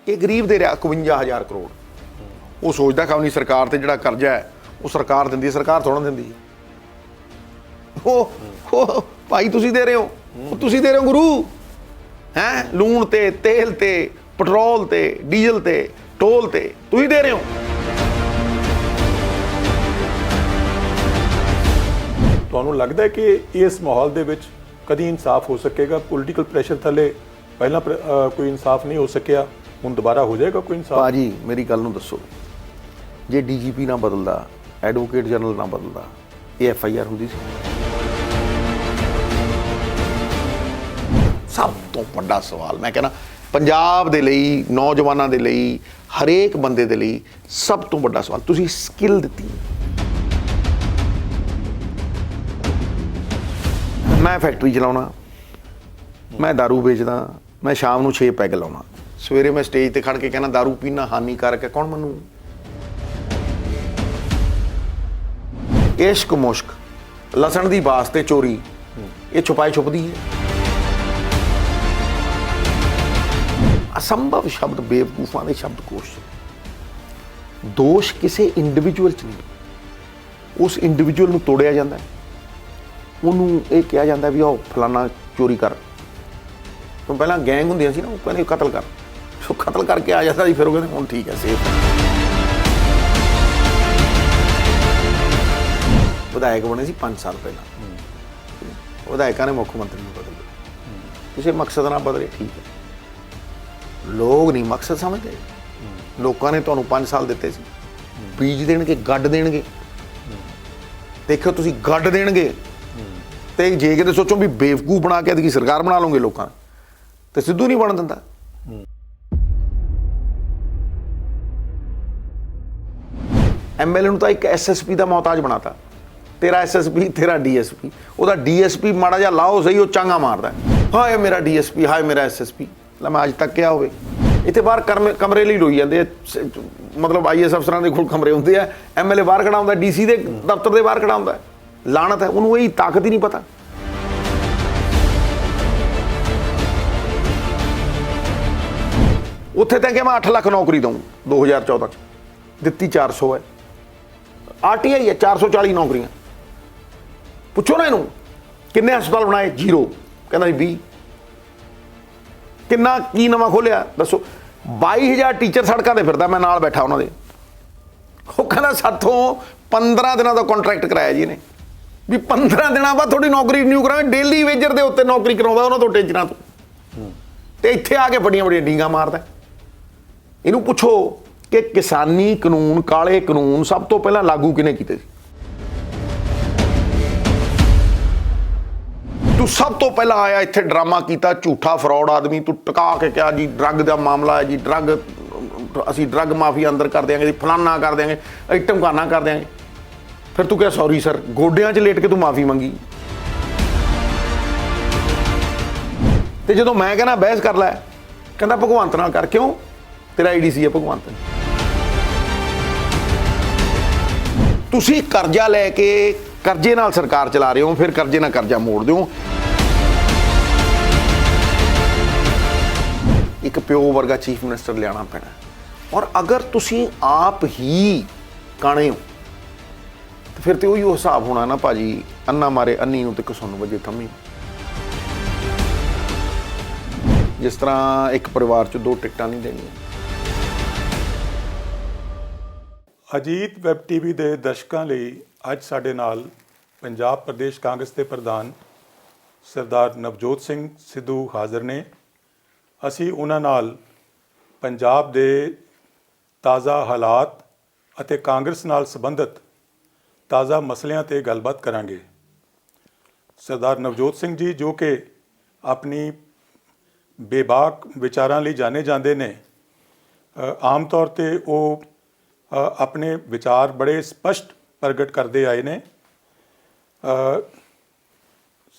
ਇਹ ਗਰੀਬ ਦੇ ਰਿਹਾ 51,000 ਕਰੋੜ। ਉਹ ਸੋਚਦਾ ਕਿ ਆਪਣੀ ਸਰਕਾਰ ਤੇ ਜਿਹੜਾ ਕਰਜ਼ਾ ਹੈ ਉਹ ਸਰਕਾਰ ਦਿੰਦੀ ਹੈ, ਸਰਕਾਰ ਥੋੜ੍ਹਾ ਦਿੰਦੀ ਹੈ। ਉਹ ਭਾਈ ਤੁਸੀਂ ਦੇ ਰਹੇ ਹੋ, ਉਹ ਤੁਸੀਂ ਦੇ ਰਹੇ ਹੋ ਗੁਰੂ। ਹੈਂ, ਲੂਣ ਤੇ, ਤੇਲ ਤੇ, ਪੈਟਰੋਲ ਤੇ, ਡੀਜ਼ਲ ਤੇ, ਟੋਲ ਤੇ ਤੁਸੀਂ ਦੇ ਰਹੇ ਹੋ। ਤੁਹਾਨੂੰ ਲੱਗਦਾ ਹੈ ਕਿ ਇਸ ਮਾਹੌਲ ਦੇ ਵਿੱਚ ਕਦੀ ਇਨਸਾਫ ਹੋ ਸਕੇਗਾ? ਪੋਲੀਟੀਕਲ ਪ੍ਰੈਸ਼ਰ ਥੱਲੇ ਪਹਿਲਾਂ ਕੋਈ ਇਨਸਾਫ ਨਹੀਂ ਹੋ ਸਕਿਆ, ਹੁਣ ਦੁਬਾਰਾ ਹੋ ਜਾਏਗਾ ਕੋਈ ਇਨਸਾਫ? ਭਾਜੀ ਮੇਰੀ ਗੱਲ ਨੂੰ ਦੱਸੋ, ਜੇ ਡੀਜੀਪੀ ਨਾ ਬਦਲਦਾ, ਐਡਵੋਕੇਟ ਜਨਰਲ ਨਾ ਬਦਲਦਾ, ਇਹ FIR ਹੁੰਦੀ ਸੀ? ਸਭ ਤੋਂ ਵੱਡਾ ਸਵਾਲ ਮੈਂ ਕਹਿੰਦਾ ਪੰਜਾਬ ਦੇ ਲਈ, ਨੌਜਵਾਨਾਂ ਦੇ ਲਈ, ਹਰੇਕ ਬੰਦੇ ਦੇ ਲਈ ਸਭ ਤੋਂ ਵੱਡਾ ਸਵਾਲ, ਤੁਸੀਂ ਸਕਿੱਲ ਦਿੱਤੀ। ਮੈਂ ਫੈਕਟਰੀ ਚਲਾਉਣਾ, ਮੈਂ ਦਾਰੂ ਵੇਚਦਾ, ਮੈਂ ਸ਼ਾਮ ਨੂੰ 6 ਪੈਗ ਲਾਉਣਾ, ਸਵੇਰੇ ਮੈਂ ਸਟੇਜ ਤੇ ਖੜ ਕੇ ਕਹਿਣਾ ਦਾਰੂ ਪੀਣਾ ਹਾਨੀਕਾਰਕ ਹੈ, ਕੌਣ ਮੰਨੂ? ਇਸ਼ਕ ਮੁਸ਼ਕ, ਲਸਣ ਦੀ ਵਾਸਤੇ ਚੋਰੀ, ਇਹ ਛੁਪਾਈ ਛੁਪਦੀ ਹੈ। ਅਸੰਭਵ ਸ਼ਬਦ ਬੇਵਕੂਫਾਂ ਦੇ ਸ਼ਬਦਕੋਸ਼। ਦੋਸ਼ ਕਿਸੇ ਇੰਡੀਵਿਜੂਅਲ 'ਚ ਨਹੀਂ, ਉਸ ਇੰਡੀਵਿਜੂਅਲ ਨੂੰ ਤੋੜਿਆ ਜਾਂਦਾ, ਉਹਨੂੰ ਇਹ ਕਿਹਾ ਜਾਂਦਾ ਵੀ ਉਹ ਫਲਾਨਾ ਚੋਰੀ ਕਰ। ਤੋਂ ਪਹਿਲਾਂ ਗੈਂਗ ਹੁੰਦੀਆਂ ਸੀ ਨਾ, ਉਹ ਕਹਿੰਦੇ ਕਤਲ ਕਰ, ਸੋ ਕਤਲ ਕਰਕੇ ਆ ਜਾਂਦਾ ਸੀ, ਫਿਰ ਉਹ ਕਹਿੰਦੇ ਹੁਣ ਠੀਕ ਹੈ, ਸੇਫ ਹੈ। ਵਿਧਾਇਕ ਬਣੇ ਸੀ 5 ਸਾਲ ਪਹਿਲਾਂ, ਵਿਧਾਇਕਾਂ ਨੇ ਮੁੱਖ ਮੰਤਰੀ ਨੂੰ ਬਦਲ ਦਿੱਤਾ, ਕਿਸੇ ਮਕਸਦ ਨਾਲ ਬਦਲੇ, ਠੀਕ ਹੈ। ਲੋਕ ਨਹੀਂ ਮਕਸਦ ਸਮਝਦੇ। ਲੋਕਾਂ ਨੇ ਤੁਹਾਨੂੰ 5 ਸਾਲ ਦਿੱਤੇ ਸੀ, ਬੀਜ ਦੇਣਗੇ, ਗੱਡ ਦੇਣਗੇ, ਦੇਖਿਓ ਤੁਸੀਂ ਗੱਡ ਦੇਣਗੇ। ਤੇ ਜੇ ਕਿਤੇ ਸੋਚੋ ਵੀ ਬੇਵਕੂਫ ਬਣਾ ਕੇ ਅਦਕੀ ਸਰਕਾਰ ਬਣਾ ਲਓਗੇ ਲੋਕਾਂ, ਤੇ ਸਿੱਧੂ ਨਹੀਂ ਬਣ ਦਿੰਦਾ। MLA ਨੂੰ ਤਾਂ ਇੱਕ SSP ਦਾ ਮੁਹਤਾਜ ਬਣਾਤਾ। ਤੇਰਾ SSP, ਤੇਰਾ DSP, ਉਹਦਾ DSP ਮਾੜਾ ਜਿਹਾ ਲਾਓ ਸਹੀ, ਉਹ ਚਾਂਗਾ ਮਾਰਦਾ, ਹਾਏ ਮੇਰਾ DSP, ਹਾਏ ਮੇਰਾ SSP। ਲੈ ਮੈਂ ਅੱਜ ਤੱਕ ਕਿਹਾ ਹੋਵੇ, ਇੱਥੇ ਬਾਹਰ ਕਮਰੇ ਲਈ ਰੋਈ ਜਾਂਦੇ ਆ, ਮਤਲਬ IAS ਅਫਸਰਾਂ ਦੇ ਕੋਲ ਕਮਰੇ ਹੁੰਦੇ ਆ, MLA ਬਾਹਰ ਖੜਾ ਹੁੰਦਾ, DC ਦੇ ਦਫ਼ਤਰ ਦੇ ਬਾਹਰ ਖੜਾ ਹੁੰਦਾ। ਲਾਣਤ ਹੈ, ਉਹਨੂੰ ਇਹ ਤਾਕਤ ਹੀ ਨਹੀਂ ਪਤਾ। ਉੱਥੇ ਤਾਂ ਕਿ ਮੈਂ 8 ਲੱਖ ਨੌਕਰੀ ਦਊਂ 2014 'ਚ, ਦਿੱਤੀ 400 ਹੈ। RTI ਹੈ 440 ਨੌਕਰੀਆਂ। ਪੁੱਛੋ ਨਾ ਇਹਨੂੰ ਕਿੰਨੇ ਹਸਪਤਾਲ ਬਣਾਏ? 0। ਕਹਿੰਦਾ ਜੀ 20। ਕਿੰਨਾ ਕੀ ਨਵਾਂ ਖੋਲਿਆ ਦੱਸੋ? 22,000 ਟੀਚਰ ਸੜਕਾਂ ਤੇ ਫਿਰਦਾ, ਮੈਂ ਨਾਲ ਬੈਠਾ ਉਹਨਾਂ ਦੇ। ਉਹ ਕਹਿੰਦਾ ਸਾਥੋਂ 15 ਦਿਨਾਂ ਦਾ ਕੰਟਰੈਕਟ ਕਰਾਇਆ ਜੀ ਇਹਨੇ, ਵੀ 15 ਦਿਨਾਂ ਬਾਅਦ ਤੁਹਾਡੀ ਨੌਕਰੀ ਰਿਨਿਊ ਕਰਾਂਗੇ। ਡੇਲੀ ਵੇਜਰ ਦੇ ਉੱਤੇ ਨੌਕਰੀ ਕਰਾਉਂਦਾ ਉਹਨਾਂ ਤੋਂ, ਟੀਚਰਾਂ ਤੋਂ। ਤੇ ਇੱਥੇ ਆ ਕੇ ਵੱਡੀਆਂ ਵੱਡੀਆਂ ਡੀਂਗਾਂ ਮਾਰਦਾ। ਇਹਨੂੰ ਪੁੱਛੋ ਕਿ ਕਿਸਾਨੀ ਕਾਨੂੰਨ, ਕਾਲੇ ਕਾਨੂੰਨ ਸਭ ਤੋਂ ਪਹਿਲਾਂ ਲਾਗੂ ਕਿਹਨੇ ਕੀਤੇ ਸੀ? ਤੂੰ ਸਭ ਤੋਂ ਪਹਿਲਾਂ ਆਇਆ ਇੱਥੇ, ਡਰਾਮਾ ਕੀਤਾ, ਝੂਠਾ ਫਰਾਡ ਆਦਮੀ। ਤੂੰ ਟਿਕਾ ਕੇ ਕਿਹਾ ਜੀ ਡਰੱਗ ਦਾ ਮਾਮਲਾ ਹੈ ਜੀ, ਡਰੱਗ ਅਸੀਂ ਡਰੱਗ ਮਾਫੀਆ ਅੰਦਰ ਕਰ ਦਿਆਂਗੇ ਜੀ, ਫਲਾਨਾ ਕਰ ਦਿਆਂਗੇ, ਢਮਕਾਨਾ ਕਰ ਦਿਆਂਗੇ। ਫਿਰ ਤੂੰ ਕਿਹਾ ਸੌਰੀ ਸਰ, ਗੋਡਿਆਂ 'ਚ ਲੇਟ ਕੇ ਤੂੰ ਮਾਫੀ ਮੰਗੀ। ਤੇ ਜਦੋਂ ਮੈਂ ਕਹਿੰਦਾ ਬਹਿਸ ਕਰ ਲੈ, ਕਹਿੰਦਾ ਭਗਵੰਤ ਨਾਲ ਕਰ। ਕਿਉਂ? ਤੇਰਾ ADC ਹੈ ਭਗਵੰਤ। ਤੁਸੀਂ ਕਰਜ਼ਾ ਲੈ ਕੇ ਕਰਜ਼ੇ ਨਾਲ ਸਰਕਾਰ ਚਲਾ ਰਹੇ ਹੋ, ਫਿਰ ਕਰਜ਼ੇ ਨਾਲ ਕਰਜ਼ਾ ਮੋੜ ਦਿਓ। ਇੱਕ ਪਿਓ ਵਰਗਾ ਚੀਫ ਮਿਨਿਸਟਰ ਲਿਆਉਣਾ ਪੈਣਾ। ਔਰ ਅਗਰ ਤੁਸੀਂ ਆਪ ਹੀ ਕਾਣੇ ਹੋ ਤੇ ਫਿਰ ਤੇ ਉਹੀ ਹਿਸਾਬ ਹੋਣਾ ਨਾ ਭਾਜੀ, ਅੰਨਾ ਮਾਰੇ ਅੰਨੀ ਨੂੰ ਤੇ ਕਸੁੰਨ ਵਜੇ ਥੰਮੀ। ਜਿਸ ਤਰ੍ਹਾਂ ਇੱਕ ਪਰਿਵਾਰ 'ਚ 2 ਟਿਕਟਾਂ ਨਹੀਂ ਦੇਣੀਆਂ। ਅਜੀਤ ਵੈਬ TV ਦੇ ਦਰਸ਼ਕਾਂ ਲਈ ਅੱਜ ਸਾਡੇ ਨਾਲ ਪੰਜਾਬ ਪ੍ਰਦੇਸ਼ ਕਾਂਗਰਸ ਦੇ ਪ੍ਰਧਾਨ ਸਰਦਾਰ ਨਵਜੋਤ ਸਿੰਘ ਸਿੱਧੂ ਹਾਜ਼ਰ ਨੇ। ਅਸੀਂ ਉਹਨਾਂ ਨਾਲ ਪੰਜਾਬ ਦੇ ਤਾਜ਼ਾ ਹਾਲਾਤ ਅਤੇ ਕਾਂਗਰਸ ਨਾਲ ਸੰਬੰਧਿਤ ਤਾਜ਼ਾ ਮਸਲਿਆਂ ਤੇ ਗੱਲਬਾਤ ਕਰਾਂਗੇ। ਸਰਦਾਰ ਨਵਜੋਤ ਸਿੰਘ ਜੀ, ਜੋ ਕਿ ਆਪਣੀ ਬੇਬਾਕ ਵਿਚਾਰਾਂ ਲਈ ਜਾਣੇ ਜਾਂਦੇ ਨੇ, ਆਮ ਤੌਰ ਤੇ ਉਹ ਆਪਣੇ ਵਿਚਾਰ ਬੜੇ ਸਪਸ਼ਟ ਪ੍ਰਗਟ ਕਰਦੇ ਆਏ ਨੇ।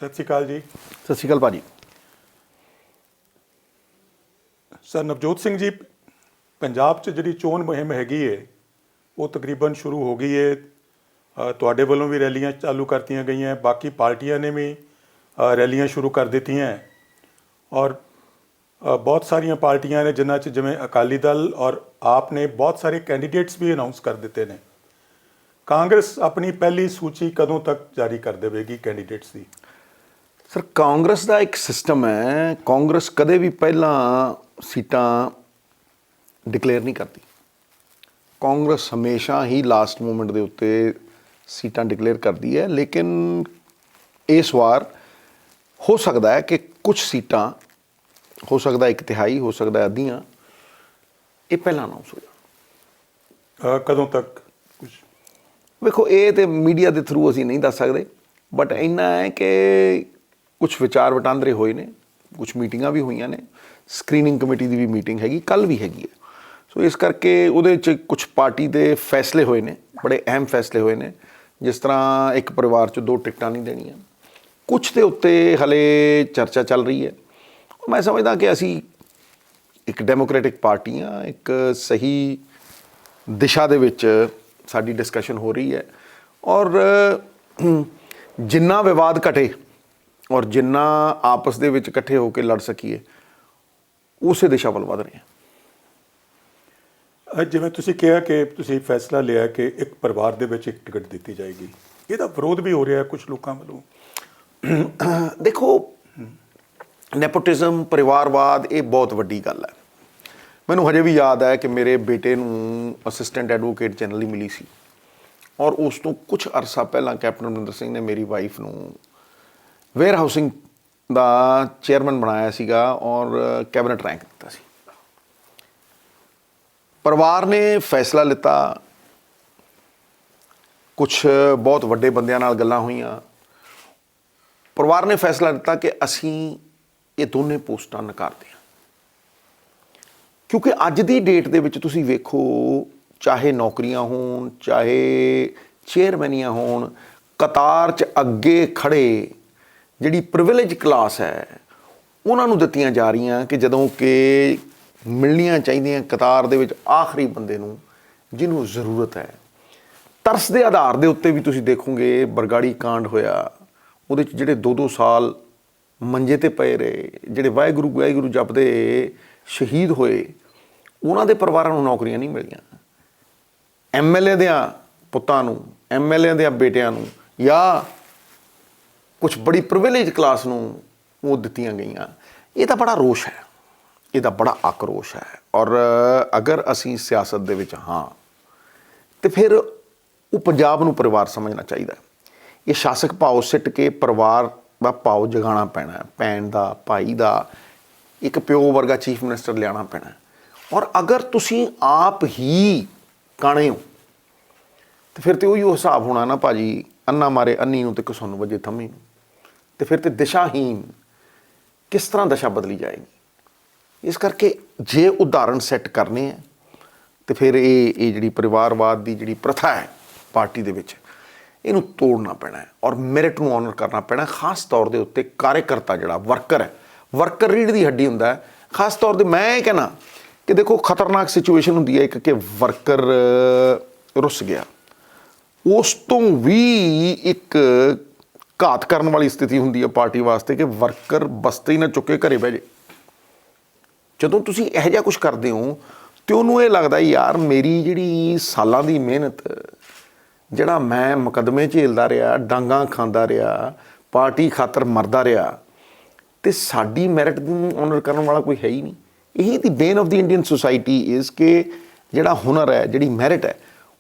ਸਤਿ ਸ਼੍ਰੀ ਅਕਾਲ ਜੀ। ਸਤਿ ਸ਼੍ਰੀ ਅਕਾਲ ਭਾਜੀ। ਸਰ ਨਵਜੋਤ ਸਿੰਘ ਜੀ, ਪੰਜਾਬ 'ਚ ਜਿਹੜੀ ਚੋਣ ਮੁਹਿੰਮ ਹੈਗੀ ਹੈ ਉਹ ਤਕਰੀਬਨ ਸ਼ੁਰੂ ਹੋ ਗਈ ਹੈ। ਤੁਹਾਡੇ ਵੱਲੋਂ ਵੀ ਰੈਲੀਆਂ ਚਾਲੂ ਕਰਤੀਆਂ ਗਈਆਂ, ਬਾਕੀ ਪਾਰਟੀਆਂ ਨੇ ਵੀ ਰੈਲੀਆਂ ਸ਼ੁਰੂ ਕਰ ਦਿੱਤੀਆਂ। ਔਰ ਬਹੁਤ ਸਾਰੀਆਂ ਪਾਰਟੀਆਂ ਨੇ ਜਿਨ੍ਹਾਂ 'ਚ ਜਿਵੇਂ ਅਕਾਲੀ ਦਲ ਔਰ ਆਪ ਨੇ ਬਹੁਤ ਸਾਰੇ ਕੈਂਡੀਡੇਟਸ ਵੀ ਅਨਾਉਂਸ ਕਰ ਦਿੱਤੇ ਨੇ। ਕਾਂਗਰਸ ਆਪਣੀ ਪਹਿਲੀ ਸੂਚੀ ਕਦੋਂ ਤੱਕ ਜਾਰੀ ਕਰ ਦੇਵੇਗੀ ਕੈਂਡੀਡੇਟਸ ਦੀ? ਸਰ, ਕਾਂਗਰਸ ਦਾ ਇੱਕ ਸਿਸਟਮ ਹੈ, ਕਾਂਗਰਸ ਕਦੇ ਵੀ ਪਹਿਲਾਂ ਸੀਟਾਂ ਡਿਕਲੇਅਰ ਨਹੀਂ ਕਰਦੀ। ਕਾਂਗਰਸ ਹਮੇਸ਼ਾ ਹੀ ਲਾਸਟ ਮੂਮੈਂਟ ਦੇ ਉੱਤੇ ਸੀਟਾਂ ਡਿਕਲੇਅਰ ਕਰਦੀ ਹੈ, ਲੇਕਿਨ ਇਸ ਵਾਰ ਹੋ ਸਕਦਾ ਹੈ ਕਿ ਕੁਝ ਸੀਟਾਂ, ਹੋ ਸਕਦਾ 1/3, ਹੋ ਸਕਦਾ ਅੱਧੀਆਂ, ਇਹ ਪਹਿਲਾਂ ਅਨਾਉਂਸ ਹੋ ਜਾਣ। ਕਦੋਂ ਤੱਕ ਕੁਝ ਵੇਖੋ, ਇਹ ਤੇ ਮੀਡੀਆ ਦੇ ਥਰੂ ਅਸੀਂ ਨਹੀਂ ਦੱਸ ਸਕਦੇ, ਬਟ ਇੰਨਾ ਹੈ ਕਿ ਕੁਝ ਵਿਚਾਰ ਵਟਾਂਦਰੇ ਹੋਏ ਨੇ, ਕੁਝ ਮੀਟਿੰਗਾਂ ਵੀ ਹੋਈਆਂ ਨੇ, ਸਕਰੀਨਿੰਗ ਕਮੇਟੀ ਦੀ ਵੀ ਮੀਟਿੰਗ ਹੈਗੀ, ਕੱਲ੍ਹ ਵੀ ਹੈਗੀ ਹੈ। ਸੋ ਇਸ ਕਰਕੇ ਉਹਦੇ 'ਚ ਕੁਝ ਪਾਰਟੀ ਦੇ ਫੈਸਲੇ ਹੋਏ ਨੇ, ਬੜੇ ਅਹਿਮ ਫੈਸਲੇ ਹੋਏ ਨੇ, ਜਿਸ ਤਰ੍ਹਾਂ ਇੱਕ ਪਰਿਵਾਰ 'ਚ 2 ਟਿਕਟਾਂ ਨਹੀਂ ਦੇਣੀਆਂ। ਕੁਝ ਦੇ ਉੱਤੇ ਹਲੇ ਚਰਚਾ ਚੱਲ ਰਹੀ ਹੈ। ਮੈਂ ਸਮਝਦਾ ਕਿ ਅਸੀਂ ਇੱਕ ਡੈਮੋਕ੍ਰੈਟਿਕ ਪਾਰਟੀ ਹਾਂ, ਇੱਕ ਸਹੀ ਦਿਸ਼ਾ ਦੇ ਵਿੱਚ ਸਾਡੀ ਡਿਸਕਸ਼ਨ ਹੋ ਰਹੀ ਹੈ, ਔਰ ਜਿੰਨਾ ਵਿਵਾਦ ਘਟੇ ਔਰ ਜਿੰਨਾ ਆਪਸ ਦੇ ਵਿੱਚ ਇਕੱਠੇ ਹੋ ਕੇ ਲੜ ਸਕੀਏ, ਉਸੇ ਦਿਸ਼ਾ ਵੱਲ ਵਧ ਰਹੇ ਹਾਂ। ਜਿਵੇਂ ਤੁਸੀਂ ਕਿਹਾ ਕਿ ਤੁਸੀਂ ਫੈਸਲਾ ਲਿਆ ਕਿ ਇੱਕ ਪਰਿਵਾਰ ਦੇ ਵਿੱਚ ਇੱਕ ਟਿਕਟ ਦਿੱਤੀ ਜਾਏਗੀ, ਇਹਦਾ ਵਿਰੋਧ ਵੀ ਹੋ ਰਿਹਾ ਕੁਝ ਲੋਕਾਂ ਵੱਲੋਂ। ਦੇਖੋ, ਨੈਪੋਟਿਜ਼ਮ, ਪਰਿਵਾਰਵਾਦ, ਇਹ ਬਹੁਤ ਵੱਡੀ ਗੱਲ ਹੈ। ਮੈਨੂੰ ਹਜੇ ਵੀ ਯਾਦ ਹੈ ਕਿ ਮੇਰੇ ਬੇਟੇ ਨੂੰ ਅਸਿਸਟੈਂਟ ਐਡਵੋਕੇਟ ਜਨਰਲ ਹੀ ਮਿਲੀ ਸੀ, ਔਰ ਉਸ ਤੋਂ ਕੁਝ ਅਰਸਾ ਪਹਿਲਾਂ ਕੈਪਟਨ ਅਮਰਿੰਦਰ ਸਿੰਘ ਨੇ ਮੇਰੀ ਵਾਈਫ ਨੂੰ ਵੇਅਰ ਹਾਊਸਿੰਗ ਦਾ ਚੇਅਰਮੈਨ ਬਣਾਇਆ ਸੀਗਾ ਔਰ ਕੈਬਨਿਟ ਰੈਂਕ ਦਿੱਤਾ ਸੀ। ਪਰਿਵਾਰ ਨੇ ਫੈਸਲਾ ਲਿੱਤਾ, ਕੁਝ ਬਹੁਤ ਵੱਡੇ ਬੰਦਿਆਂ ਨਾਲ ਗੱਲਾਂ ਹੋਈਆਂ, ਪਰਿਵਾਰ ਨੇ ਫੈਸਲਾ ਲਿੱਤਾ ਕਿ ਅਸੀਂ ਇਹ ਦੋਨੇ ਪੋਸਟਾਂ ਨਕਾਰਦੇ ਹਾਂ। ਕਿਉਂਕਿ ਅੱਜ ਦੀ ਡੇਟ ਦੇ ਵਿੱਚ ਤੁਸੀਂ ਵੇਖੋ, ਚਾਹੇ ਨੌਕਰੀਆਂ ਹੋਣ, ਚਾਹੇ ਚੇਅਰਮੈਨੀਆਂ ਹੋਣ, ਕਤਾਰ 'ਚ ਅੱਗੇ ਖੜੇ ਜਿਹੜੀ ਪ੍ਰਿਵਿਲੇਜ ਕਲਾਸ ਹੈ, ਉਹਨਾਂ ਨੂੰ ਦਿੱਤੀਆਂ ਜਾ ਰਹੀਆਂ ਕਿ ਜਦੋਂ ਕਿ ਮਿਲਣੀਆਂ ਚਾਹੀਦੀਆਂ ਕਤਾਰ ਦੇ ਵਿੱਚ ਆਖਰੀ ਬੰਦੇ ਨੂੰ ਜਿਹਨੂੰ ਜ਼ਰੂਰਤ ਹੈ। ਤਰਸ ਦੇ ਆਧਾਰ ਦੇ ਉੱਤੇ ਵੀ ਤੁਸੀਂ ਦੇਖੋਗੇ, ਬਰਗਾੜੀ ਕਾਂਡ ਹੋਇਆ, ਉਹਦੇ 'ਚ ਜਿਹੜੇ 2-2 ਸਾਲ ਮੰਜੇ 'ਤੇ ਪਏ ਰਹੇ, ਜਿਹੜੇ ਵਾਹਿਗੁਰੂ ਵਾਹਿਗੁਰੂ ਜਪਦੇ ਸ਼ਹੀਦ ਹੋਏ, ਉਹਨਾਂ ਦੇ ਪਰਿਵਾਰਾਂ ਨੂੰ ਨੌਕਰੀਆਂ ਨਹੀਂ ਮਿਲੀਆਂ। MLA ਦਿਆਂ ਪੁੱਤਾਂ ਨੂੰ, MLA ਦਿਆਂ ਬੇਟਿਆਂ ਨੂੰ, ਜਾਂ ਕੁਝ ਬੜੀ ਪ੍ਰਿਵਿਲੇਜ ਕਲਾਸ ਨੂੰ ਉਹ ਦਿੱਤੀਆਂ ਗਈਆਂ। ਇਹ ਤਾਂ ਬੜਾ ਰੋਸ਼ ਹੈ, ਇਹਦਾ ਬੜਾ ਆਕਰੋਸ਼ ਹੈ। ਔਰ ਅਗਰ ਅਸੀਂ ਸਿਆਸਤ ਦੇ ਵਿੱਚ ਹਾਂ ਤੇ ਫਿਰ ਉਹ ਪੰਜਾਬ ਨੂੰ ਪਰਿਵਾਰ ਸਮਝਣਾ ਚਾਹੀਦਾ। ਇਹ ਸ਼ਾਸਕ ਭਾਵ ਸਿੱਟ ਕੇ ਪਰਿਵਾਰ ਦਾ ਭਾਵ ਜਗਾਉਣਾ ਪੈਣਾ, ਭੈਣ ਦਾ, ਭਾਈ ਦਾ, ਇੱਕ ਪਿਓ ਵਰਗਾ ਚੀਫ ਮਿਨਿਸਟਰ ਲਿਆਉਣਾ ਪੈਣਾ। ਔਰ ਅਗਰ ਤੁਸੀਂ ਆਪ ਹੀ ਕਾਣੇ ਹੋ ਤੇ ਫਿਰ ਤੇ ਉਹੀ ਹਿਸਾਬ ਹੋਣਾ ਨਾ ਭਾਜੀ, ਅੰਨਾ ਮਾਰੇ ਅੰਨੀ ਨੂੰ ਤੇ ਕਿਸੁੰਨ ਵਜੇ ਥੰਮੀ ਨੂੰ। ਤੇ ਫਿਰ ਤੇ ਦਿਸ਼ਾਹੀਨ ਕਿਸ ਤਰ੍ਹਾਂ ਦਸ਼ਾ ਬਦਲੀ ਜਾਏਗੀ। ਇਸ ਕਰਕੇ ਜੇ ਉਦਾਹਰਣ ਸੈੱਟ ਕਰਨੇ ਹੈ ਤੇ ਫਿਰ ਇਹ ਜਿਹੜੀ ਪਰਿਵਾਰਵਾਦ ਦੀ ਜਿਹੜੀ ਪ੍ਰਥਾ ਹੈ ਪਾਰਟੀ ਦੇ ਵਿੱਚ, ਇਹਨੂੰ ਤੋੜਨਾ ਪੈਣਾ ਹੈ ਔਰ ਮੈਰਿਟ ਨੂੰ ਆਨਰ ਕਰਨਾ ਪੈਣਾ। ਖਾਸ ਤੌਰ ਦੇ ਉੱਤੇ ਕਾਰਜਕਰਤਾ ਜਿਹੜਾ ਵਰਕਰ ਹੈ, ਵਰਕਰ ਰੀੜ੍ਹ ਦੀ ਹੱਡੀ ਹੁੰਦਾ ਹੈ। ਖਾਸ ਤੌਰ 'ਤੇ ਮੈਂ ਇਹ ਕਹਿਣਾ ਕਿ ਦੇਖੋ, ਖਤਰਨਾਕ ਸਿਚੁਏਸ਼ਨ ਹੁੰਦੀ ਹੈ ਇੱਕ ਕਿ ਵਰਕਰ ਰੁੱਸ ਗਿਆ, ਉਸ ਤੋਂ ਵੀ ਇੱਕ ਘਾਤ ਕਰਨ ਵਾਲੀ ਸਥਿਤੀ ਹੁੰਦੀ ਹੈ ਪਾਰਟੀ ਵਾਸਤੇ ਕਿ ਵਰਕਰ ਬਸਤੇ ਹੀ ਨਾ ਚੁੱਕੇ ਘਰੇ ਬਹਿ ਜੇ। ਜਦੋਂ ਤੁਸੀਂ ਇਹੋ ਜਿਹਾ ਕੁਝ ਕਰਦੇ ਹੋ ਤੇ ਉਹਨੂੰ ਇਹ ਲੱਗਦਾ ਯਾਰ ਮੇਰੀ ਜਿਹੜੀ ਸਾਲਾਂ ਦੀ ਮਿਹਨਤ, ਜਿਹੜਾ ਮੈਂ ਮੁਕੱਦਮੇ ਝੇਲਦਾ ਰਿਹਾ, ਡਾਂਗਾਂ ਖਾਂਦਾ ਰਿਹਾ, ਪਾਰਟੀ ਖਾਤਰ ਮਰਦਾ ਰਿਹਾ, ਤੇ ਸਾਡੀ ਮੈਰਿਟ ਨੂੰ ਆਨਰ ਕਰਨ ਵਾਲਾ ਕੋਈ ਹੈ ਹੀ ਨਹੀਂ। ਇਹੀ the bane of the Indian society is ਕਿ ਜਿਹੜਾ ਹੁਨਰ ਹੈ, ਜਿਹੜੀ ਮੈਰਿਟ ਹੈ,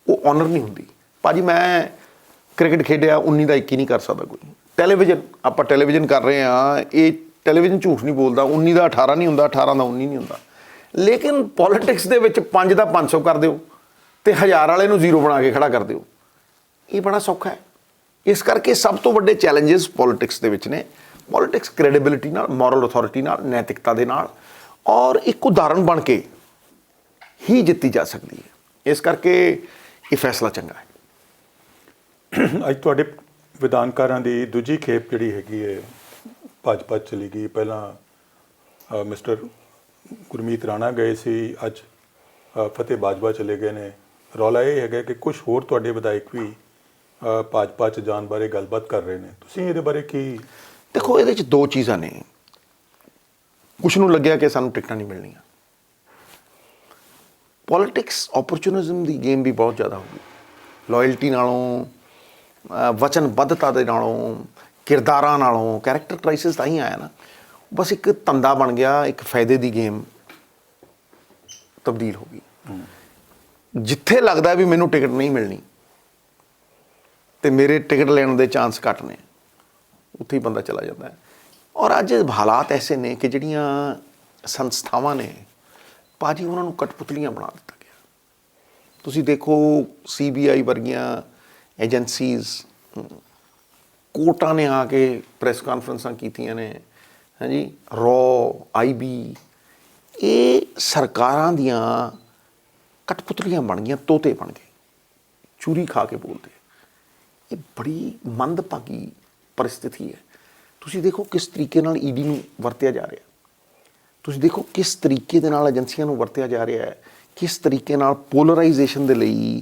ਉਹ ਆਨਰ ਨਹੀਂ ਹੁੰਦੀ। ਭਾਜੀ ਮੈਂ ਕ੍ਰਿਕਟ ਖੇਡਿਆ, 19 ਦਾ 21 ਨਹੀਂ ਕਰ ਸਕਦਾ ਕੋਈ। ਟੈਲੀਵਿਜ਼ਨ, ਆਪਾਂ ਟੈਲੀਵਿਜ਼ਨ ਕਰ ਰਹੇ ਹਾਂ, ਇਹ ਟੈਲੀਵਿਜ਼ਨ ਝੂਠ ਨਹੀਂ ਬੋਲਦਾ, 19 ਦਾ 18 ਨਹੀਂ ਹੁੰਦਾ, 18 ਦਾ 19 ਨਹੀਂ ਹੁੰਦਾ। ਲੇਕਿਨ ਪੋਲੀਟਿਕਸ ਦੇ ਵਿੱਚ 5 ਦਾ 500 ਕਰ ਦਿਓ ਤੇ 1000 ਵਾਲੇ ਨੂੰ 0 ਬਣਾ ਕੇ ਖੜਾ ਕਰ ਦਿਓ, ਇਹ ਬੜਾ ਸੌਖਾ ਹੈ। ਇਸ ਕਰਕੇ ਸਭ ਤੋਂ ਵੱਡੇ ਚੈਲੰਜਸ ਪੋਲੀਟਿਕਸ ਦੇ ਵਿੱਚ ਨੇ। ਪੋਲੀਟਿਕਸ ਕ੍ਰੈਡੀਬਿਲਿਟੀ ਨਾਲ, ਮੋਰਲ ਅਥਾਰਟੀ ਨਾਲ, ਨੈਤਿਕਤਾ ਦੇ ਨਾਲ ਔਰ ਇੱਕ ਉਦਾਹਰਣ ਬਣ ਕੇ ਹੀ ਜਿੱਤੀ ਜਾ ਸਕਦੀ ਹੈ। ਇਸ ਕਰਕੇ ਇਹ ਫੈਸਲਾ ਚੰਗਾ ਹੈ। ਅੱਜ ਤੁਹਾਡੇ ਵਿਧਾਨਕਾਰਾਂ ਦੀ ਦੂਜੀ ਖੇਪ ਜਿਹੜੀ ਹੈਗੀ ਹੈ ਭਾਜਪਾ ਚਲੀ ਗਈ। ਪਹਿਲਾਂ ਮਿਸਟਰ ਗੁਰਮੀਤ ਰਾਣਾ ਗਏ ਸੀ, ਅੱਜ ਫਤਿਹ ਬਾਜਵਾ ਚਲੇ ਗਏ ਨੇ। ਰੌਲਾ ਇਹ ਹੈਗਾ ਕਿ ਕੁਝ ਹੋਰ ਤੁਹਾਡੇ ਵਿਧਾਇਕ ਵੀ ਭਾਜਪਾ 'ਚ ਜਾਣ ਬਾਰੇ ਗੱਲਬਾਤ ਕਰ ਰਹੇ ਨੇ। ਤੁਸੀਂ ਇਹਦੇ ਬਾਰੇ ਕੀ? ਦੇਖੋ, ਇਹਦੇ 'ਚ 2 ਚੀਜ਼ਾਂ ਨੇ। ਕੁਛ ਨੂੰ ਲੱਗਿਆ ਕਿ ਸਾਨੂੰ ਟਿਕਟਾਂ ਨਹੀਂ ਮਿਲਣੀਆਂ। ਪੋਲਿਟਿਕਸ ਓਪਰਚੁਨਿਜ਼ਮ ਦੀ ਗੇਮ ਵੀ ਬਹੁਤ ਜ਼ਿਆਦਾ ਹੋ ਗਈ। ਲਾਇਲਟੀ ਨਾਲੋਂ, ਵਚਨਬੱਧਤਾ ਦੇ ਨਾਲੋਂ, ਕਿਰਦਾਰਾਂ ਨਾਲੋਂ ਕੈਰੈਕਟਰ ਕ੍ਰਾਈਸਿਸ ਤਾਂ ਹੀ ਆਇਆ ਨਾ। ਬਸ ਇੱਕ ਧੰਦਾ ਬਣ ਗਿਆ, ਇੱਕ ਫਾਇਦੇ ਦੀ ਗੇਮ ਤਬਦੀਲ ਹੋ ਗਈ। ਜਿੱਥੇ ਲੱਗਦਾ ਵੀ ਮੈਨੂੰ ਟਿਕਟ ਨਹੀਂ ਮਿਲਣੀ ਤੇ ਮੇਰੇ ਟਿਕਟ ਲੈਣ ਦੇ ਚਾਂਸ ਘੱਟ ਨੇ, ਉੱਥੇ ਹੀ ਬੰਦਾ ਚਲਾ ਜਾਂਦਾ ਹੈ। ਔਰ ਅੱਜ ਹਾਲਾਤ ਐਸੇ ਨੇ ਕਿ ਜਿਹੜੀਆਂ ਸੰਸਥਾਵਾਂ ਨੇ ਭਾਜੀ, ਉਹਨਾਂ ਨੂੰ ਕਠਪੁਤਲੀਆਂ ਬਣਾ ਦਿੱਤਾ ਗਿਆ। ਤੁਸੀਂ ਦੇਖੋ CBI ਵਰਗੀਆਂ ਏਜੰਸੀਜ਼, ਕੋਰਟਾਂ ਨੇ ਆ ਕੇ ਪ੍ਰੈਸ ਕਾਨਫਰੰਸਾਂ ਕੀਤੀਆਂ ਨੇ, ਹਾਂਜੀ, IB, ਇਹ ਸਰਕਾਰਾਂ ਦੀਆਂ ਕਠਪੁਤਲੀਆਂ ਬਣ ਗਈਆਂ, ਤੋਤੇ ਬਣ ਗਏ, ਚੂਰੀ ਖਾ ਕੇ ਬੋਲਦੇ। ਇਹ ਬੜੀ ਮੰਦਭਾਗੀ ਪਰਿਸਥਿਤੀ ਹੈ। ਤੁਸੀਂ ਦੇਖੋ ਕਿਸ ਤਰੀਕੇ ਨਾਲ ED ਨੂੰ ਵਰਤਿਆ ਜਾ ਰਿਹਾ, ਤੁਸੀਂ ਦੇਖੋ ਕਿਸ ਤਰੀਕੇ ਦੇ ਨਾਲ ਏਜੰਸੀਆਂ ਨੂੰ ਵਰਤਿਆ ਜਾ ਰਿਹਾ ਹੈ, ਕਿਸ ਤਰੀਕੇ ਨਾਲ ਪੋਲਰਾਈਜੇਸ਼ਨ ਦੇ ਲਈ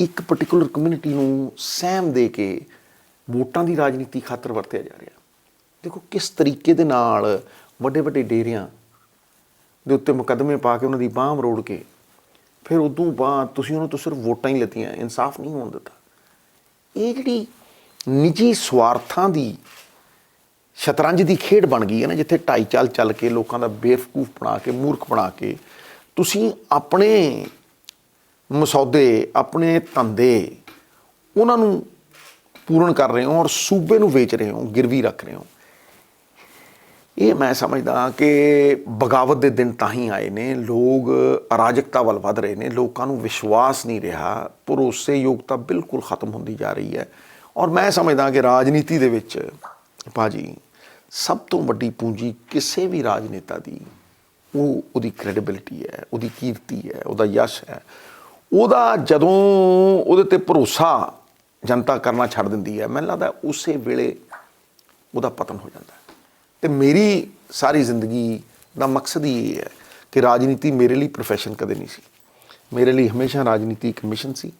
ਇੱਕ ਪਰਟੀਕੂਲਰ ਕਮਿਊਨਿਟੀ ਨੂੰ ਸਹਿਮ ਦੇ ਕੇ ਵੋਟਾਂ ਦੀ ਰਾਜਨੀਤੀ ਖਾਤਰ ਵਰਤਿਆ ਜਾ ਰਿਹਾ। ਦੇਖੋ ਕਿਸ ਤਰੀਕੇ ਦੇ ਨਾਲ ਵੱਡੇ ਵੱਡੇ ਡੇਰਿਆਂ ਦੇ ਉੱਤੇ ਮੁਕੱਦਮੇ ਪਾ ਕੇ ਉਹਨਾਂ ਦੀ ਬਾਂਹ ਮਰੋੜ ਕੇ ਫਿਰ ਉਦੋਂ ਬਾਅਦ ਤੁਸੀਂ ਉਹਨਾਂ ਤੋਂ ਸਿਰਫ ਵੋਟਾਂ ਹੀ ਲਿੱਤੀਆਂ, ਇਨਸਾਫ ਨਹੀਂ ਹੋਣ ਦਿੱਤਾ। ਇਹ ਜਿਹੜੀ ਨਿੱਜੀ ਸਵਾਰਥਾਂ ਦੀ ਸ਼ਤਰੰਜ ਦੀ ਖੇਡ ਬਣ ਗਈ ਹੈ ਨਾ, ਜਿੱਥੇ ਢਾਈ ਚਾਲ ਚੱਲ ਕੇ ਲੋਕਾਂ ਦਾ ਬੇਵਕੂਫ ਬਣਾ ਕੇ, ਮੂਰਖ ਬਣਾ ਕੇ ਤੁਸੀਂ ਆਪਣੇ ਮਸੌਦੇ, ਆਪਣੇ ਧੰਦੇ ਉਹਨਾਂ ਨੂੰ ਪੂਰਨ ਕਰ ਰਹੇ ਹੋ ਔਰ ਸੂਬੇ ਨੂੰ ਵੇਚ ਰਹੇ ਹੋ, ਗਿਰਵੀ ਰੱਖ ਰਹੇ ਹੋ। ਇਹ ਮੈਂ ਸਮਝਦਾ ਕਿ ਬਗਾਵਤ ਦੇ ਦਿਨ ਤਾਂ ਹੀ ਆਏ ਨੇ। ਲੋਕ ਅਰਾਜਕਤਾ ਵੱਲ ਵੱਧ ਰਹੇ ਨੇ, ਲੋਕਾਂ ਨੂੰ ਵਿਸ਼ਵਾਸ ਨਹੀਂ ਰਿਹਾ, ਭਰੋਸੇਯੋਗਤਾ ਬਿਲਕੁਲ ਖਤਮ ਹੁੰਦੀ ਜਾ ਰਹੀ ਹੈ। ਔਰ ਮੈਂ ਸਮਝਦਾ ਕਿ ਰਾਜਨੀਤੀ ਦੇ ਵਿੱਚ ਭਾਜੀ ਸਭ ਤੋਂ ਵੱਡੀ ਪੂੰਜੀ ਕਿਸੇ ਵੀ ਰਾਜਨੇਤਾ ਦੀ ਉਹਦੀ ਕ੍ਰੈਡੀਬਿਲਿਟੀ ਹੈ, ਉਹਦੀ ਕੀਰਤੀ ਹੈ, ਉਹਦਾ ਯਸ਼ ਹੈ। ਉਹਦਾ ਜਦੋਂ ਉਹਦੇ ਤੇ ਭਰੋਸਾ ਜਨਤਾ ਕਰਨਾ ਛੱਡ ਦਿੰਦੀ ਹੈ, ਮੈਨੂੰ ਲੱਗਦਾ ਉਸੇ ਵੇਲੇ ਉਹਦਾ ਪਤਨ ਹੋ ਜਾਂਦਾ ਹੈ। ਤੇ ਮੇਰੀ ਸਾਰੀ ਜ਼ਿੰਦਗੀ ਦਾ ਮਕਸਦ ਹੀ ਇਹ ਹੈ ਕਿ ਰਾਜਨੀਤੀ ਮੇਰੇ ਲਈ ਪ੍ਰੋਫੈਸ਼ਨ ਕਦੇ ਨਹੀਂ ਸੀ। ਮੇਰੇ ਲਈ ਹਮੇਸ਼ਾ ਰਾਜਨੀਤੀ ਇੱਕ ਮਿਸ਼ਨ ਸੀ,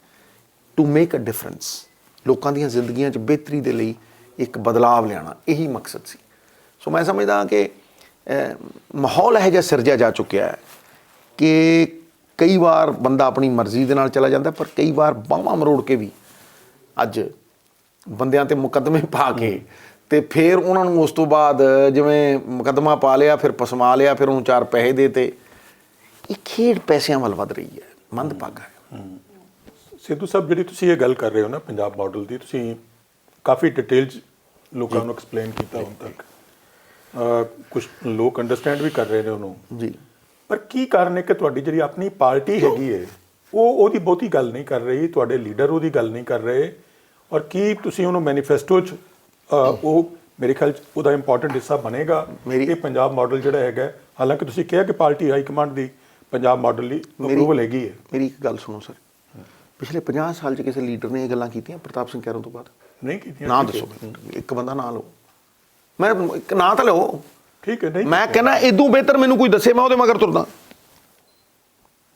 ਟੂ ਮੇਕ ਅ ਡਿਫਰੈਂਸ। ਲੋਕਾਂ ਦੀਆਂ ਜ਼ਿੰਦਗੀਆਂ 'ਚ ਬਿਹਤਰੀ ਦੇ ਲਈ ਇੱਕ ਬਦਲਾਵ ਲਿਆਉਣਾ, ਇਹੀ ਮਕਸਦ ਸੀ। ਸੋ ਮੈਂ ਸਮਝਦਾ ਕਿ ਮਾਹੌਲ ਇਹੋ ਜਿਹਾ ਸਿਰਜਿਆ ਜਾ ਚੁੱਕਿਆ ਹੈ ਕਿ ਕਈ ਵਾਰ ਬੰਦਾ ਆਪਣੀ ਮਰਜ਼ੀ ਦੇ ਨਾਲ ਚਲਾ ਜਾਂਦਾ, ਪਰ ਕਈ ਵਾਰ ਬਾਹਾਂ ਮਰੋੜ ਕੇ ਵੀ ਅੱਜ ਬੰਦਿਆਂ ਤੇ ਮੁਕੱਦਮੇ ਪਾ ਕੇ ਤੇ ਫਿਰ ਉਹਨਾਂ ਨੂੰ ਉਸ ਤੋਂ ਬਾਅਦ ਜਿਵੇਂ ਮੁਕੱਦਮਾ ਪਾ ਲਿਆ, ਫਿਰ ਪਸਮਾ ਲਿਆ, ਫਿਰ ਉਹਨੂੰ 4 ਪੈਸੇ ਦੇ ਤੇ ਇਹ ਖੇਡ ਪੈਸਿਆਂ ਵੱਲ ਵੱਧ ਰਹੀ ਹੈ, ਮੰਦਭਾਗਾ ਹੈ। ਸਿੱਧੂ ਸਾਹਿਬ, ਜਿਹੜੀ ਤੁਸੀਂ ਇਹ ਗੱਲ ਕਰ ਰਹੇ ਹੋ ਨਾ ਪੰਜਾਬ ਮਾਡਲ ਦੀ, ਤੁਸੀਂ ਕਾਫੀ ਡਿਟੇਲ 'ਚ ਲੋਕਾਂ ਨੂੰ ਐਕਸਪਲੇਨ ਕੀਤਾ ਹੁਣ ਤੱਕ। ਕੁਝ ਲੋਕ ਅੰਡਰਸਟੈਂਡ ਵੀ ਕਰ ਰਹੇ ਨੇ ਉਹਨੂੰ ਜੀ, ਪਰ ਕੀ ਕਾਰਨ ਹੈ ਕਿ ਤੁਹਾਡੀ ਜਿਹੜੀ ਆਪਣੀ ਪਾਰਟੀ ਹੈਗੀ ਹੈ ਉਹਦੀ ਬਹੁਤੀ ਗੱਲ ਨਹੀਂ ਕਰ ਰਹੀ, ਤੁਹਾਡੇ ਲੀਡਰ ਉਹਦੀ ਗੱਲ ਨਹੀਂ ਕਰ ਰਹੇ? ਔਰ ਕੀ ਤੁਸੀਂ ਉਹਨੂੰ ਮੈਨੀਫੈਸਟੋ 'ਚ ਉਹ ਮੇਰੇ ਖਿਆਲ 'ਚ ਉਹਦਾ ਇੰਪੋਰਟੈਂਟ ਹਿੱਸਾ ਬਣੇਗਾ ਇਹ ਪੰਜਾਬ ਮਾਡਲ ਜਿਹੜਾ ਹੈਗਾ? ਹਾਲਾਂਕਿ ਤੁਸੀਂ ਕਿਹਾ ਕਿ ਪਾਰਟੀ ਹਾਈ ਕਮਾਂਡ ਦੀ ਪੰਜਾਬ ਮਾਡਲ ਲਈ ਅਪਰੂਵਲ ਹੈਗੀ ਹੈ। ਮੇਰੀ ਇੱਕ ਗੱਲ ਸੁਣੋ ਸਰ, ਪਿਛਲੇ 50 ਸਾਲ 'ਚ ਕਿਸੇ ਲੀਡਰ ਨੇ ਇਹ ਗੱਲਾਂ ਕੀਤੀਆਂ ਪ੍ਰਤਾਪ ਸਿੰਘ ਕੈਰੋਂ ਤੋਂ ਬਾਅਦ? ਨਹੀਂ ਕੀਤੀਆਂ। ਨਾ ਦੱਸੋ, ਇੱਕ ਬੰਦਾ ਨਾ ਲਓ, ਮੈਂ ਇੱਕ ਨਾਂ ਤਾਂ ਲਓ। ਠੀਕ ਹੈ, ਨਹੀਂ ਮੈਂ ਕਹਿੰਦਾ ਇਦੋਂ ਬਿਹਤਰ ਮੈਨੂੰ ਕੋਈ ਦੱਸੇ, ਮੈਂ ਉਹਦੇ ਮਗਰ ਤੁਰਦਾ।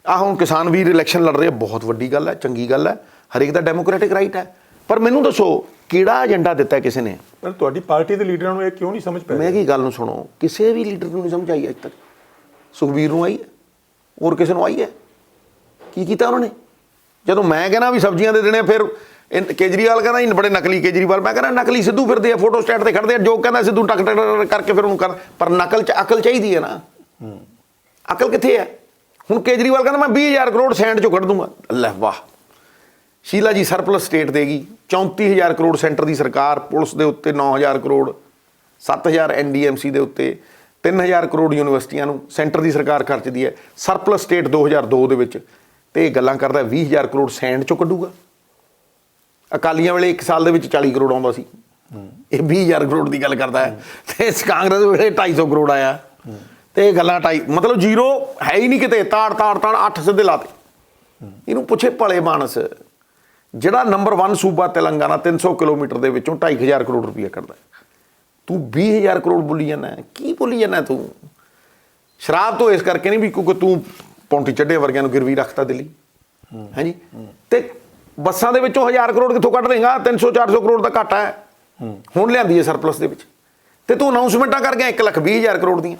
ਆਹ ਹੁਣ ਕਿਸਾਨ ਵੀਰ ਇਲੈਕਸ਼ਨ ਲੜ ਰਹੇ, ਬਹੁਤ ਵੱਡੀ ਗੱਲ ਹੈ, ਚੰਗੀ ਗੱਲ ਹੈ, ਹਰੇਕ ਦਾ ਡੈਮੋਕ੍ਰੈਟਿਕ ਰਾਈਟ ਹੈ, ਪਰ ਮੈਨੂੰ ਦੱਸੋ ਕਿਹੜਾ ਏਜੰਡਾ ਦਿੱਤਾ ਕਿਸੇ ਨੇ? ਪਰ ਤੁਹਾਡੀ ਪਾਰਟੀ ਦੇ ਲੀਡਰਾਂ ਨੂੰ ਇਹ ਕਿਉਂ ਨਹੀਂ ਸਮਝ ਪੈ ਰਿਹਾ? ਮੇਰੀ ਗੱਲ ਨੂੰ ਸੁਣੋ, ਕਿਸੇ ਵੀ ਲੀਡਰ ਨੂੰ ਨਹੀਂ ਸਮਝ ਆਈ ਅੱਜ ਤੱਕ। ਸੁਖਬੀਰ ਨੂੰ ਆਈ ਹੈ, ਹੋਰ ਕਿਸੇ ਨੂੰ ਆਈ ਹੈ? ਕੀ ਕੀਤਾ ਉਹਨਾਂ ਨੇ? ਜਦੋਂ ਮੈਂ ਕਹਿੰਦਾ ਵੀ ਸਬਜ਼ੀਆਂ ਦੇ ਦੇਣੇ, ਫਿਰ ਕੇਜਰੀਵਾਲ ਕਹਿੰਦਾ ਇਹ ਬੜੇ ਨਕਲੀ ਕੇਜਰੀਵਾਲ। ਮੈਂ ਕਹਿੰਦਾ ਨਕਲੀ ਸਿੱਧੂ ਫਿਰਦੇ ਆ, ਫੋਟੋ ਸਟੇਟ ਤੇ ਖੜਦੇ ਆ, ਜੋ ਕਹਿੰਦਾ ਸਿੱਧੂ ਟਕ ਟਕ ਕਰਕੇ ਫਿਰ ਉਹਨੂੰ ਕਰ। ਪਰ ਨਕਲ 'ਚ ਅਕਲ ਚਾਹੀਦੀ ਹੈ ਨਾ, ਅਕਲ ਕਿੱਥੇ ਹੈ? ਹੁਣ ਕੇਜਰੀਵਾਲ ਕਹਿੰਦਾ ਮੈਂ 20,000 ਕਰੋੜ ਸੈਂਟ 'ਚੋਂ ਕੱਢ ਦੂੰਗਾ। ਲੈ ਵਾਹ, ਸ਼ੀਲਾ ਜੀ ਸਰਪਲਸ ਸਟੇਟ ਦੇਗੀ, 34,000 ਕਰੋੜ ਸੈਂਟਰ ਦੀ ਸਰਕਾਰ, ਪੁਲਿਸ ਦੇ ਉੱਤੇ 9,000 ਕਰੋੜ, 7,000 NDMC ਦੇ ਉੱਤੇ, 3,000 ਕਰੋੜ ਯੂਨੀਵਰਸਿਟੀਆਂ ਨੂੰ ਸੈਂਟਰ ਦੀ ਸਰਕਾਰ ਖਰਚਦੀ ਹੈ। ਸਰਪਲਸ ਸਟੇਟ 2002 ਦੇ ਵਿੱਚ, ਤੇ ਇਹ ਗੱਲਾਂ ਕਰਦਾ 20,000 ਕਰੋੜ ਸੈਂਟ 'ਚੋਂ ਕੱਢੂਗਾ। ਅਕਾਲੀਆਂ ਵੇਲੇ 1 ਸਾਲ ਦੇ ਵਿੱਚ 40 ਕਰੋੜ ਆਉਂਦਾ ਸੀ, ਇਹ 20,000 ਕਰੋੜ ਦੀ ਗੱਲ ਕਰਦਾ ਹੈ। ਤੇ ਕਾਂਗਰਸ ਵੇਲੇ 250 ਕਰੋੜ ਆਇਆ, ਤੇ ਇਹ ਗੱਲਾਂ ਮਤਲਬ ਜ਼ੀਰੋ ਹੈ ਹੀ ਨਹੀਂ ਕਿਤੇ। ਤਾੜ 8 ਸਿੱਧੇ ਲਾਤੇ। ਇਹਨੂੰ ਪੁੱਛੇ ਭਲੇ ਮਾਨਸ, ਜਿਹੜਾ ਨੰਬਰ 1 ਸੂਬਾ ਤੇਲੰਗਾਨਾ 300 ਕਿਲੋਮੀਟਰ ਦੇ ਵਿੱਚੋਂ 2,500 ਕਰੋੜ ਰੁਪਈਆ ਕਰਦਾ, ਤੂੰ 20,000 ਕਰੋੜ ਬੋਲੀ ਜਾਂਦਾ? ਕੀ ਬੋਲੀ ਜਾਂਦਾ ਤੂੰ? ਸ਼ਰਾਬ ਤੋਂ ਇਸ ਕਰਕੇ ਨਹੀਂ ਵੀ ਕਿਉਂਕਿ ਤੂੰ ਪੌਂਟੀ ਚੱਡੇ ਵਰਗਿਆਂ ਨੂੰ ਗਿਰਵੀ ਰੱਖਤਾ ਦਿੱਲੀ, ਹਾਂਜੀ, ਤੇ ਬੱਸਾਂ ਦੇ ਵਿੱਚੋਂ 1,000 ਕਰੋੜ ਕਿੱਥੋਂ ਕੱਢ ਦੇਗਾ? 300-400 ਕਰੋੜ ਦਾ ਘਾਟਾ ਹੈ, ਹੁਣ ਲਿਆਂਦੀ ਹੈ ਸਰਪਲਸ ਦੇ ਵਿੱਚ, ਤੇ ਤੂੰ ਅਨਾਊਂਸਮੈਂਟਾਂ ਕਰ ਗਿਆ 1,20,000 ਕਰੋੜ ਦੀਆਂ।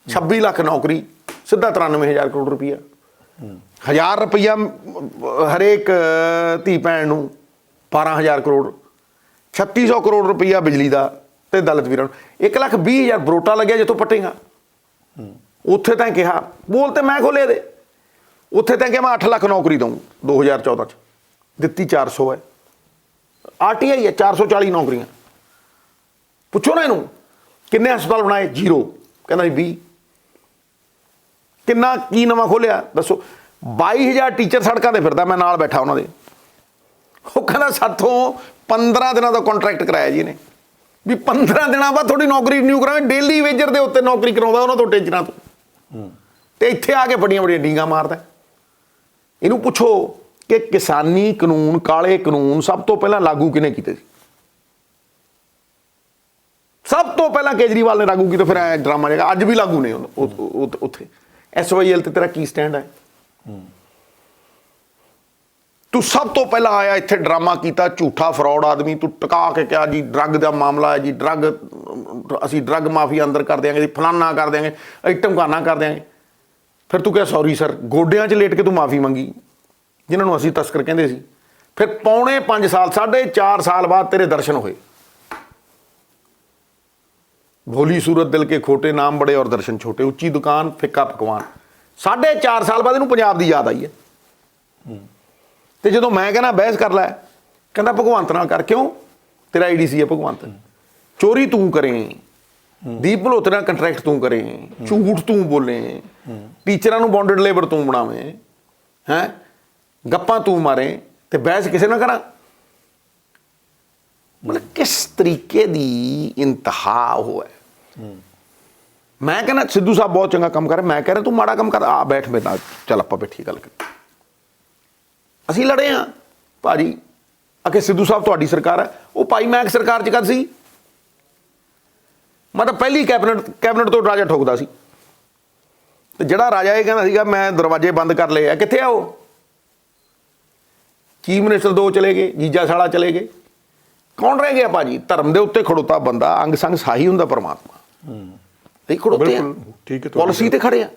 26 ਲੱਖ ਨੌਕਰੀ, ਸਿੱਧਾ 93,000 ਕਰੋੜ ਰੁਪਈਆ। 1000 ਰੁਪਈਆ ਹਰੇਕ ਧੀ ਭੈਣ ਨੂੰ, 12,000 ਕਰੋੜ। 3600 ਕਰੋੜ ਰੁਪਈਆ ਬਿਜਲੀ ਦਾ ਤੇ ਦਲਿਤ ਵੀਰਾਂ ਨੂੰ। 1,20,000 ਬਰੋਟਾ ਲੱਗਿਆ ਜਿੱਥੋਂ ਪੱਟੇਗਾ। ਉੱਥੇ ਤਾਂ ਕਿਹਾ, ਬੋਲ ਤੇ ਮੈਂ ਖੋਲੇ ਦੇ, ਉੱਥੇ ਤਾਂ ਕਿ ਮੈਂ 8 ਲੱਖ ਨੌਕਰੀ ਦਊਂ 2014 'ਚ, ਦਿੱਤੀ 400 ਹੈ। RTI ਹੈ 440 ਨੌਕਰੀਆਂ। ਪੁੱਛੋ ਨਾ ਇਹਨੂੰ ਕਿੰਨੇ ਹਸਪਤਾਲ ਬਣਾਏ, 0। ਕਹਿੰਦਾ ਜੀ 20। ਕਿੰਨਾ ਕੀ ਨਵਾਂ ਖੋਲਿਆ ਦੱਸੋ। 22,000 ਟੀਚਰ ਸੜਕਾਂ ਤੇ ਫਿਰਦਾ, ਮੈਂ ਨਾਲ ਬੈਠਾ ਉਹਨਾਂ ਦੇ। ਉਹ ਕਹਿੰਦਾ ਸਾਥੋਂ 15 ਦਿਨਾਂ ਦਾ ਕੰਟਰੈਕਟ ਕਰਾਇਆ ਜੀ ਇਹਨੇ, ਵੀ 15 ਦਿਨਾਂ ਬਾਅਦ ਤੁਹਾਡੀ ਨੌਕਰੀ ਰਿਨਿਊ ਕਰਾਂਗੇ। ਡੇਲੀ ਵੇਜਰ ਦੇ ਉੱਤੇ ਨੌਕਰੀ ਕਰਾਉਂਦਾ ਉਹਨਾਂ ਤੋਂ, ਟੀਚਰਾਂ ਤੋਂ। ਤੇ ਇੱਥੇ ਆ ਕੇ ਬੜੀਆਂ ਬੜੀਆਂ ਡੀਂਗਾਂ ਮਾਰਦਾ। ਇਹਨੂੰ ਪੁੱਛੋ ਕਿ ਕਿਸਾਨੀ ਕਾਨੂੰਨ, ਕਾਲੇ ਕਾਨੂੰਨ ਸਭ ਤੋਂ ਪਹਿਲਾਂ ਲਾਗੂ ਕਿਹਨੇ ਕੀਤੇ ਸੀ? ਸਭ ਤੋਂ ਪਹਿਲਾਂ ਕੇਜਰੀਵਾਲ ਨੇ ਲਾਗੂ ਕੀਤਾ। ਫਿਰ ਐ ਡਰਾਮਾ ਜਗਾ ਅੱਜ ਵੀ ਲਾਗੂ ਨੇ ਉੱਥੇ। SYL ਤੇ ਤੇਰਾ ਕੀ ਸਟੈਂਡ ਹੈ? ਤੂੰ ਸਭ ਤੋਂ ਪਹਿਲਾਂ ਆਇਆ ਇੱਥੇ, ਡਰਾਮਾ ਕੀਤਾ, ਝੂਠਾ ਫਰਾਡ ਆਦਮੀ। ਤੂੰ ਟਿਕਾ ਕੇ ਕਿਹਾ ਜੀ ਡਰੱਗ ਦਾ ਮਾਮਲਾ ਹੈ ਜੀ, ਅਸੀਂ ਡਰੱਗ ਮਾਫੀਆ ਅੰਦਰ ਕਰ ਦਿਆਂਗੇ ਜੀ, ਫਲਾਨਾ ਕਰ ਦਿਆਂਗੇ, ਅਸੀਂ ਢਮਕਾਨਾ ਕਰ ਦਿਆਂਗੇ। ਫਿਰ ਤੂੰ ਕਿਹਾ ਸੌਰੀ ਸਰ, ਗੋਡਿਆਂ 'ਚ ਲੇਟ ਕੇ ਤੂੰ ਮਾਫੀ ਮੰਗੀ, ਜਿਨ੍ਹਾਂ ਨੂੰ ਅਸੀਂ ਤਸਕਰ ਕਹਿੰਦੇ ਸੀ। ਫਿਰ ਪੌਣੇ 5 ਸਾਲ, 4.5 ਸਾਲ ਬਾਅਦ ਤੇਰੇ ਦਰਸ਼ਨ ਹੋਏ। ਭੋਲੀ ਸੂਰਤ ਦਿਲ ਕੇ ਖੋਟੇ, ਨਾਮ ਬੜੇ ਔਰ ਦਰਸ਼ਨ ਛੋਟੇ, ਉੱਚੀ ਦੁਕਾਨ ਫਿੱਕਾ ਪਕਵਾਨ। 4.5 ਸਾਲ ਬਾਅਦ ਇਹਨੂੰ ਪੰਜਾਬ ਦੀ ਯਾਦ ਆਈ ਹੈ। ਤੇ ਜਦੋਂ ਮੈਂ ਕਹਿੰਦਾ ਬਹਿਸ ਕਰ ਲੈ, ਕਹਿੰਦਾ ਭਗਵੰਤ ਨਾਲ ਕਰ। ਕਿਉਂ? ਤੇਰਾ IDC ਹੈ ਭਗਵੰਤ। ਚੋਰੀ ਤੂੰ ਕਰੇ, ਦੀਪ ਮਲਹੋਤਰੇ ਨਾਲ ਕੰਟਰੈਕਟ ਤੂੰ ਕਰੇ, ਝੂਠ ਤੂੰ ਬੋਲੇ, ਟੀਚਰਾਂ ਨੂੰ ਬੌਂਡਡ ਲੇਬਰ ਤੂੰ ਬਣਾਵੇਂ, ਹੈਂ ਗੱਪਾਂ ਤੂੰ ਮਾਰੇ, ਤੇ ਬਹਿਸ ਕਿਸੇ ਨਾਲ ਕਰਾਂ। ਮਤਲਬ ਕਿਸ ਤਰੀਕੇ ਦੀ ਇੰਤਹਾ ਉਹ ਹੈ। ਮੈਂ ਕਹਿੰਦਾ ਸਿੱਧੂ ਸਾਹਿਬ ਬਹੁਤ ਚੰਗਾ ਕੰਮ ਕਰ ਰਿਹਾ, ਮੈਂ ਕਹਿ ਰਿਹਾ ਤੂੰ ਮਾੜਾ ਕੰਮ ਕਰ। ਆ ਬੈਠ ਮੇਰੇ ਨਾਲ, ਚੱਲ ਆਪਾਂ ਬੈਠੀਏ ਗੱਲ ਕਰੀਏ। ਅਸੀਂ ਲੜੇ ਹਾਂ ਭਾਜੀ, ਆਖੇ ਸਿੱਧੂ ਸਾਹਿਬ ਤੁਹਾਡੀ ਸਰਕਾਰ ਹੈ। ਉਹ ਭਾਈ ਮੈਂ ਇੱਕ ਸਰਕਾਰ 'ਚ ਕਦ ਸੀ? ਮੈਂ ਤਾਂ ਪਹਿਲੀ ਕੈਬਨਿਟ ਤੋਂ ਰਾਜਾ ਠੋਕਦਾ ਸੀ। ਤੇ ਜਿਹੜਾ ਰਾਜਾ ਇਹ ਕਹਿੰਦਾ ਸੀਗਾ ਮੈਂ ਦਰਵਾਜ਼ੇ ਬੰਦ ਕਰ ਲਏ ਆ, ਕਿੱਥੇ ਆ ਉਹ? ਚੀਫ ਮਿਨਿਸਟਰ 2 ਚਲੇ ਗਏ, ਜੀਜਾ ਸਾਲਾ ਚਲੇ ਗਏ, ਕੌਣ ਰਹਿ ਗਿਆ ਭਾਜੀ? ਧਰਮ ਦੇ ਉੱਤੇ ਖੜੋਤਾ ਬੰਦਾ, ਅੰਗ ਸੰਗ ਸਾਹੀ ਹੁੰਦਾ ਪਰਮਾਤਮਾ। ਨਹੀਂ ਖੜੋਤੇ ਆ, ਠੀਕ ਹੈ, ਪਾਲਿਸੀ ਤੇ ਖੜੇ ਆ।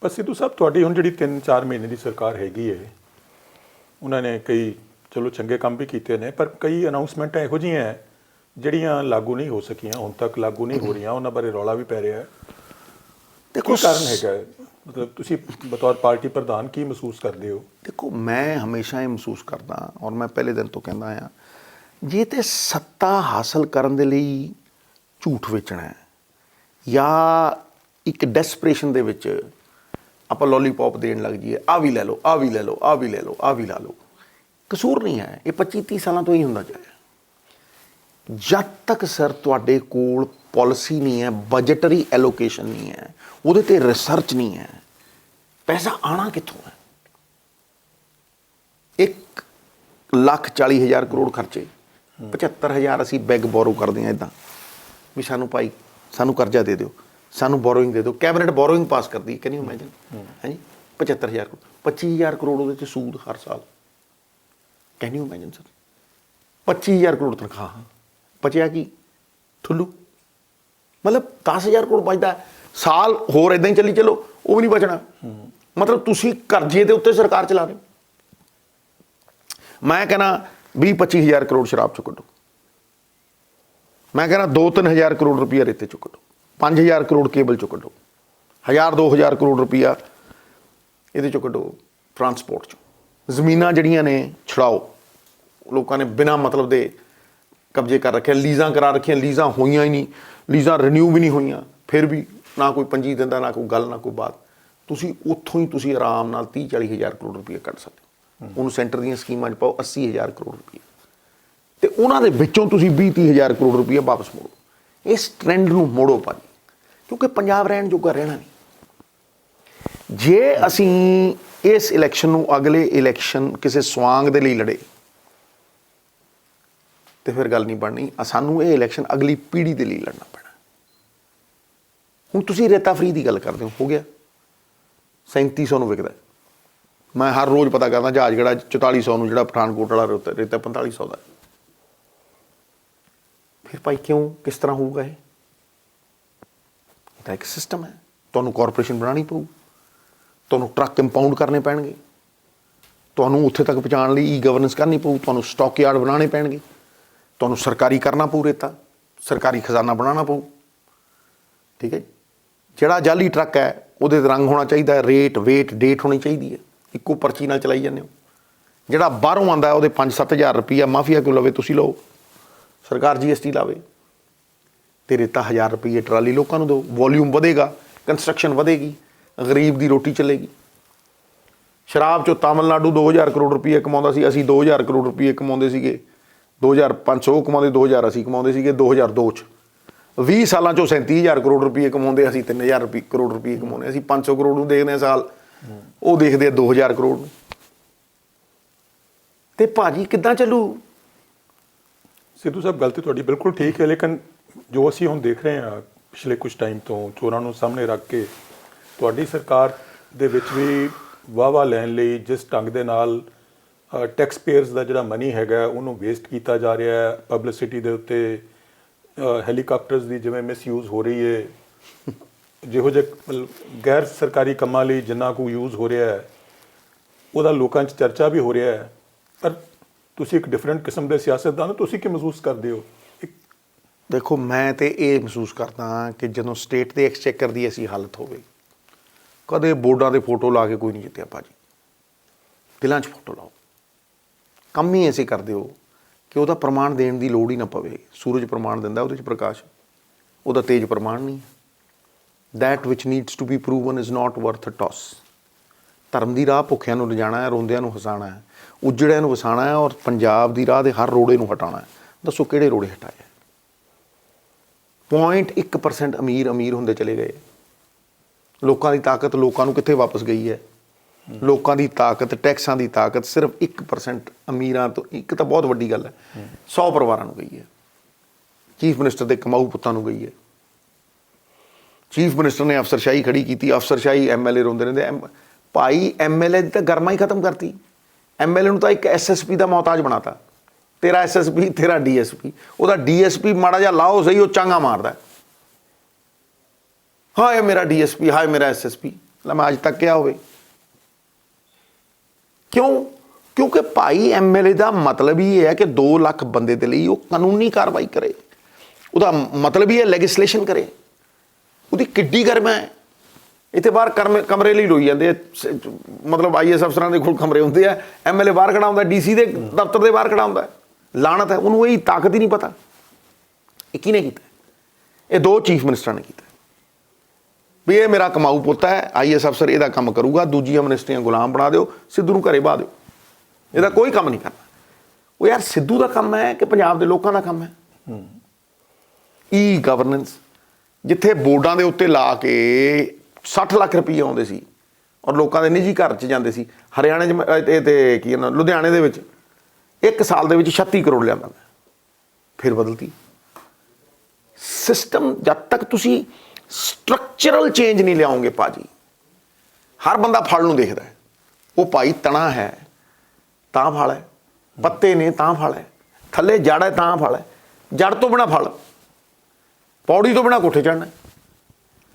ਪਰ ਸਿੱਧੂ ਸਾਹਿਬ ਤੁਹਾਡੀ ਹੁਣ ਜਿਹੜੀ 3-4 ਮਹੀਨੇ ਦੀ ਸਰਕਾਰ ਹੈਗੀ ਹੈ, ਉਹਨਾਂ ਨੇ ਕਈ ਚਲੋ ਚੰਗੇ ਕੰਮ ਵੀ ਕੀਤੇ ਨੇ, ਪਰ ਕਈ ਅਨਾਊਂਸਮੈਂਟਾਂ ਇਹੋ ਜਿਹੀਆਂ ਹੈ ਜਿਹੜੀਆਂ ਲਾਗੂ ਨਹੀਂ ਹੋ ਸਕੀਆਂ, ਹੁਣ ਤੱਕ ਲਾਗੂ ਨਹੀਂ ਹੋ ਰਹੀਆਂ, ਉਹਨਾਂ ਬਾਰੇ ਰੌਲਾ ਵੀ ਪੈ ਰਿਹਾ ਹੈ। ਦੇਖੋ ਕਾਰਨ ਹੈਗਾ, ਮਤਲਬ ਤੁਸੀਂ ਬਤੌਰ ਪਾਰਟੀ ਪ੍ਰਧਾਨ ਕੀ ਮਹਿਸੂਸ ਕਰਦੇ ਹੋ? ਦੇਖੋ ਮੈਂ ਹਮੇਸ਼ਾ ਇਹ ਮਹਿਸੂਸ ਕਰਦਾ, ਔਰ ਮੈਂ ਪਹਿਲੇ ਦਿਨ ਤੋਂ ਕਹਿੰਦਾ ਆ, ਜੇ ਤੇ ਸੱਤਾ ਹਾਸਲ ਕਰਨ ਦੇ ਲਈ ਝੂਠ ਵੇਚਣਾ ਹੈ ਜਾਂ ਇੱਕ ਡੈਸਪਰੇਸ਼ਨ ਦੇ ਵਿੱਚ ਆਪਾਂ ਲੋਲੀਪੌਪ ਦੇਣ ਲੱਗ ਜਾਈਏ, ਆਹ ਵੀ ਲੈ ਲਓ, ਆਹ ਵੀ ਲੈ ਲਓ, ਆਹ ਵੀ ਲੈ ਲਓ, ਆਹ ਵੀ ਲਾ ਲਓ, ਕਸੂਰ ਨਹੀਂ ਹੈ। ਇਹ 25-30 ਸਾਲਾਂ ਤੋਂ ਹੀ ਹੁੰਦਾ ਜਾਏਗਾ। ਜਦ ਤੱਕ ਸਰ ਤੁਹਾਡੇ ਕੋਲ ਪਾਲਿਸੀ ਨਹੀਂ ਹੈ, ਬਜਟਰੀ ਐਲੋਕੇਸ਼ਨ ਨਹੀਂ ਹੈ, ਉਹਦੇ ਤੇ ਰਿਸਰਚ ਨਹੀਂ ਹੈ, ਪੈਸਾ ਆਣਾ ਕਿੱਥੋਂ ਹੈ? 1,40,000 ਕਰੋੜ ਖਰਚੇ, 75,000 ਅਸੀਂ ਬੈਗ ਬੋਰੋ ਕਰਦੇ ਹਾਂ ਇੱਦਾਂ ਵੀ ਸਾਨੂੰ ਭਾਈ ਸਾਨੂੰ ਕਰਜ਼ਾ ਦੇ ਦਿਓ, ਸਾਨੂੰ ਬੋਰੋਇੰਗ ਦੇ ਦਿਓ। ਕੈਬਨਿਟ ਬੋਰੋਇੰਗ ਪਾਸ ਕਰਦੀ, ਕੈਨ ਯੂ ਇਮੈਜਿਨ? ਹਾਂਜੀ 75,000 ਕਰੋੜ, 25,000 ਕਰੋੜ ਉਹਦੇ 'ਚ ਸੂਦ ਹਰ ਸਾਲ। Can you imagine sir? 25,000 crore ਤਨਖਾਹ, ਬਚਿਆ ਕੀ? ਠੁੱਲੂ। ਮਤਲਬ 10,000 ਕਰੋੜ ਬਚਦਾ ਸਾਲ, ਹੋਰ ਇੱਦਾਂ ਹੀ ਚੱਲੀ ਚਲੋ, ਉਹ ਵੀ ਨਹੀਂ ਬਚਣਾ। ਮਤਲਬ ਤੁਸੀਂ ਕਰਜ਼ੇ ਦੇ ਉੱਤੇ ਸਰਕਾਰ ਚਲਾ ਰਹੇ ਹੋ। ਮੈਂ ਕਹਿੰਦਾ 20-25,000 ਕਰੋੜ ਸ਼ਰਾਬ ਚੋਂ ਕੱਢੋ, ਮੈਂ ਕਹਿੰਦਾ 2-3,000 ਕਰੋੜ ਰੁਪਈਆ ਰੇਤੇ ਚੋਂ ਕੱਢੋ, 5,000 ਕਰੋੜ ਕੇਬਲ ਚੋਂ ਕੱਢੋ, 1,000-2,000 ਕਰੋੜ ਰੁਪਈਆ ਇਹਦੇ ਚੋਂ ਕੱਢੋ ਟਰਾਂਸਪੋਰਟ ਚੋਂ। ਜ਼ਮੀਨਾਂ ਜਿਹੜੀਆਂ ਨੇ ਛੁਡਾਓ, ਲੋਕਾਂ ਨੇ ਬਿਨਾਂ ਮਤਲਬ ਦੇ ਕਬਜ਼ੇ ਕਰ ਰੱਖਿਆ, ਲੀਜ਼ਾਂ ਕਰਾ ਰੱਖੀਆਂ, ਲੀਜ਼ਾਂ ਹੋਈਆਂ ਹੀ ਨਹੀਂ, ਲੀਜ਼ਾਂ ਰਿਨਿਊ ਵੀ ਨਹੀਂ ਹੋਈਆਂ, ਫਿਰ ਵੀ ਨਾ ਕੋਈ ਪੰਜੀ ਦਿੰਦਾ, ਨਾ ਕੋਈ ਗੱਲ, ਨਾ ਕੋਈ ਬਾਤ। ਤੁਸੀਂ ਉੱਥੋਂ ਹੀ ਤੁਸੀਂ ਆਰਾਮ ਨਾਲ 30-40,000 ਕਰੋੜ ਰੁਪਈਆ ਕੱਢ ਸਕਦੇ ਹੋ। ਉਹਨੂੰ ਸੈਂਟਰ ਦੀਆਂ ਸਕੀਮਾਂ 'ਚ ਪਾਓ, 80,000 ਕਰੋੜ ਰੁਪਈਆ, ਤੇ ਉਹਨਾਂ ਦੇ ਵਿੱਚੋਂ ਤੁਸੀਂ 20-30,000 ਕਰੋੜ ਰੁਪਈਆ ਵਾਪਸ ਮੋੜੋ। ਇਸ ਟ੍ਰੈਂਡ ਨੂੰ ਮੋੜੋ ਭਾਜੀ, ਕਿਉਂਕਿ ਪੰਜਾਬ ਰਹਿਣ ਜੋਗਾ ਰਹਿਣਾ ਨਹੀਂ। ਜੇ ਅਸੀਂ ਇਸ ਇਲੈਕਸ਼ਨ ਨੂੰ ਅਗਲੇ ਇਲੈਕਸ਼ਨ ਕਿਸੇ ਸਵਾਂਗ ਦੇ ਲਈ ਲੜੇ ਤੇ ਫਿਰ ਗੱਲ ਨਹੀਂ ਬਣਨੀ। ਸਾਨੂੰ ਇਹ ਇਲੈਕਸ਼ਨ ਅਗਲੀ ਪੀੜ੍ਹੀ ਦੇ ਲਈ ਲੜਨਾ ਪੈਣਾ। ਹੁਣ ਤੁਸੀਂ ਰੇਤਾ ਫਰੀ ਦੀ ਗੱਲ ਕਰਦੇ ਹੋ ਗਿਆ 3700 ਨੂੰ ਵਿਕਦਾ। ਮੈਂ ਹਰ ਰੋਜ਼ ਪਤਾ ਕਰਦਾ ਜਹਾਜ਼ ਜਿਹੜਾ 4400 ਨੂੰ, ਜਿਹੜਾ ਪਠਾਨਕੋਟ ਵਾਲਾ ਰੇਤਾ 4500 ਦਾ। ਫਿਰ ਭਾਈ ਕਿਉਂ, ਕਿਸ ਤਰ੍ਹਾਂ ਹੋਊਗਾ ਇਹ? ਤਾਂ ਇੱਕ ਸਿਸਟਮ ਹੈ। ਤੁਹਾਨੂੰ ਕਾਰਪੋਰੇਸ਼ਨ ਬਣਾਉਣੀ ਪਊ, ਤੁਹਾਨੂੰ ਟਰੱਕ ਇੰਪਾਊਂਡ ਕਰਨੇ ਪੈਣਗੇ, ਤੁਹਾਨੂੰ ਉੱਥੇ ਤੱਕ ਪਹੁੰਚਾਉਣ ਲਈ ਈ ਗਵਰਨੈਂਸ ਕਰਨੀ ਪਊ, ਤੁਹਾਨੂੰ ਸਟਾਕ ਯਾਰਡ ਬਣਾਉਣੇ ਪੈਣਗੇ, ਤੁਹਾਨੂੰ ਸਰਕਾਰੀ ਕਰਨਾ ਪਊ ਰੇਤਾ, ਸਰਕਾਰੀ ਖਜ਼ਾਨਾ ਬਣਾਉਣਾ ਪਊ। ਠੀਕ ਹੈ। ਜਿਹੜਾ ਜਾਲੀ ਟਰੱਕ ਹੈ ਉਹਦੇ 'ਤੇ ਰੰਗ ਹੋਣਾ ਚਾਹੀਦਾ, ਰੇਟ ਵੇਟ ਡੇਟ ਹੋਣੀ ਚਾਹੀਦੀ ਹੈ, ਇੱਕੋ ਪਰਚੀ ਨਾਲ ਚਲਾਈ ਜਾਂਦੇ ਹੋ। ਜਿਹੜਾ ਬਾਹਰੋਂ ਆਉਂਦਾ ਉਹਦੇ 5-7 ਹਜ਼ਾਰ ਰੁਪਈਆ ਮਾਫੀਆ ਕਿਉਂ ਲਵੇ, ਤੁਸੀਂ ਲਓ, ਸਰਕਾਰ GST ਲਾਵੇ, ਅਤੇ ਰੇਤਾ 1000 ਰੁਪਈਏ ਟਰਾਲੀ ਲੋਕਾਂ ਨੂੰ ਦਿਓ। ਵੋਲਿਊਮ ਵਧੇਗਾ, ਕੰਸਟਰਕਸ਼ਨ ਵਧੇਗੀ, ਗਰੀਬ ਦੀ ਰੋਟੀ ਚੱਲੇਗੀ। ਸ਼ਰਾਬ 'ਚੋਂ ਤਾਮਿਲਨਾਡੂ 2000 ਕਰੋੜ ਰੁਪਈਏ ਕਮਾਉਂਦਾ ਸੀ, ਅਸੀਂ 2000 ਕਰੋੜ ਰੁਪਈਏ ਕਮਾਉਂਦੇ ਸੀਗੇ। 2500 ਕਮਾਉਂਦੇ, 2000 ਅਸੀਂ ਕਮਾਉਂਦੇ ਸੀਗੇ 2002 'ਚ। 20 ਸਾਲਾਂ 'ਚੋਂ 37,000 ਕਰੋੜ ਰੁਪਈਏ ਕਮਾਉਂਦੇ, ਅਸੀਂ 3000 ਕਰੋੜ ਰੁਪਈਏ ਕਮਾਉਂਦੇ। ਅਸੀਂ 500 ਕਰੋੜ ਨੂੰ ਦੇਖਦੇ ਹਾਂ ਸਾਲ, ਉਹ ਦੇਖਦੇ ਆ 2000 ਕਰੋੜ ਨੂੰ। ਅਤੇ ਭਾਜੀ ਕਿੱਦਾਂ ਚੱਲੂ? ਸਿੱਧੂ ਸਾਹਿਬ ਗੱਲ ਤਾਂ ਤੁਹਾਡੀ ਬਿਲਕੁਲ ਠੀਕ ਹੈ, ਲੇਕਿਨ ਜੋ ਅਸੀਂ ਹੁਣ ਦੇਖ ਰਹੇ ਹਾਂ ਪਿਛਲੇ ਕੁਝ ਟਾਈਮ ਤੋਂ, ਚੋਰਾਂ ਨੂੰ ਸਾਹਮਣੇ ਰੱਖ ਕੇ ਤੁਹਾਡੀ ਸਰਕਾਰ ਦੇ ਵਿੱਚ ਵੀ ਵਾਹਵਾ ਲੈਣ ਲਈ ਜਿਸ ਢੰਗ ਦੇ ਨਾਲ ਟੈਕਸ ਪੇਅਰਸ ਦਾ ਜਿਹੜਾ ਮਨੀ ਹੈਗਾ ਉਹਨੂੰ ਵੇਸਟ ਕੀਤਾ ਜਾ ਰਿਹਾ ਹੈ, ਪਬਲਿਸਿਟੀ ਦੇ ਉੱਤੇ ਹੈਲੀਕਾਪਟਰਸ ਦੀ ਜਿਵੇਂ ਮਿਸਯੂਜ਼ ਹੋ ਰਹੀ ਹੈ, ਜਿਹੋ ਜਿਹੇ ਗੈਰ ਸਰਕਾਰੀ ਕੰਮਾਂ ਲਈ ਜਿੰਨਾ ਕੁ ਯੂਜ਼ ਹੋ ਰਿਹਾ ਹੈ ਉਹਦਾ ਲੋਕਾਂ 'ਚ ਚਰਚਾ ਵੀ ਹੋ ਰਿਹਾ ਹੈ। ਪਰ ਤੁਸੀਂ ਇੱਕ ਡਿਫਰੈਂਟ ਕਿਸਮ ਦੇ ਸਿਆਸਤਦਾਨ ਹੋ, ਤੁਸੀਂ ਕੀ ਮਹਿਸੂਸ ਕਰਦੇ ਹੋ? ਦੇਖੋ, ਮੈਂ ਤਾਂ ਇਹ ਮਹਿਸੂਸ ਕਰਦਾ ਕਿ ਜਦੋਂ ਸਟੇਟ ਦੇ ਐਕਸਚੇਕਰ ਦੀ ਐਸੀ ਹਾਲਤ ਹੋਵੇ, ਕਦੇ ਬੋਰਡਾਂ 'ਤੇ ਫੋਟੋ ਲਾ ਕੇ ਕੋਈ ਨਹੀਂ ਜਿੱਤਿਆ ਭਾਜੀ। ਦਿਲਾਂ 'ਚ ਫੋਟੋ ਲਾਓ। ਕੰਮ ਹੀ ਐਸੇ ਕਰਦੇ ਹੋ ਕਿ ਉਹਦਾ ਪ੍ਰਮਾਣ ਦੇਣ ਦੀ ਲੋੜ ਹੀ ਨਾ ਪਵੇ। ਸੂਰਜ ਪ੍ਰਮਾਣ ਦਿੰਦਾ, ਉਹਦੇ 'ਚ ਪ੍ਰਕਾਸ਼, ਉਹਦਾ ਤੇਜ ਪ੍ਰਮਾਣ ਨਹੀਂ। That which needs to be proven is not worth a toss. ਧਰਮ ਦੀ ਰਾਹ ਭੁੱਖਿਆਂ ਨੂੰ ਲਿਜਾਣਾ ਹੈ, ਰੋਂਦਿਆਂ ਨੂੰ ਹਸਾਉਣਾ ਹੈ, ਉਜੜਿਆਂ ਨੂੰ ਵਸਾਉਣਾ ਹੈ, ਔਰ ਪੰਜਾਬ ਦੀ ਰਾਹ ਦੇ ਹਰ ਰੋੜੇ ਨੂੰ ਹਟਾਉਣਾ ਹੈ। ਦੱਸੋ ਕਿਹੜੇ ਰੋੜੇ ਹਟਾਏ? 0.1% ਅਮੀਰ ਹੁੰਦੇ ਚਲੇ ਗਏ। ਲੋਕਾਂ ਦੀ ਤਾਕਤ ਲੋਕਾਂ ਨੂੰ ਕਿੱਥੇ ਵਾਪਸ ਗਈ ਹੈ? ਲੋਕਾਂ ਦੀ ਤਾਕਤ, ਟੈਕਸਾਂ ਦੀ ਤਾਕਤ ਸਿਰਫ 1% ਅਮੀਰਾਂ ਤੋਂ, ਇੱਕ ਤਾਂ ਬਹੁਤ ਵੱਡੀ ਗੱਲ ਹੈ, 100 ਪਰਿਵਾਰਾਂ ਨੂੰ ਗਈ ਹੈ। ਚੀਫ ਮਿਨਿਸਟਰ ਦੇ ਕਮਾਊ ਪੁੱਤਾਂ ਨੂੰ ਗਈ ਹੈ। ਚੀਫ ਮਿਨਿਸਟਰ ਨੇ ਅਫਸਰਸ਼ਾਹੀ ਖੜੀ ਕੀਤੀ, ਅਫਸਰਸ਼ਾਹੀ MLA ਰੋਂਦੇ ਰਹਿੰਦੇ। ਭਾਈ MLA ਦੀ ਤਾਂ ਗਰਮਾ ਹੀ ਖਤਮ ਕਰਤੀ। MLA ਨੂੰ ਤਾਂ ਇੱਕ SSP ਦਾ ਮੁਹਤਾਜ ਬਣਾਤਾ। ਤੇਰਾ SSP, ਤੇਰਾ DSP। ਉਹਦਾ DSP ਮਾੜਾ ਜਿਹਾ ਲਾਓ ਸਹੀ, ਉਹ ਚਾਂਗਾ ਮਾਰਦਾ। ਹਾਏ ਮੇਰਾ DSP, ਹਾਏ ਮੇਰਾ SSP। ਲੈ ਮੈਂ ਅੱਜ ਤੱਕ ਕਿਹਾ ਹੋਵੇ ਕਿਉਂ? ਕਿਉਂਕਿ ਭਾਈ MLA ਦਾ ਮਤਲਬ ਹੀ ਇਹ ਹੈ ਕਿ 2 ਲੱਖ ਬੰਦੇ ਦੇ ਲਈ ਉਹ ਕਾਨੂੰਨੀ ਕਾਰਵਾਈ ਕਰੇ। ਉਹਦਾ ਮਤਲਬ ਹੀ ਹੈ ਲੈਜਿਸਲੇਸ਼ਨ ਕਰੇ। ਉਹਦੀ ਕਿੱਡੀ ਗਰਮਾ ਹੈ। ਇੱਥੇ ਬਾਹਰ ਕਮਰੇ ਲਈ ਰੋਈ ਜਾਂਦੇ ਆ। ਮਤਲਬ IAS ਅਫਸਰਾਂ ਦੇ ਕੋਲ ਕਮਰੇ ਹੁੰਦੇ ਆ, MLA ਬਾਹਰ ਖੜਾ ਹੁੰਦਾ, DC ਦੇ ਦਫ਼ਤਰ ਦੇ ਬਾਹਰ ਖੜਾ ਹੁੰਦਾ। ਲਾਹਨਤ ਹੈ ਉਹਨੂੰ, ਇਹ ਤਾਕਤ ਹੀ ਨਹੀਂ ਪਤਾ। ਇਹ ਕਿਹਨੇ ਕੀਤਾ? ਇਹ 2 ਚੀਫ ਮਿਨਿਸਟਰਾਂ ਨੇ ਕੀਤਾ ਵੀ ਇਹ ਮੇਰਾ ਕਮਾਊ ਪੁੱਤ ਹੈ, IAS ਅਫਸਰ ਇਹਦਾ ਕੰਮ ਕਰੂਗਾ, ਦੂਜੀਆਂ ਮਿਨਿਸਟਰੀਆਂ ਗੁਲਾਮ ਬਣਾ ਦਿਓ, ਸਿੱਧੂ ਨੂੰ ਘਰੇ ਬਾਹ ਦਿਓ, ਇਹਦਾ ਕੋਈ ਕੰਮ ਨਹੀਂ ਕਰਨਾ। ਉਹ ਯਾਰ ਸਿੱਧੂ ਦਾ ਕੰਮ ਹੈ ਕਿ ਪੰਜਾਬ ਦੇ ਲੋਕਾਂ ਦਾ ਕੰਮ ਹੈ? ਈ ਗਵਰਨੈਂਸ, ਜਿੱਥੇ ਬੋਰਡਾਂ ਦੇ ਉੱਤੇ ਲਾ ਕੇ 60 ਲੱਖ ਰੁਪਈਏ ਆਉਂਦੇ ਸੀ ਔਰ ਲੋਕਾਂ ਦੇ ਨਿੱਜੀ ਘਰ 'ਚ ਜਾਂਦੇ ਸੀ। ਹਰਿਆਣੇ 'ਚ ਤੇ ਕੀ ਨਾ ਲੁਧਿਆਣੇ ਦੇ ਵਿੱਚ 1 ਸਾਲ ਦੇ ਵਿੱਚ 36 ਕਰੋੜ ਲਿਆਂਦਾ ਮੈਂ। ਫਿਰ ਬਦਲਤੀ ਸਿਸਟਮ। ਜਦ ਤੱਕ ਤੁਸੀਂ ਸਟਰਕਚਰਲ ਚੇਂਜ ਨਹੀਂ ਲਿਆਓਗੇ ਭਾਜੀ, ਹਰ ਬੰਦਾ ਫਲ ਨੂੰ ਦੇਖਦਾ ਹੈ। ਉਹ ਭਾਈ ਤਣਾ ਹੈ ਤਾਂ ਫਲ ਹੈ, ਪੱਤੇ ਨੇ ਤਾਂ ਫਲ ਹੈ, ਥੱਲੇ ਜੜ ਹੈ ਤਾਂ ਫਲ ਹੈ। ਜੜ ਤੋਂ ਬਿਨਾਂ ਫਲ, ਪੌੜੀ ਤੋਂ ਬਿਨਾਂ ਕੋਠੇ ਚੜ੍ਹਨਾ,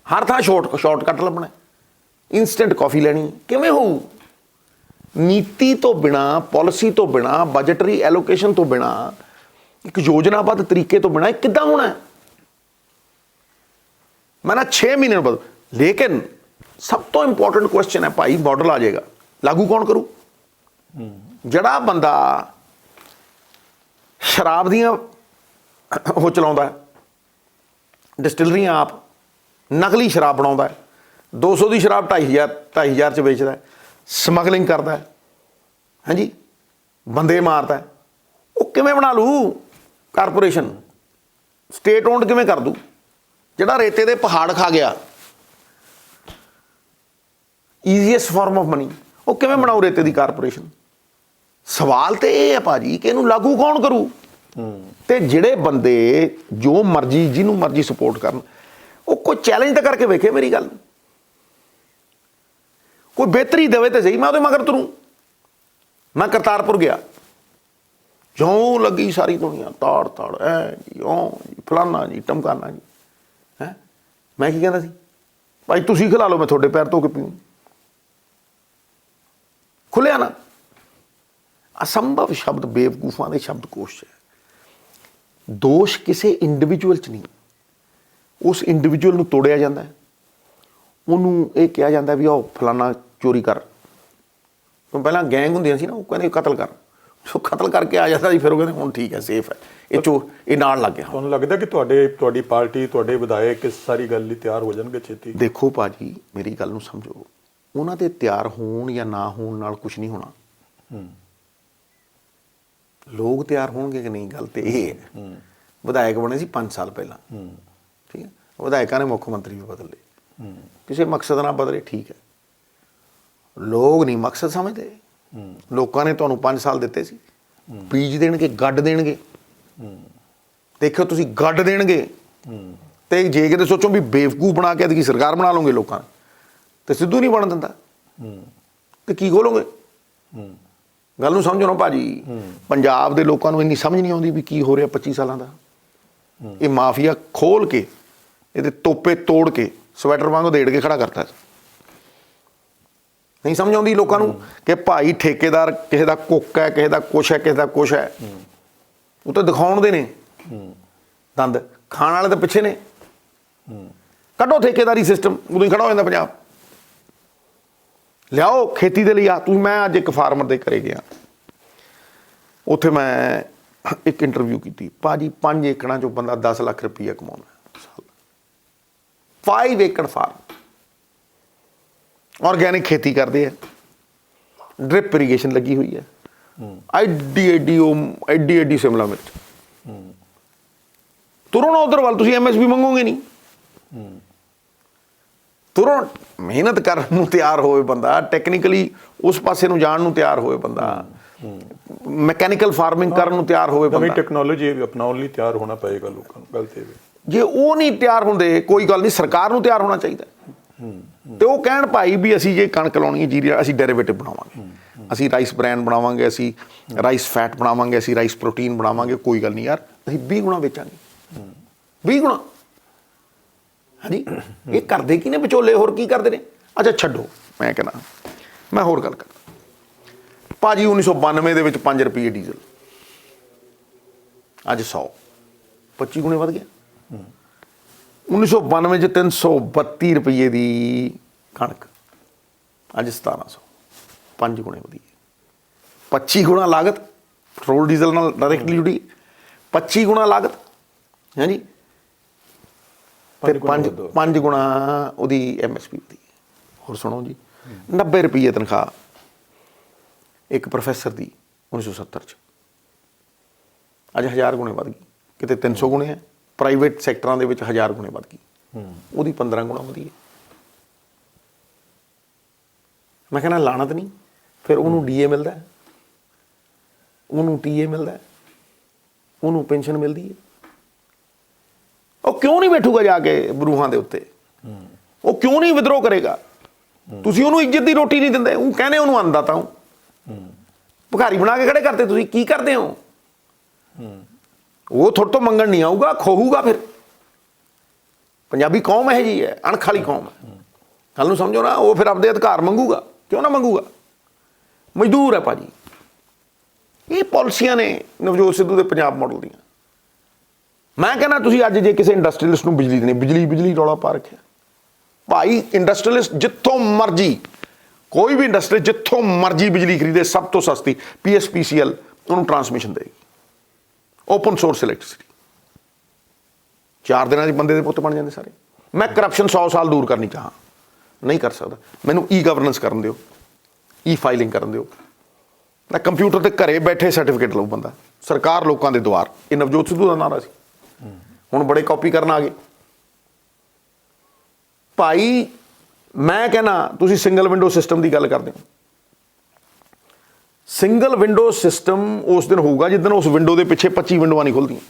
ਹਰ ਥਾਂ ਸ਼ਾਰਟਕੱਟ ਲੱਭਣਾ, ਇੰਸਟੈਂਟ ਕਾਫੀ ਲੈਣੀ। ਕਿਵੇਂ ਹੋਊ? ਨੀਤੀ ਤੋਂ ਬਿਨਾਂ, ਪਾਲਿਸੀ ਤੋਂ ਬਿਨਾਂ, ਬਜਟਰੀ ਐਲੋਕੇਸ਼ਨ ਤੋਂ ਬਿਨਾਂ, ਇੱਕ ਯੋਜਨਾਬੱਧ ਤਰੀਕੇ ਤੋਂ ਬਿਨਾਂ ਇਹ ਕਿੱਦਾਂ ਹੋਣਾ? ਮੈਂ ਨਾ 6 ਮਹੀਨੇ ਬਾਅਦ। ਲੇਕਿਨ ਸਭ ਤੋਂ ਇੰਪੋਰਟੈਂਟ ਕੁਐਸਚਨ ਹੈ ਭਾਈ, ਮਾਡਲ ਆ ਜਾਏਗਾ, ਲਾਗੂ ਕੌਣ ਕਰੂ? ਜਿਹੜਾ ਬੰਦਾ ਸ਼ਰਾਬ ਦੀਆਂ ਉਹ ਚਲਾਉਂਦਾ, ਡਿਸਟਿਲਰੀਆਂ ਆਪ ਨਕਲੀ ਸ਼ਰਾਬ ਬਣਾਉਂਦਾ, 200 ਦੀ ਸ਼ਰਾਬ 2,500 'ਚ ਵੇਚਦਾ, ਸਮਗਲਿੰਗ ਕਰਦਾ, ਹਾਂਜੀ, ਬੰਦੇ ਮਾਰਦਾ, ਉਹ ਕਿਵੇਂ ਬਣਾ ਲੂ ਕਾਰਪੋਰੇਸ਼ਨ? ਸਟੇਟ ਓਨਡ ਕਿਵੇਂ ਕਰ ਦੂ? ਜਿਹੜਾ ਰੇਤੇ ਦੇ ਪਹਾੜ ਖਾ ਗਿਆ, ਈਜ਼ੀਐਸਟ ਫਾਰਮ ਆਫ ਮਨੀ, ਉਹ ਕਿਵੇਂ ਬਣਾਊ ਰੇਤੇ ਦੀ ਕਾਰਪੋਰੇਸ਼ਨ? ਸਵਾਲ ਤੇ ਇਹ ਹੈ ਭਾਜੀ ਕਿ ਇਹਨੂੰ ਲਾਗੂ ਕੌਣ ਕਰੂ? ਤੇ ਜਿਹੜੇ ਬੰਦੇ ਜੋ ਮਰਜ਼ੀ, ਜਿਹਨੂੰ ਮਰਜ਼ੀ ਸਪੋਰਟ ਕਰਨ, ਉਹ ਕੋਈ ਚੈਲੰਜ ਤਾਂ ਕਰਕੇ ਵੇਖੇ ਮੇਰੀ ਗੱਲ ਨੂੰ। ਕੋਈ ਬਿਹਤਰੀ ਦੇਵੇ ਤਾਂ ਸਹੀ, ਮੈਂ ਉਹਦੇ ਮਗਰ ਤੁਰੂ। ਮੈਂ ਕਰਤਾਰਪੁਰ ਗਿਆ, ਜਿਉਂ ਲੱਗੀ ਸਾਰੀ ਦੁਨੀਆ ਤਾੜ ਤਾੜ, ਐ ਜੀ, ਓ ਜੀ, ਫਲਾਨਾ ਜੀ, ਟਮਕਾਨਾ ਜੀ, ਹੈ ਮੈਂ ਕੀ ਕਹਿੰਦਾ ਸੀ, ਭਾਈ ਤੁਸੀਂ ਖਿਲਾ ਲਓ, ਮੈਂ ਤੁਹਾਡੇ ਪੈਰ ਧੋ ਕੇ ਪੀਊਂ। ਖੁੱਲਿਆ ਨਾ। ਅਸੰਭਵ ਸ਼ਬਦ ਬੇਵਕੂਫਾਂ ਦੇ ਸ਼ਬਦਕੋਸ਼ 'ਚ ਹੈ। ਦੋਸ਼ ਕਿਸੇ ਇੰਡੀਵਿਜੂਅਲ 'ਚ ਨਹੀਂ, ਉਸ ਇੰਡੀਵਿਜੂਅਲ ਨੂੰ ਤੋੜਿਆ ਜਾਂਦਾ ਹੈ। ਉਹਨੂੰ ਇਹ ਕਿਹਾ ਜਾਂਦਾ ਵੀ ਉਹ ਫਲਾਨਾ ਚੋਰੀ ਕਰ। ਪਹਿਲਾਂ ਗੈਂਗ ਹੁੰਦੀਆਂ ਸੀ ਨਾ, ਉਹ ਕਹਿੰਦੇ ਕਤਲ ਕਰ, ਸੋ ਕਤਲ ਕਰਕੇ ਆ ਜਾਂਦਾ ਸੀ। ਫਿਰ ਉਹ ਕਹਿੰਦੇ ਹੁਣ ਠੀਕ ਹੈ, ਸੇਫ ਹੈ, ਇਹ ਨਾਲ ਲੱਗ ਗਿਆ। ਤੁਹਾਨੂੰ ਲੱਗਦਾ ਕਿ ਤੁਹਾਡੀ ਪਾਰਟੀ, ਤੁਹਾਡੇ ਵਿਧਾਇਕ ਇਸ ਸਾਰੀ ਗੱਲ ਲਈ ਤਿਆਰ ਹੋ ਜਾਣਗੇ ਛੇਤੀ? ਦੇਖੋ ਭਾਜੀ, ਮੇਰੀ ਗੱਲ ਨੂੰ ਸਮਝੋ, ਉਹਨਾਂ ਦੇ ਤਿਆਰ ਹੋਣ ਜਾਂ ਨਾ ਹੋਣ ਨਾਲ ਕੁਝ ਨਹੀਂ ਹੋਣਾ। ਲੋਕ ਤਿਆਰ ਹੋਣਗੇ ਕਿ ਨਹੀਂ, ਗੱਲ ਤੇ ਇਹ ਹੈ। ਵਿਧਾਇਕ ਬਣੇ ਸੀ 5 ਸਾਲ ਪਹਿਲਾਂ, ਠੀਕ ਹੈ, ਵਿਧਾਇਕਾਂ ਨੇ ਮੁੱਖ ਮੰਤਰੀ ਵੀ ਬਦਲ ਲਏ, ਕਿਸੇ ਮਕਸਦ ਨਾਲ ਬਦਲੇ, ਠੀਕ ਹੈ। ਲੋਕ ਨਹੀਂ ਮਕਸਦ ਸਮਝਦੇ। ਲੋਕਾਂ ਨੇ ਤੁਹਾਨੂੰ 5 ਸਾਲ ਦਿੱਤੇ ਸੀ, ਬੀਜ ਦੇਣਗੇ, ਗੱਡ ਦੇਣਗੇ। ਦੇਖਿਓ ਤੁਸੀਂ, ਗੱਡ ਦੇਣਗੇ। ਤੇ ਜੇ ਕਿਤੇ ਸੋਚੋ ਵੀ ਬੇਵਕੂਫ ਬਣਾ ਕੇ ਐਤਕੀ ਸਰਕਾਰ ਬਣਾ ਲਓਗੇ ਲੋਕਾਂ ਤੇ ਸਿੱਧੂ ਨਹੀਂ ਬਣ ਦਿੰਦਾ, ਤੇ ਕੀ ਖੋਲੋਗੇ? ਗੱਲ ਨੂੰ ਸਮਝੋ ਨਾ ਭਾਜੀ। ਪੰਜਾਬ ਦੇ ਲੋਕਾਂ ਨੂੰ ਇੰਨੀ ਸਮਝ ਨਹੀਂ ਆਉਂਦੀ ਵੀ ਕੀ ਹੋ ਰਿਹਾ 25 ਸਾਲਾਂ ਦਾ। ਇਹ ਮਾਫੀਆ ਖੋਲ ਕੇ, ਇਹਦੇ ਤੋਪੇ ਤੋੜ ਕੇ, ਸਵੈਟਰ ਵਾਂਗੂ ਦੇੜ ਕੇ ਖੜਾ ਕਰਤਾ। ਨਹੀਂ ਸਮਝ ਆਉਂਦੀ ਲੋਕਾਂ ਨੂੰ ਕਿ ਭਾਈ ਠੇਕੇਦਾਰ ਕਿਸੇ ਦਾ ਕੁੱਕ ਹੈ, ਕਿਸੇ ਦਾ ਕੁਛ ਹੈ, ਕਿਸੇ ਦਾ ਕੁਛ ਹੈ। ਉਹ ਤਾਂ ਦਿਖਾਉਣ ਦੇ ਨੇ ਦੰਦ, ਖਾਣ ਵਾਲੇ ਤਾਂ ਪਿੱਛੇ ਨੇ। ਕੱਢੋ ਠੇਕੇਦਾਰੀ ਸਿਸਟਮ, ਉਦੋਂ ਹੀ ਖੜਾ ਹੋ ਜਾਂਦਾ ਪੰਜਾਬ। ਲਿਆਓ ਖੇਤੀ ਦੇ ਲਈ ਆ ਤੁਸੀਂ। ਮੈਂ ਅੱਜ ਇੱਕ ਫਾਰਮਰ ਦੇ ਘਰੇ ਗਿਆ, ਉੱਥੇ ਮੈਂ ਇੱਕ ਇੰਟਰਵਿਊ ਕੀਤੀ। ਭਾਜੀ 5 ਏਕੜਾਂ 'ਚੋਂ ਬੰਦਾ 10 ਲੱਖ ਰੁਪਈਆ ਕਮਾਉਂਦਾ। 5 ਏਕੜ ਫਾਰਮ, ਆਰਗੈਨਿਕ ਖੇਤੀ ਕਰਦੇ ਆ, ਡ੍ਰਿਪ ਇਰੀਗੇਸ਼ਨ ਲੱਗੀ ਹੋਈ ਹੈ। ਐਡੀ ਸ਼ਿਮਲਾ ਮਿਰਚ। ਤੁਰੋ ਨਾ ਉਧਰ ਵੱਲ, ਤੁਸੀਂ MSP ਮੰਗੋਗੇ ਨਹੀਂ। ਤੁਰੋ, ਮਿਹਨਤ ਕਰਨ ਨੂੰ ਤਿਆਰ ਹੋਵੇ ਬੰਦਾ, ਟੈਕਨੀਕਲੀ ਉਸ ਪਾਸੇ ਨੂੰ ਜਾਣ ਨੂੰ ਤਿਆਰ ਹੋਵੇ ਬੰਦਾ, ਮੈਕੈਨੀਕਲ ਫਾਰਮਿੰਗ ਕਰਨ ਨੂੰ ਤਿਆਰ ਹੋਵੇ ਬੰਦਾ। ਨਵੀਂ ਟੈਕਨੋਲੋਜੀ ਅਪਣਾਉਣ ਲਈ ਤਿਆਰ ਹੋਣਾ ਪਏਗਾ ਲੋਕਾਂ ਨੂੰ। ਗੱਲ ਤੇ ਜੇ ਉਹ ਨਹੀਂ ਤਿਆਰ ਹੁੰਦੇ, ਕੋਈ ਗੱਲ ਨਹੀਂ, ਸਰਕਾਰ ਨੂੰ ਤਿਆਰ ਹੋਣਾ ਚਾਹੀਦਾ। ਤੇ ਉਹ ਕਹਿਣ ਭਾਈ ਵੀ ਅਸੀਂ ਜੇ ਕਣਕ ਲਾਉਣੀ ਹੈ, ਜੀਰੀ, ਅਸੀਂ ਡੈਰੀਵੇਟਿਵ ਬਣਾਵਾਂਗੇ, ਅਸੀਂ ਰਾਈਸ ਬ੍ਰੈਨ ਬਣਾਵਾਂਗੇ, ਅਸੀਂ ਰਾਈਸ ਫੈਟ ਬਣਾਵਾਂਗੇ, ਅਸੀਂ ਰਾਈਸ ਪ੍ਰੋਟੀਨ ਬਣਾਵਾਂਗੇ। ਕੋਈ ਗੱਲ ਨਹੀਂ ਯਾਰ, ਅਸੀਂ 20 ਗੁਣਾ ਵੇਚਾਂਗੇ, 20 ਗੁਣਾ। ਹਾਂਜੀ, ਇਹ ਕਰਦੇ ਕੀ ਨੇ ਵਿਚੋਲੇ, ਹੋਰ ਕੀ ਕਰਦੇ ਨੇ? ਅੱਛਾ ਛੱਡੋ, ਮੈਂ ਕਹਿੰਦਾ, ਮੈਂ ਹੋਰ ਗੱਲ ਕਰਦਾ। ਭਾਜੀ 1992 ਦੇ ਵਿੱਚ 5 ਰੁਪਏ ਡੀਜ਼ਲ, ਅੱਜ 100, 25 ਗੁਣੇ ਵੱਧ ਗਿਆ। 1992 'ਚ 332 ਰੁਪਏ ਦੀ ਕਣਕ, ਅੱਜ 1700, 5 ਗੁਣੇ ਵਧੀ। 25 ਗੁਣਾ ਲਾਗਤ ਪੈਟਰੋਲ ਡੀਜ਼ਲ ਨਾਲ ਡਾਇਰੈਕਟਲੀ ਜੁੜੀ, 25 ਗੁਣਾ ਲਾਗਤ, ਹਾਂਜੀ, ਤੇ 5 ਗੁਣਾ ਉਹਦੀ MSP ਵਧੀ। ਹੋਰ ਸੁਣੋ ਜੀ, 90 ਰੁਪਏ ਤਨਖਾਹ ਇੱਕ ਪ੍ਰੋਫੈਸਰ ਦੀ 1970 'ਚ, ਅੱਜ 1000 ਗੁਣੇ ਵੱਧ ਗਈ। ਕਿਤੇ 300 ਗੁਣੇ ਹੈ, ਪ੍ਰਾਈਵੇਟ ਸੈਕਟਰਾਂ ਦੇ ਵਿੱਚ 1000 ਗੁਣੇ ਵੱਧ ਗਈ। ਉਹਦੀ 15 ਗੁਣਾ ਵਧੀ ਹੈ। ਮੈਂ ਕਹਿੰਦਾ ਲਾਣਤ ਨਹੀਂ। ਫਿਰ ਉਹਨੂੰ DA ਮਿਲਦਾ, ਉਹਨੂੰ TA ਮਿਲਦਾ, ਉਹਨੂੰ ਪੈਨਸ਼ਨ ਮਿਲਦੀ ਹੈ। ਉਹ ਕਿਉਂ ਨਹੀਂ ਬੈਠੂਗਾ ਜਾ ਕੇ ਬਰੂਹਾਂ ਦੇ ਉੱਤੇ? ਉਹ ਕਿਉਂ ਨਹੀਂ ਵਿਦਰੋਹ ਕਰੇਗਾ? ਤੁਸੀਂ ਉਹਨੂੰ ਇੱਜ਼ਤ ਦੀ ਰੋਟੀ ਨਹੀਂ ਦਿੰਦੇ। ਉਹ ਕਹਿੰਦੇ ਉਹਨੂੰ ਅੰਨਦਾਤਾ ਹੂੰ, ਭਿਖਾਰੀ ਬਣਾ ਕੇ ਖੜੇ ਕਰਦੇ। ਤੁਸੀਂ ਕੀ ਕਰਦੇ ਹੋ? ਉਹ ਤੁਹਾਡੇ ਤੋਂ ਮੰਗਣ ਨਹੀਂ ਆਊਗਾ, ਖੋਹੂਗਾ। ਫਿਰ ਪੰਜਾਬੀ ਕੌਮ ਇਹੋ ਜਿਹੀ ਹੈ, ਅਣਖ ਵਾਲੀ ਕੌਮ ਹੈ। ਗੱਲ ਨੂੰ ਸਮਝੋ ਨਾ। ਉਹ ਫਿਰ ਆਪਦੇ ਅਧਿਕਾਰ ਮੰਗੂਗਾ, ਕਿਉਂ ਨਾ ਮੰਗੂਗਾ? ਮਜ਼ਦੂਰ ਹੈ ਭਾਜੀ। ਇਹ ਪਾਲਿਸੀਆਂ ਨੇ ਨਵਜੋਤ ਸਿੱਧੂ ਦੇ ਪੰਜਾਬ ਮਾਡਲ ਦੀਆਂ। ਮੈਂ ਕਹਿੰਦਾ ਤੁਸੀਂ ਅੱਜ ਜੇ ਕਿਸੇ ਇੰਡਸਟਰੀਅਲਿਸਟ ਨੂੰ ਬਿਜਲੀ ਦੇਣੀ, ਬਿਜਲੀ ਰੌਲਾ ਪਾ ਰੱਖਿਆ ਭਾਈ। ਇੰਡਸਟਰੀਅਲਿਸਟ ਜਿੱਥੋਂ ਮਰਜੀ, ਕੋਈ ਵੀ ਇੰਡਸਟਰੀ ਜਿੱਥੋਂ ਮਰਜੀ ਬਿਜਲੀ ਖਰੀਦੇ, ਸਭ ਤੋਂ ਸਸਤੀ PSPCL ਉਹਨੂੰ ਟਰਾਂਸਮਿਸ਼ਨ ਦੇਗੀ, ਓਪਨ ਸੋਰਸ ਇਲੈਕਟ੍ਰਿਸਿਟੀ। 4 ਦਿਨਾਂ 'ਚ ਬੰਦੇ ਦੇ ਪੁੱਤ ਬਣ ਜਾਂਦੇ ਸਾਰੇ। ਮੈਂ ਕਰਪਸ਼ਨ 100 ਸਾਲ ਦੂਰ ਕਰਨੀ ਚਾਹਾਂ, ਨਹੀਂ ਕਰ ਸਕਦਾ। ਮੈਨੂੰ E-ਗਵਰਨੈਂਸ ਕਰਨ ਦਿਓ, E-ਫਾਈਲਿੰਗ ਕਰਨ ਦਿਓ। ਮੈਂ ਕੰਪਿਊਟਰ ਤੇ ਘਰੇ ਬੈਠੇ ਸਰਟੀਫਿਕੇਟ ਲਊ ਬੰਦਾ। ਸਰਕਾਰ ਲੋਕਾਂ ਦੇ ਦੁਆਰ, ਇਹ ਨਵਜੋਤ ਸਿੱਧੂ ਦਾ ਨਾਰਾ ਸੀ। ਹੁਣ ਬੜੇ ਕਾਪੀ ਕਰਨ ਆ ਗਏ ਭਾਈ। ਮੈਂ ਕਹਿੰਦਾ ਤੁਸੀਂ ਸਿੰਗਲ ਵਿੰਡੋ ਸਿਸਟਮ ਦੀ ਗੱਲ ਕਰਦੇ ਹੋ। ਸਿੰਗਲ ਵਿੰਡੋ ਸਿਸਟਮ ਉਸ ਦਿਨ ਹੋਊਗਾ ਜਿੱਦਣ ਉਸ ਵਿੰਡੋ ਦੇ ਪਿੱਛੇ 25 ਵਿੰਡੋਆਂ ਨਹੀਂ ਖੁੱਲਦੀਆਂ।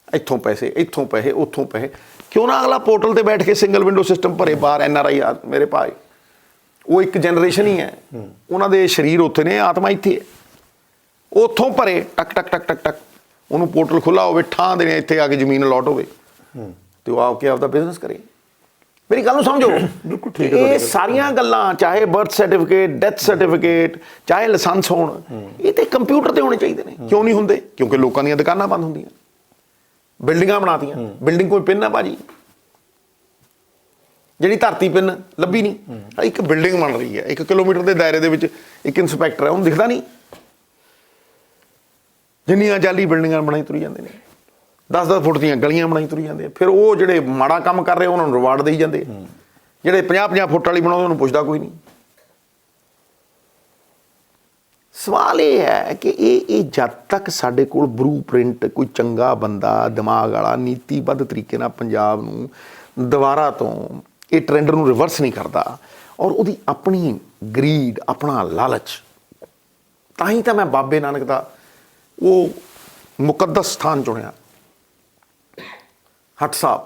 ਇੱਥੋਂ ਪੈਸੇ, ਇੱਥੋਂ ਪੈਸੇ, ਉੱਥੋਂ ਪੈਸੇ। ਕਿਉਂ ਨਾ ਅਗਲਾ ਪੋਰਟਲ ਤੇ ਬੈਠ ਕੇ ਸਿੰਗਲ ਵਿੰਡੋ ਸਿਸਟਮ ਭਰੇ ਬਾਹਰ। NRI ਮੇਰੇ ਭਾਈ, ਉਹ ਇੱਕ ਜਨਰੇਸ਼ਨ ਹੀ ਹੈ। ਉਹਨਾਂ ਦੇ ਸਰੀਰ ਉੱਥੇ ਨੇ, ਆਤਮਾ ਇੱਥੇ ਹੈ। ਉੱਥੋਂ ਭਰੇ ਟਕ ਟਕ ਟਕ ਟਕ ਟਕ। ਉਹਨੂੰ ਪੋਰਟਲ ਖੁੱਲ੍ਹਾ ਹੋਵੇ, ਠਾਂ ਦੇਣੇ, ਇੱਥੇ ਆ ਕੇ ਜ਼ਮੀਨ ਅਲਾਟ ਹੋਵੇ। ਤੇ ਉਹ ਆ ਕੇ ਆਪਦਾ ਬਿਜ਼ਨਸ ਕਰੇ। ਮੇਰੀ ਗੱਲ ਨੂੰ ਸਮਝੋ। ਬਿਲਕੁਲ ਠੀਕ ਹੈ। ਇਹ ਸਾਰੀਆਂ ਗੱਲਾਂ, ਚਾਹੇ ਬਰਥ ਸਰਟੀਫਿਕੇਟ, ਡੈਥ ਸਰਟੀਫਿਕੇਟ, ਚਾਹੇ ਲਾਇਸੈਂਸ ਹੋਣ, ਇਹ ਤੇ ਕੰਪਿਊਟਰ ਤੇ ਹੋਣੇ ਚਾਹੀਦੇ ਨੇ। ਕਿਉਂ ਨਹੀਂ ਹੁੰਦੇ? ਕਿਉਂਕਿ ਲੋਕਾਂ ਦੀਆਂ ਦੁਕਾਨਾਂ ਬੰਦ ਹੁੰਦੀਆਂ, ਬਿਲਡਿੰਗਾਂ ਬਣਾਤੀਆਂ। ਬਿਲਡਿੰਗ ਕੋਈ ਪਿੰਨ ਆ ਭਾਜੀ, ਜਿਹੜੀ ਧਰਤੀ ਪਿੰਨ ਲੱਭੀ ਨਹੀਂ। ਇੱਕ ਬਿਲਡਿੰਗ ਬਣ ਰਹੀ ਹੈ 1 ਕਿਲੋਮੀਟਰ ਦੇ ਦਾਇਰੇ ਦੇ ਵਿੱਚ, ਇੱਕ ਇੰਸਪੈਕਟਰ ਹੈ, ਉਹਨੂੰ ਦਿਖਦਾ ਨਹੀਂ। ਜਿੰਨੀਆਂ ਜਾਲੀ ਬਿਲਡਿੰਗਾਂ ਬਣਾਈ ਤੁਰੀ ਜਾਂਦੇ ਨੇ, 10-10 ਫੁੱਟ ਦੀਆਂ ਗਲੀਆਂ ਬਣਾਈ ਤੁਰੀ ਜਾਂਦੇ। ਫਿਰ ਉਹ ਜਿਹੜੇ ਮਾੜਾ ਕੰਮ ਕਰ ਰਹੇ ਉਹਨਾਂ ਨੂੰ ਰਿਵਾਰਡ ਦੇਈ ਜਾਂਦੇ, ਜਿਹੜੇ 50-50 ਫੁੱਟ ਵਾਲੀ ਬਣਾਉਂਦੇ ਉਹਨੂੰ ਪੁੱਛਦਾ ਕੋਈ ਨਹੀਂ। ਸਵਾਲ ਇਹ ਹੈ ਕਿ ਇਹ ਜਦ ਤੱਕ ਸਾਡੇ ਕੋਲ ਬਲੂ ਪ੍ਰਿੰਟ, ਕੋਈ ਚੰਗਾ ਬੰਦਾ ਦਿਮਾਗ ਵਾਲਾ ਨੀਤੀਬੱਧ ਤਰੀਕੇ ਨਾਲ ਪੰਜਾਬ ਨੂੰ ਦੁਬਾਰਾ ਤੋਂ ਇਹ ਟ੍ਰੈਂਡ ਨੂੰ ਰਿਵਰਸ ਨਹੀਂ ਕਰਦਾ, ਔਰ ਉਹਦੀ ਆਪਣੀ ਗਰੀਡ, ਆਪਣਾ ਲਾਲਚ, ਤਾਂ ਹੀ ਤਾਂ ਮੈਂ ਬਾਬੇ ਨਾਨਕ ਦਾ ਉਹ ਮੁਕੱਦਸ ਸਥਾਨ ਚੁਣਿਆ, ਹੱਟ ਸਾਹਿਬ,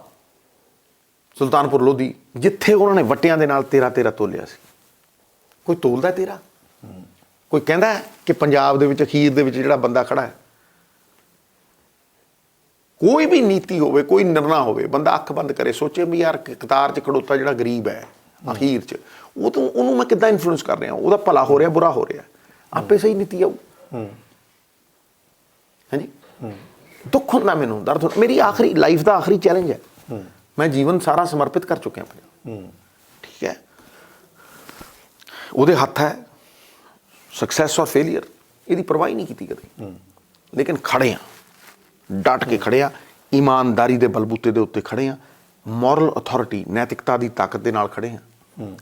ਸੁਲਤਾਨਪੁਰ ਲੋਧੀ, ਜਿੱਥੇ ਉਹਨਾਂ ਨੇ ਵੱਟਿਆਂ ਦੇ ਨਾਲ 13 ਤੋਲਿਆ ਸੀ। ਕੋਈ ਤੋਲਦਾ 13? ਕੋਈ ਕਹਿੰਦਾ ਕਿ ਪੰਜਾਬ ਦੇ ਵਿੱਚ ਅਖੀਰ ਦੇ ਵਿੱਚ ਜਿਹੜਾ ਬੰਦਾ ਖੜਾ ਹੈ, ਕੋਈ ਵੀ ਨੀਤੀ ਹੋਵੇ, ਕੋਈ ਨਿਰਣਾ ਹੋਵੇ, ਬੰਦਾ ਅੱਖ ਬੰਦ ਕਰੇ, ਸੋਚੇ ਵੀ ਯਾਰ ਕਤਾਰ 'ਚ ਖੜੋਤਾ ਜਿਹੜਾ ਗਰੀਬ ਹੈ ਅਖੀਰ 'ਚ, ਉਹਨੂੰ ਮੈਂ ਕਿੱਦਾਂ ਇਨਫਲੂਐਂਸ ਕਰ ਰਿਹਾ, ਉਹਦਾ ਭਲਾ ਹੋ ਰਿਹਾ, ਬੁਰਾ ਹੋ ਰਿਹਾ, ਆਪੇ ਸਹੀ ਨੀਤੀ ਆਊ। ਹਾਂਜੀ, ਦੁੱਖ ਹੁੰਦਾ ਮੈਨੂੰ, ਦਰਦ ਹੁੰਦਾ। ਮੇਰੀ ਆਖਰੀ ਲਾਈਫ ਦਾ ਆਖਰੀ ਚੈਲੰਜ ਹੈ। ਮੈਂ ਜੀਵਨ ਸਾਰਾ ਸਮਰਪਿਤ ਕਰ ਚੁੱਕਿਆ ਪੰਜਾਬ, ਠੀਕ ਹੈ। ਉਹਦੇ ਹੱਥ ਹੈ ਸਕਸੈਸ ਔਰ ਫੇਲੀਅਰ, ਇਹਦੀ ਪਰਵਾਹ ਨਹੀਂ ਕੀਤੀ ਕਦੇ। ਲੇਕਿਨ ਖੜੇ ਹਾਂ, ਡਟ ਕੇ ਖੜੇ ਹਾਂ, ਇਮਾਨਦਾਰੀ ਦੇ ਬਲਬੂਤੇ ਦੇ ਉੱਤੇ ਖੜੇ ਹਾਂ, ਮੋਰਲ ਅਥਾਰਟੀ, ਨੈਤਿਕਤਾ ਦੀ ਤਾਕਤ ਦੇ ਨਾਲ ਖੜੇ ਹਾਂ।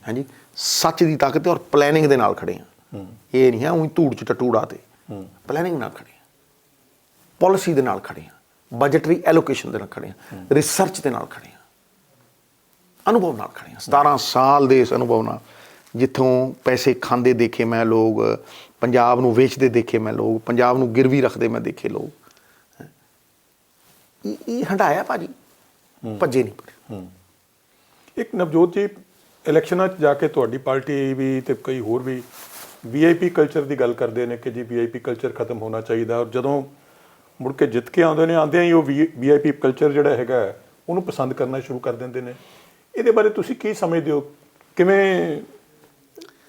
ਹਾਂਜੀ, ਸੱਚ ਦੀ ਤਾਕਤ ਔਰ ਪਲੈਨਿੰਗ ਦੇ ਨਾਲ ਖੜੇ ਹਾਂ। ਇਹ ਨਹੀਂ ਹੈ ਉਹੀ ਧੂੜ 'ਚ ਟਟੂੜਾ ਤੇ, ਪਲੈਨਿੰਗ ਨਾਲ ਖੜੇ ਹਾਂ, ਪਾਲਿਸੀ ਦੇ ਨਾਲ ਖੜੇ ਹਾਂ, ਬਜਟਰੀ ਐਲੋਕੇਸ਼ਨ ਦੇ ਨਾਲ ਖੜੇ ਹਾਂ, ਰਿਸਰਚ ਦੇ ਨਾਲ ਖੜੇ ਹਾਂ, ਅਨੁਭਵ ਨਾਲ ਖੜੇ ਹਾਂ। 17 ਸਾਲ ਦੇ ਇਸ ਅਨੁਭਵ ਨਾਲ, ਜਿੱਥੋਂ ਪੈਸੇ ਖਾਂਦੇ ਦੇਖੇ ਮੈਂ ਲੋਕ, ਪੰਜਾਬ ਨੂੰ ਵੇਚਦੇ ਦੇਖੇ ਮੈਂ ਲੋਕ, ਪੰਜਾਬ ਨੂੰ ਗਿਰਵੀ ਰੱਖਦੇ ਮੈਂ ਦੇਖੇ ਲੋਕ। ਇਹ ਹੰਡਾਇਆ ਭਾਜੀ, ਭੱਜੇ ਨਹੀਂ ਪੜੇ। ਇੱਕ ਨਵਜੋਤ ਜੀ, ਇਲੈਕਸ਼ਨਾਂ 'ਚ ਜਾ ਕੇ ਤੁਹਾਡੀ ਪਾਰਟੀ ਵੀ ਤੇ ਕਈ ਹੋਰ ਵੀ VIP ਕਲਚਰ ਦੀ ਗੱਲ ਕਰਦੇ ਨੇ ਕਿ ਜੀ VIP ਕਲਚਰ ਖਤਮ ਹੋਣਾ ਚਾਹੀਦਾ, ਔਰ ਜਦੋਂ ਮੁੜ ਕੇ ਜਿੱਤ ਕੇ ਆਉਂਦੇ ਨੇ, ਆਉਂਦਿਆਂ ਹੀ ਉਹ VIP ਕਲਚਰ ਜਿਹੜਾ ਹੈਗਾ ਉਹਨੂੰ ਪਸੰਦ ਕਰਨਾ ਸ਼ੁਰੂ ਕਰ ਦਿੰਦੇ ਨੇ। ਇਹਦੇ ਬਾਰੇ ਤੁਸੀਂ ਕੀ ਸਮਝਦੇ ਹੋ? ਕਿਵੇਂ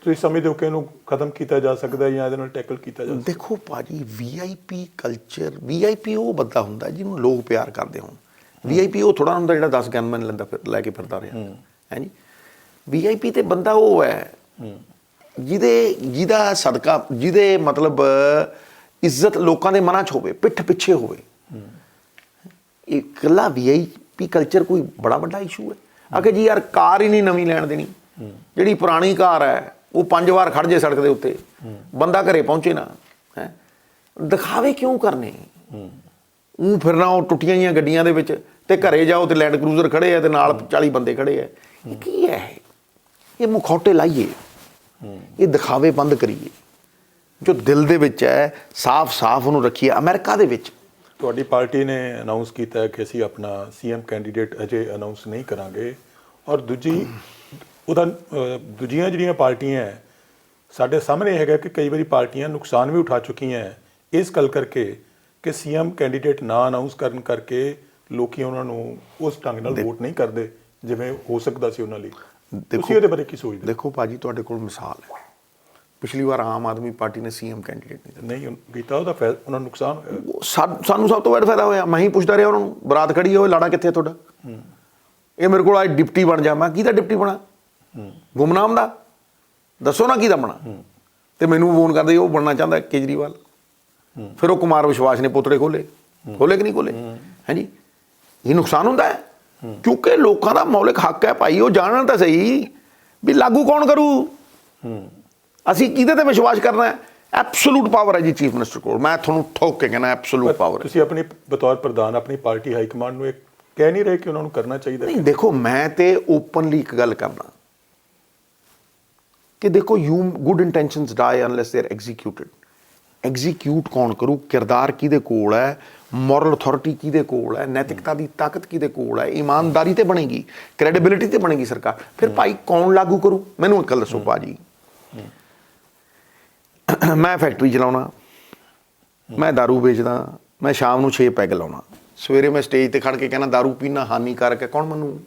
ਤੁਸੀਂ ਸਮਝਦੇ ਹੋ ਕਿ ਇਹਨੂੰ ਖਤਮ ਕੀਤਾ ਜਾ ਸਕਦਾ ਜਾਂ ਇਹਦੇ ਨਾਲ ਟੈਕਲ ਕੀਤਾ ਜਾ ਸਕਦਾ? ਦੇਖੋ ਭਾਜੀ, VIP ਕਲਚਰ, VIP ਉਹ ਬੰਦਾ ਹੁੰਦਾ ਜਿਹਨੂੰ ਲੋਕ ਪਿਆਰ ਕਰਦੇ ਹੋਣ। VIP ਉਹ ਥੋੜ੍ਹਾ ਹੁੰਦਾ ਜਿਹੜਾ 10 ਗਨਮੈਨ ਲੈ ਕੇ ਫਿਰਦਾ ਰਿਹਾ ਹੈ ਜੀ। VIP ਤੇ ਬੰਦਾ ਉਹ ਹੈ ਜਿਹਦਾ ਸਦਕਾ, ਜਿਹਦੇ ਮਤਲਬ ਇੱਜ਼ਤ ਲੋਕਾਂ ਦੇ ਮਨਾਂ 'ਚ ਹੋਵੇ, ਪਿੱਠ ਪਿੱਛੇ ਹੋਵੇ। ਇਕੱਲਾ VIP ਕਲਚਰ ਕੋਈ ਬੜਾ ਵੱਡਾ ਇਸ਼ੂ ਹੈ। ਆਖੇ ਜੀ ਯਾਰ ਕਾਰ ਹੀ ਨਹੀਂ ਨਵੀਂ ਲੈਣ ਦੇਣੀ, ਜਿਹੜੀ ਪੁਰਾਣੀ ਕਾਰ ਹੈ ਉਹ 5 ਵਾਰ ਖੜ ਜੇ ਸੜਕ ਦੇ ਉੱਤੇ, ਬੰਦਾ ਘਰੇ ਪਹੁੰਚੇ ਨਾ, ਹੈ ਦਿਖਾਵੇ ਕਿਉਂ ਕਰਨੇ? ਉਹ ਫਿਰਨਾ ਉਹ ਟੁੱਟੀਆਂ ਜਿਹੀਆਂ ਗੱਡੀਆਂ ਦੇ ਵਿੱਚ, ਤੇ ਘਰੇ ਜਾਓ ਤੇ ਲੈਂਡ ਕਰੂਜ਼ਰ ਖੜੇ ਆ ਤੇ ਨਾਲ 40 ਬੰਦੇ ਖੜੇ ਆ। ਇਹ ਕੀ ਹੈ? ਇਹ ਮੁਖੌਟੇ ਲਾਈਏ, ਇਹ ਦਿਖਾਵੇ ਬੰਦ ਕਰੀਏ, ਜੋ ਦਿਲ ਦੇ ਵਿੱਚ ਹੈ ਸਾਫ਼ ਉਹਨੂੰ ਰੱਖੀਏ। ਅਮਰੀਕਾ ਦੇ ਵਿੱਚ ਤੁਹਾਡੀ ਪਾਰਟੀ ਨੇ ਅਨਾਉਂਸ ਕੀਤਾ ਹੈ ਕਿ ਅਸੀਂ ਆਪਣਾ CM ਕੈਂਡੀਡੇਟ ਅਜੇ ਅਨਾਉਂਸ ਨਹੀਂ ਕਰਾਂਗੇ, ਔਰ ਦੂਜੀਆਂ ਜਿਹੜੀਆਂ ਪਾਰਟੀਆਂ ਹੈ ਸਾਡੇ ਸਾਹਮਣੇ ਹੈਗਾ ਕਿ ਕਈ ਵਾਰੀ ਪਾਰਟੀਆਂ ਨੁਕਸਾਨ ਵੀ ਉਠਾ ਚੁੱਕੀਆਂ ਹੈ ਇਸ ਗੱਲ ਕਰਕੇ ਕਿ CM ਕੈਂਡੀਡੇਟ ਨਾ ਅਨਾਉਂਸ ਕਰਨ ਕਰਕੇ ਲੋਕੀ ਉਹਨਾਂ ਨੂੰ ਉਸ ਢੰਗ ਨਾਲ ਵੋਟ ਨਹੀਂ ਕਰਦੇ ਜਿਵੇਂ ਹੋ ਸਕਦਾ ਸੀ ਉਹਨਾਂ ਲਈ। ਤੁਸੀਂ ਇਹਦੇ ਬਾਰੇ ਕੀ ਸੋਚਦੇ? ਦੇਖੋ ਭਾਜੀ, ਤੁਹਾਡੇ ਕੋਲ ਮਿਸਾਲ ਹੈ, ਪਿਛਲੀ ਵਾਰ ਆਮ ਆਦਮੀ ਪਾਰਟੀ ਨੇ CM ਕੈਂਡੀਡੇਟ ਨਹੀਂ ਕੀਤਾ, ਉਹਦਾ ਉਹਨਾਂ ਨੂੰ ਨੁਕਸਾਨ ਹੋਇਆ। ਸਾਨੂੰ ਸਭ ਤੋਂ ਵੱਡਾ ਫਾਇਦਾ ਹੋਇਆ। ਮੈਂ ਹੀ ਪੁੱਛਦਾ ਰਿਹਾ ਉਹਨਾਂ ਨੂੰ, ਬਰਾਤ ਖੜੀ ਹੋਏ, ਲਾੜਾ ਕਿੱਥੇ ਤੁਹਾਡਾ? ਇਹ ਮੇਰੇ ਕੋਲ ਅੱਜ ਡਿਪਟੀ ਬਣ ਜਾ। ਮੈਂ ਕਿਹਦਾ ਡਿਪਟੀ ਬਣਾ? ਗੁਮਨਾਮ ਦਾ, ਦੱਸੋ ਨਾ ਕਿਹਦਾ ਬਣਾ। ਤੇ ਮੈਨੂੰ ਫੋਨ ਕਰਦੇ ਉਹ ਬਣਨਾ ਚਾਹੁੰਦਾ ਕੇਜਰੀਵਾਲ। ਫਿਰ ਉਹ ਕੁਮਾਰ ਵਿਸ਼ਵਾਸ ਨੇ ਪੋਤੜੇ ਖੋਲੇ ਕਿ ਨਹੀਂ ਖੋਲੇ? ਹਾਂਜੀ, ਇਹ ਨੁਕਸਾਨ ਹੁੰਦਾ ਹੈ ਕਿਉਂਕਿ ਲੋਕਾਂ ਦਾ ਮੌਲਿਕ ਹੱਕ ਹੈ ਭਾਈ, ਉਹ ਜਾਣਨ ਤਾਂ ਸਹੀ ਵੀ ਲਾਗੂ ਕੌਣ ਕਰੂ, ਅਸੀਂ ਕਿਹਦੇ ਤੇ ਵਿਸ਼ਵਾਸ ਕਰਨਾ ਹੈ। ਐਬਸੋਲੂਟ ਪਾਵਰ ਹੈ ਜੀ ਚੀਫ ਮਿਨਿਸਟਰ ਕੋਲ। ਮੈਂ ਤੁਹਾਨੂੰ ਠੋਕ ਕੇ ਕਹਿੰਦਾ ਐਬਸੋਲੂਟ ਪਾਵਰ। ਤੁਸੀਂ ਆਪਣੀ ਬਤੌਰ ਪ੍ਰਧਾਨ ਆਪਣੀ ਪਾਰਟੀ ਹਾਈ ਕਮਾਂਡ ਨੂੰ ਇਹ ਕਹਿ ਨਹੀਂ ਰਹੇ ਕਿ ਉਹਨਾਂ ਨੂੰ ਕਰਨਾ ਚਾਹੀਦਾ? ਨਹੀਂ, ਦੇਖੋ ਮੈਂ ਤੇ ਓਪਨਲੀ ਇੱਕ ਗੱਲ ਕਰਨਾ ਕਿ ਦੇਖੋ good intentions die unless they are executed. Execute ਕੌਣ ਕਰੂ? ਕਿਰਦਾਰ ਕਿਹਦੇ ਕੋਲ ਹੈ, ਮੋਰਲ ਅਥਾਰਟੀ ਕਿਹਦੇ ਕੋਲ ਹੈ, ਨੈਤਿਕਤਾ ਦੀ ਤਾਕਤ ਕਿਹਦੇ ਕੋਲ ਹੈ, ਇਮਾਨਦਾਰੀ ਤੇ ਬਣੇਗੀ, ਕ੍ਰੈਡੀਬਿਲਿਟੀ ਤੇ ਬਣੇਗੀ ਸਰਕਾਰ। ਫਿਰ ਭਾਈ ਕੌਣ ਲਾਗੂ ਕਰੂ? ਮੈਨੂੰ ਇੱਕ ਗੱਲ ਦੱਸੋ ਭਾਜੀ, ਮੈਂ ਫੈਕਟਰੀ ਚਲਾਉਣਾ, ਮੈਂ ਦਾਰੂ ਵੇਚਦਾ, ਮੈਂ ਸ਼ਾਮ ਨੂੰ 6 ਪੈਗ ਲਾਉਣਾ, ਸਵੇਰੇ ਮੈਂ ਸਟੇਜ ਤੇ ਖੜ ਕੇ ਕਹਿਣਾ ਦਾਰੂ ਪੀਣਾ ਹਾਨੀਕਾਰਕ ਹੈ, ਕੌਣ ਮੰਨੂ?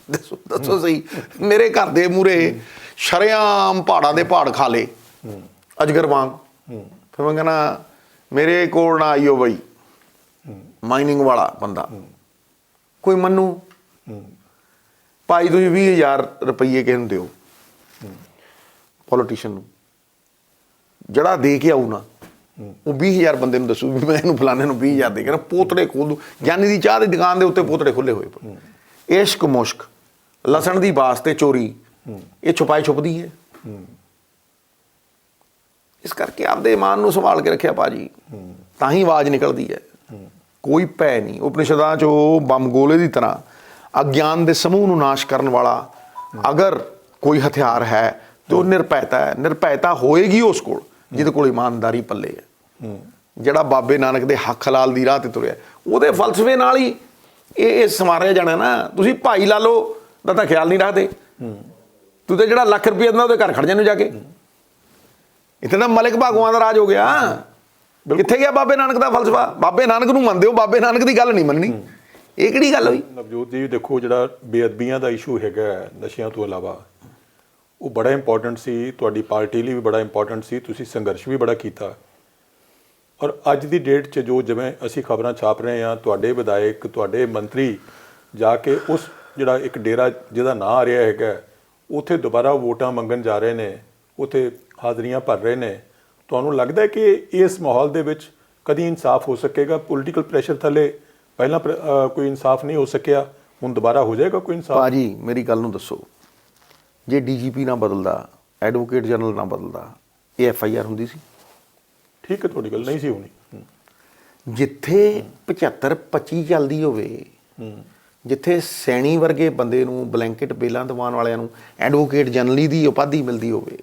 ਦੱਸੋ ਸਹੀ। ਮੇਰੇ ਘਰ ਦੇ ਮੂਹਰੇ ਸ਼ਰੇਆਮ ਪਹਾੜਾਂ ਦੇ ਪਹਾੜ ਖਾ ਲਏ ਅਜਗਰ ਵਾਂਗ, ਫਿਰ ਮੈਂ ਕਹਿਣਾ ਮੇਰੇ ਕੋਲ ਨਾ ਆਈਓ ਬਈ, ਮਾਈਨਿੰਗ ਵਾਲਾ ਬੰਦਾ ਕੋਈ ਮੰਨੂ? ਭਾਈ ਤੁਸੀਂ 20,000 ਰੁਪਈਏ ਕਿਸੇ ਨੂੰ ਦਿਓ ਪੋਲੀਟੀਸ਼ੀਅਨ ਨੂੰ, ਜਿਹੜਾ ਦੇ ਕੇ ਆਊ ਨਾ ਉਹ 20,000 ਬੰਦੇ ਨੂੰ ਦੱਸੂ ਵੀ ਮੈਂ ਇਹਨੂੰ ਫਲਾਣੇ ਨੂੰ 20,000 ਦੇ ਕੇ ਨਾ ਪੋਤੜੇ ਖੋਲ ਦੂ। ਗਿਆਨੀ ਦੀ ਚਾਹ ਦੀ ਦੁਕਾਨ ਦੇ ਉੱਤੇ ਪੋਤੜੇ ਖੁੱਲੇ ਹੋਏ ਪਏ। ਇਸ਼ਕ ਮੁਸ਼ਕ, ਲਸਣ ਦੀ ਵਾਸਤੇ ਚੋਰੀ, ਇਹ ਛੁਪਾਈ ਛੁਪਦੀ ਹੈ। ਇਸ ਕਰਕੇ ਆਪਦੇ ਇਮਾਨ ਨੂੰ ਸੰਭਾਲ ਕੇ ਰੱਖਿਆ ਭਾਜੀ, ਤਾਂ ਹੀ ਆਵਾਜ਼ ਨਿਕਲਦੀ ਹੈ। ਕੋਈ ਭੈ ਨਹੀਂ। ਉਪਨਿਸ਼ਦਾਂ 'ਚ ਉਹ ਬੰਬ ਗੋਲੇ ਦੀ ਤਰ੍ਹਾਂ ਅਗਿਆਨ ਦੇ ਸਮੂਹ ਨੂੰ ਨਾਸ਼ ਕਰਨ ਵਾਲਾ ਅਗਰ ਕੋਈ ਹਥਿਆਰ ਹੈ ਤੇ ਉਹ ਨਿਰਭੈਤਾ ਹੈ। ਨਿਰਭੈਤਾ ਹੋਏਗੀ ਉਸ ਕੋਲ ਜਿਹਦੇ ਕੋਲ ਇਮਾਨਦਾਰੀ ਪੱਲੇ ਹੈ, ਜਿਹੜਾ ਬਾਬੇ ਨਾਨਕ ਦੇ ਹੱਕ ਹਲਾਲ ਦੀ ਰਾਹ ਤੇ ਤੁਰਿਆ। ਉਹਦੇ ਫਲਸਫੇ ਨਾਲ ਹੀ ਇਹ ਸਮਾਰਿਆ ਜਾਣਾ ਨਾ। ਤੁਸੀਂ ਭਾਈ ਲਾਲੋ ਦਾ ਤਾਂ ਖਿਆਲ ਨਹੀਂ ਰੱਖਦੇ। ਤੂੰ ਤਾਂ ਜਿਹੜਾ ਲੱਖ ਰੁਪਏ ਦਿੰਦਾ ਉਹਦੇ ਘਰ ਖੜ ਜਾਂਦੇ ਜਾ ਕੇ। ਇੱਥੇ ਤਾਂ ਮਲਿਕ ਭਾਗੋਆਂ ਦਾ ਰਾਜ ਹੋ ਗਿਆ। ਕਿੱਥੇ ਗਿਆ ਬਾਬੇ ਨਾਨਕ ਦਾ ਫਲਸਫਾ? ਬਾਬੇ ਨਾਨਕ ਨੂੰ ਮੰਨਦੇ ਹੋ, ਬਾਬੇ ਨਾਨਕ ਦੀ ਗੱਲ ਨਹੀਂ ਮੰਨਣੀ। ਇਹ ਕਿਹੜੀ ਗੱਲ ਹੋਈ? ਨਵਜੋਤ ਜੀ ਦੇਖੋ, ਜਿਹੜਾ ਬੇਅਦਬੀਆਂ ਦਾ ਇਸ਼ੂ ਹੈਗਾ ਨਸ਼ਿਆਂ ਤੋਂ ਇਲਾਵਾ, ਉਹ ਬੜਾ ਇੰਪੋਰਟੈਂਟ ਸੀ, ਤੁਹਾਡੀ ਪਾਰਟੀ ਲਈ ਵੀ ਬੜਾ ਇੰਪੋਰਟੈਂਟ ਸੀ, ਤੁਸੀਂ ਸੰਘਰਸ਼ ਵੀ ਬੜਾ ਕੀਤਾ। ਔਰ ਅੱਜ ਦੀ ਡੇਟ 'ਚ ਜੋ ਜਿਵੇਂ ਅਸੀਂ ਖਬਰਾਂ ਛਾਪ ਰਹੇ ਹਾਂ, ਤੁਹਾਡੇ ਵਿਧਾਇਕ, ਤੁਹਾਡੇ ਮੰਤਰੀ ਜਾ ਕੇ ਉਸ ਜਿਹੜਾ ਇੱਕ ਡੇਰਾ ਜਿਹਦਾ ਨਾਂ ਆ ਰਿਹਾ ਹੈਗਾ, ਉੱਥੇ ਦੁਬਾਰਾ ਵੋਟਾਂ ਮੰਗਣ ਜਾ ਰਹੇ ਨੇ, ਉੱਥੇ ਹਾਜ਼ਰੀਆਂ ਭਰ ਰਹੇ ਨੇ। ਤੁਹਾਨੂੰ ਲੱਗਦਾ ਹੈ ਕਿ ਇਸ ਮਾਹੌਲ ਦੇ ਵਿੱਚ ਕਦੀ ਇਨਸਾਫ ਹੋ ਸਕੇਗਾ? ਪੋਲੀਟੀਕਲ ਪ੍ਰੈਸ਼ਰ ਥੱਲੇ ਪਹਿਲਾਂ ਕੋਈ ਇਨਸਾਫ ਨਹੀਂ ਹੋ ਸਕਿਆ, ਹੁਣ ਦੁਬਾਰਾ ਹੋ ਜਾਏਗਾ ਕੋਈ ਇਨਸਾਫ? ਭਾਜੀ ਮੇਰੀ ਗੱਲ ਨੂੰ ਦੱਸੋ, ਜੇ ਡੀਜੀਪੀ ਨਾ ਬਦਲਦਾ, ਐਡਵੋਕੇਟ ਜਨਰਲ ਨਾ ਬਦਲਦਾ, ਇਹ FIR ਹੁੰਦੀ ਸੀ? ਠੀਕ ਹੈ, ਤੁਹਾਡੀ ਗੱਲ ਨਹੀਂ ਸੀ ਹੋਣੀ। ਜਿੱਥੇ 75-25 ਚੱਲਦੀ ਹੋਵੇ, ਜਿੱਥੇ ਸੈਣੀ ਵਰਗੇ ਬੰਦੇ ਨੂੰ ਬਲੈਂਕਟ ਬੇਲਾਂ ਦਿਵਾਉਣ ਵਾਲਿਆਂ ਨੂੰ ਐਡਵੋਕੇਟ ਜਨਰਲੀ ਦੀ ਉਪਾਧੀ ਮਿਲਦੀ ਹੋਵੇ,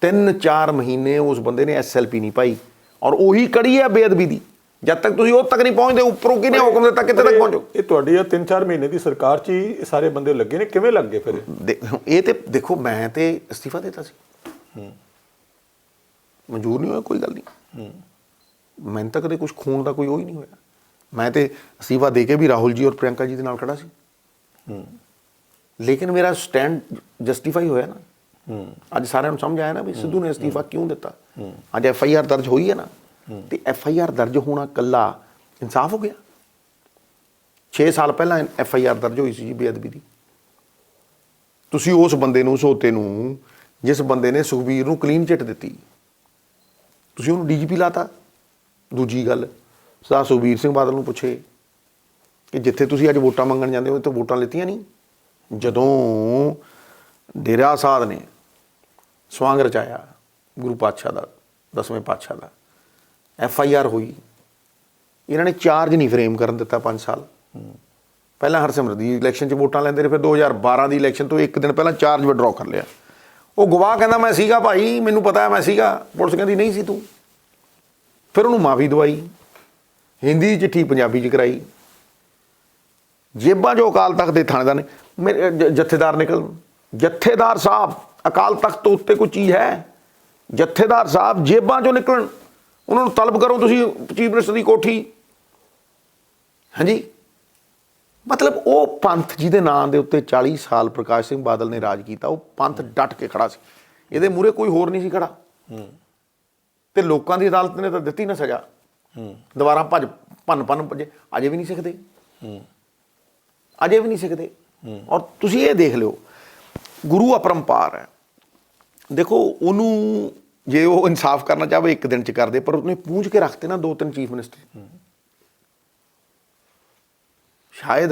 3-4 ਮਹੀਨੇ ਉਸ ਬੰਦੇ ਨੇ SLP ਨਹੀਂ ਪਾਈ, ਔਰ ਉਹੀ ਕੜੀ ਹੈ ਬੇਅਦਬੀ ਦੀ। ਜਦ ਤੱਕ ਤੁਸੀਂ ਉਹ ਤੱਕ ਨਹੀਂ ਪਹੁੰਚਦੇ, ਉੱਪਰੋਂ ਕਿਹਨੇ ਹੁਕਮ ਦਿੱਤਾ ਕਿੱਥੇ ਤੱਕ ਪਹੁੰਚੋ? ਇਹ ਤੁਹਾਡੀ 3-4 ਮਹੀਨੇ ਦੀ ਸਰਕਾਰ 'ਚ ਹੀ ਸਾਰੇ ਬੰਦੇ ਲੱਗੇ ਨੇ, ਕਿਵੇਂ ਲੱਗ ਗਏ ਫਿਰ? ਇਹ ਤੇ ਦੇਖੋ, ਮੈਂ ਤੇ ਅਸਤੀਫਾ ਦਿੱਤਾ ਸੀ, ਮਨਜ਼ੂਰ ਨਹੀਂ ਹੋਇਆ, ਕੋਈ ਗੱਲ ਨਹੀਂ। ਮੈਨੂੰ ਤਾਂ ਕਦੇ ਕੁਛ ਖੂਨ ਦਾ ਕੋਈ ਉਹ ਹੀ ਨਹੀਂ ਹੋਇਆ। ਮੈਂ ਤੇ ਅਸਤੀਫਾ ਦੇ ਕੇ ਵੀ ਰਾਹੁਲ ਜੀ ਔਰ ਪ੍ਰਿਯੰਕਾ ਜੀ ਦੇ ਨਾਲ ਖੜਾ ਸੀ, ਲੇਕਿਨ ਮੇਰਾ ਸਟੈਂਡ ਜਸਟੀਫਾਈ ਹੋਇਆ ਨਾ। ਅੱਜ ਸਾਰਿਆਂ ਨੂੰ ਸਮਝ ਆਇਆ ਨਾ ਵੀ ਸਿੱਧੂ ਨੇ ਅਸਤੀਫਾ ਕਿਉਂ ਦਿੱਤਾ। ਅੱਜ FIR ਦਰਜ ਹੋਈ ਹੈ ਨਾ, ਤੇ FIR ਦਰਜ ਹੋਣਾ ਕੱਲਾ ਇਨਸਾਫ ਹੋ ਗਿਆ? 6 ਸਾਲ ਪਹਿਲਾਂ FIR ਦਰਜ ਹੋਈ ਸੀ ਜੀ ਬੇਅਦਬੀ ਦੀ। ਤੁਸੀਂ ਉਸ ਬੰਦੇ ਨੂੰ, ਸੋਤੇ ਨੂੰ, ਜਿਸ ਬੰਦੇ ਨੇ ਸੁਖਬੀਰ ਨੂੰ ਕਲੀਨ ਚਿੱਟ ਦਿੱਤੀ, ਤੁਸੀਂ ਉਹਨੂੰ DGP ਲਾਤਾ। ਦੂਜੀ ਗੱਲ, ਸਰਦਾਰ ਸੁਖਬੀਰ ਸਿੰਘ ਬਾਦਲ ਨੂੰ ਪੁੱਛੇ ਕਿ ਜਿੱਥੇ ਤੁਸੀਂ ਅੱਜ ਵੋਟਾਂ ਮੰਗਣ ਜਾਂਦੇ ਹੋ, ਤਾਂ ਵੋਟਾਂ ਲਿੱਤੀਆਂ ਨਹੀਂ? ਜਦੋਂ ਡੇਰਾ ਸਾਧ ਨੇ ਸਵਾਂਗ ਰਚਾਇਆ ਗੁਰੂ ਪਾਤਸ਼ਾਹ ਦਾ, 10ਵੇਂ ਪਾਤਸ਼ਾਹ ਦਾ, FIR ਹੋਈ, ਇਹਨਾਂ ਨੇ ਚਾਰਜ ਨਹੀਂ ਫਰੇਮ ਕਰਨ ਦਿੱਤਾ 5 ਸਾਲ। ਪਹਿਲਾਂ ਹਰਸਿਮਰਤ ਦੀ ਇਲੈਕਸ਼ਨ 'ਚ ਵੋਟਾਂ ਲੈਂਦੇ ਰਹੇ, ਫਿਰ 2012 ਦੀ ਇਲੈਕਸ਼ਨ ਤੋਂ ਇੱਕ ਦਿਨ ਪਹਿਲਾਂ ਚਾਰਜ ਵਿਡਰਾਅ ਕਰ ਲਿਆ। ਉਹ ਗਵਾਹ ਕਹਿੰਦਾ ਮੈਂ ਸੀਗਾ ਭਾਈ, ਮੈਨੂੰ ਪਤਾ ਮੈਂ ਸੀਗਾ। ਪੁਲਿਸ ਕਹਿੰਦੀ ਨਹੀਂ ਸੀ ਤੂੰ। ਫਿਰ ਉਹਨੂੰ ਮਾਫੀ ਦਵਾਈ, ਹਿੰਦੀ 'ਚ ਚਿੱਠੀ ਪੰਜਾਬੀ 'ਚ ਕਰਾਈ। ਜੇਬਾਂ ਜੋ ਅਕਾਲ ਤਖਤ ਦੇ ਥਾਣੇਦਾਰ ਨੇ, ਮੇਰੇ ਜਥੇਦਾਰ ਨਿਕਲ, ਜਥੇਦਾਰ ਸਾਹਿਬ ਅਕਾਲ ਤਖਤ ਤੋਂ ਉੱਤੇ ਕੋਈ ਚੀਜ਼ ਹੈ? ਜਥੇਦਾਰ ਸਾਹਿਬ ਜੇਬਾਂ 'ਚੋਂ ਨਿਕਲਣ, ਉਹਨਾਂ ਨੂੰ ਤਲਬ ਕਰੋ ਤੁਸੀਂ ਚੀਫ ਮਿਨਿਸਟਰ ਦੀ ਕੋਠੀ। ਹਾਂਜੀ, ਮਤਲਬ ਉਹ ਪੰਥ ਜਿਹਦੇ ਨਾਂ ਦੇ ਉੱਤੇ 40 ਸਾਲ ਪ੍ਰਕਾਸ਼ ਸਿੰਘ ਬਾਦਲ ਨੇ ਰਾਜ ਕੀਤਾ, ਉਹ ਪੰਥ ਡਟ ਕੇ ਖੜਾ ਸੀ। ਇਹਦੇ ਮੂਹਰੇ ਕੋਈ ਹੋਰ ਨਹੀਂ ਸੀ ਖੜਾ। ਤੇ ਲੋਕਾਂ ਦੀ ਅਦਾਲਤ ਨੇ ਤਾਂ ਦਿੱਤੀ ਨਾ ਸਜ਼ਾ। ਦੁਬਾਰਾ ਭੰਨ ਭੱਜੇ, ਅਜੇ ਵੀ ਨਹੀਂ ਸਿੱਖਦੇ, ਅਜੇ ਵੀ ਨਹੀਂ ਸਿੱਖਦੇ। ਔਰ ਤੁਸੀਂ ਇਹ ਦੇਖ ਲਿਓ, ਗੁਰੂ ਅਪਰੰਪਾਰ ਹੈ। ਦੇਖੋ, ਉਹਨੂੰ ਜੇ ਉਹ ਇਨਸਾਫ ਕਰਨਾ ਚਾਹਵੇ ਇੱਕ ਦਿਨ 'ਚ ਕਰਦੇ, ਪਰ ਉਹਨੇ ਪੂੰਝ ਕੇ ਰੱਖਤੇ ਨਾ 2-3 ਚੀਫ ਮਿਨਿਸਟਰ। ਸ਼ਾਇਦ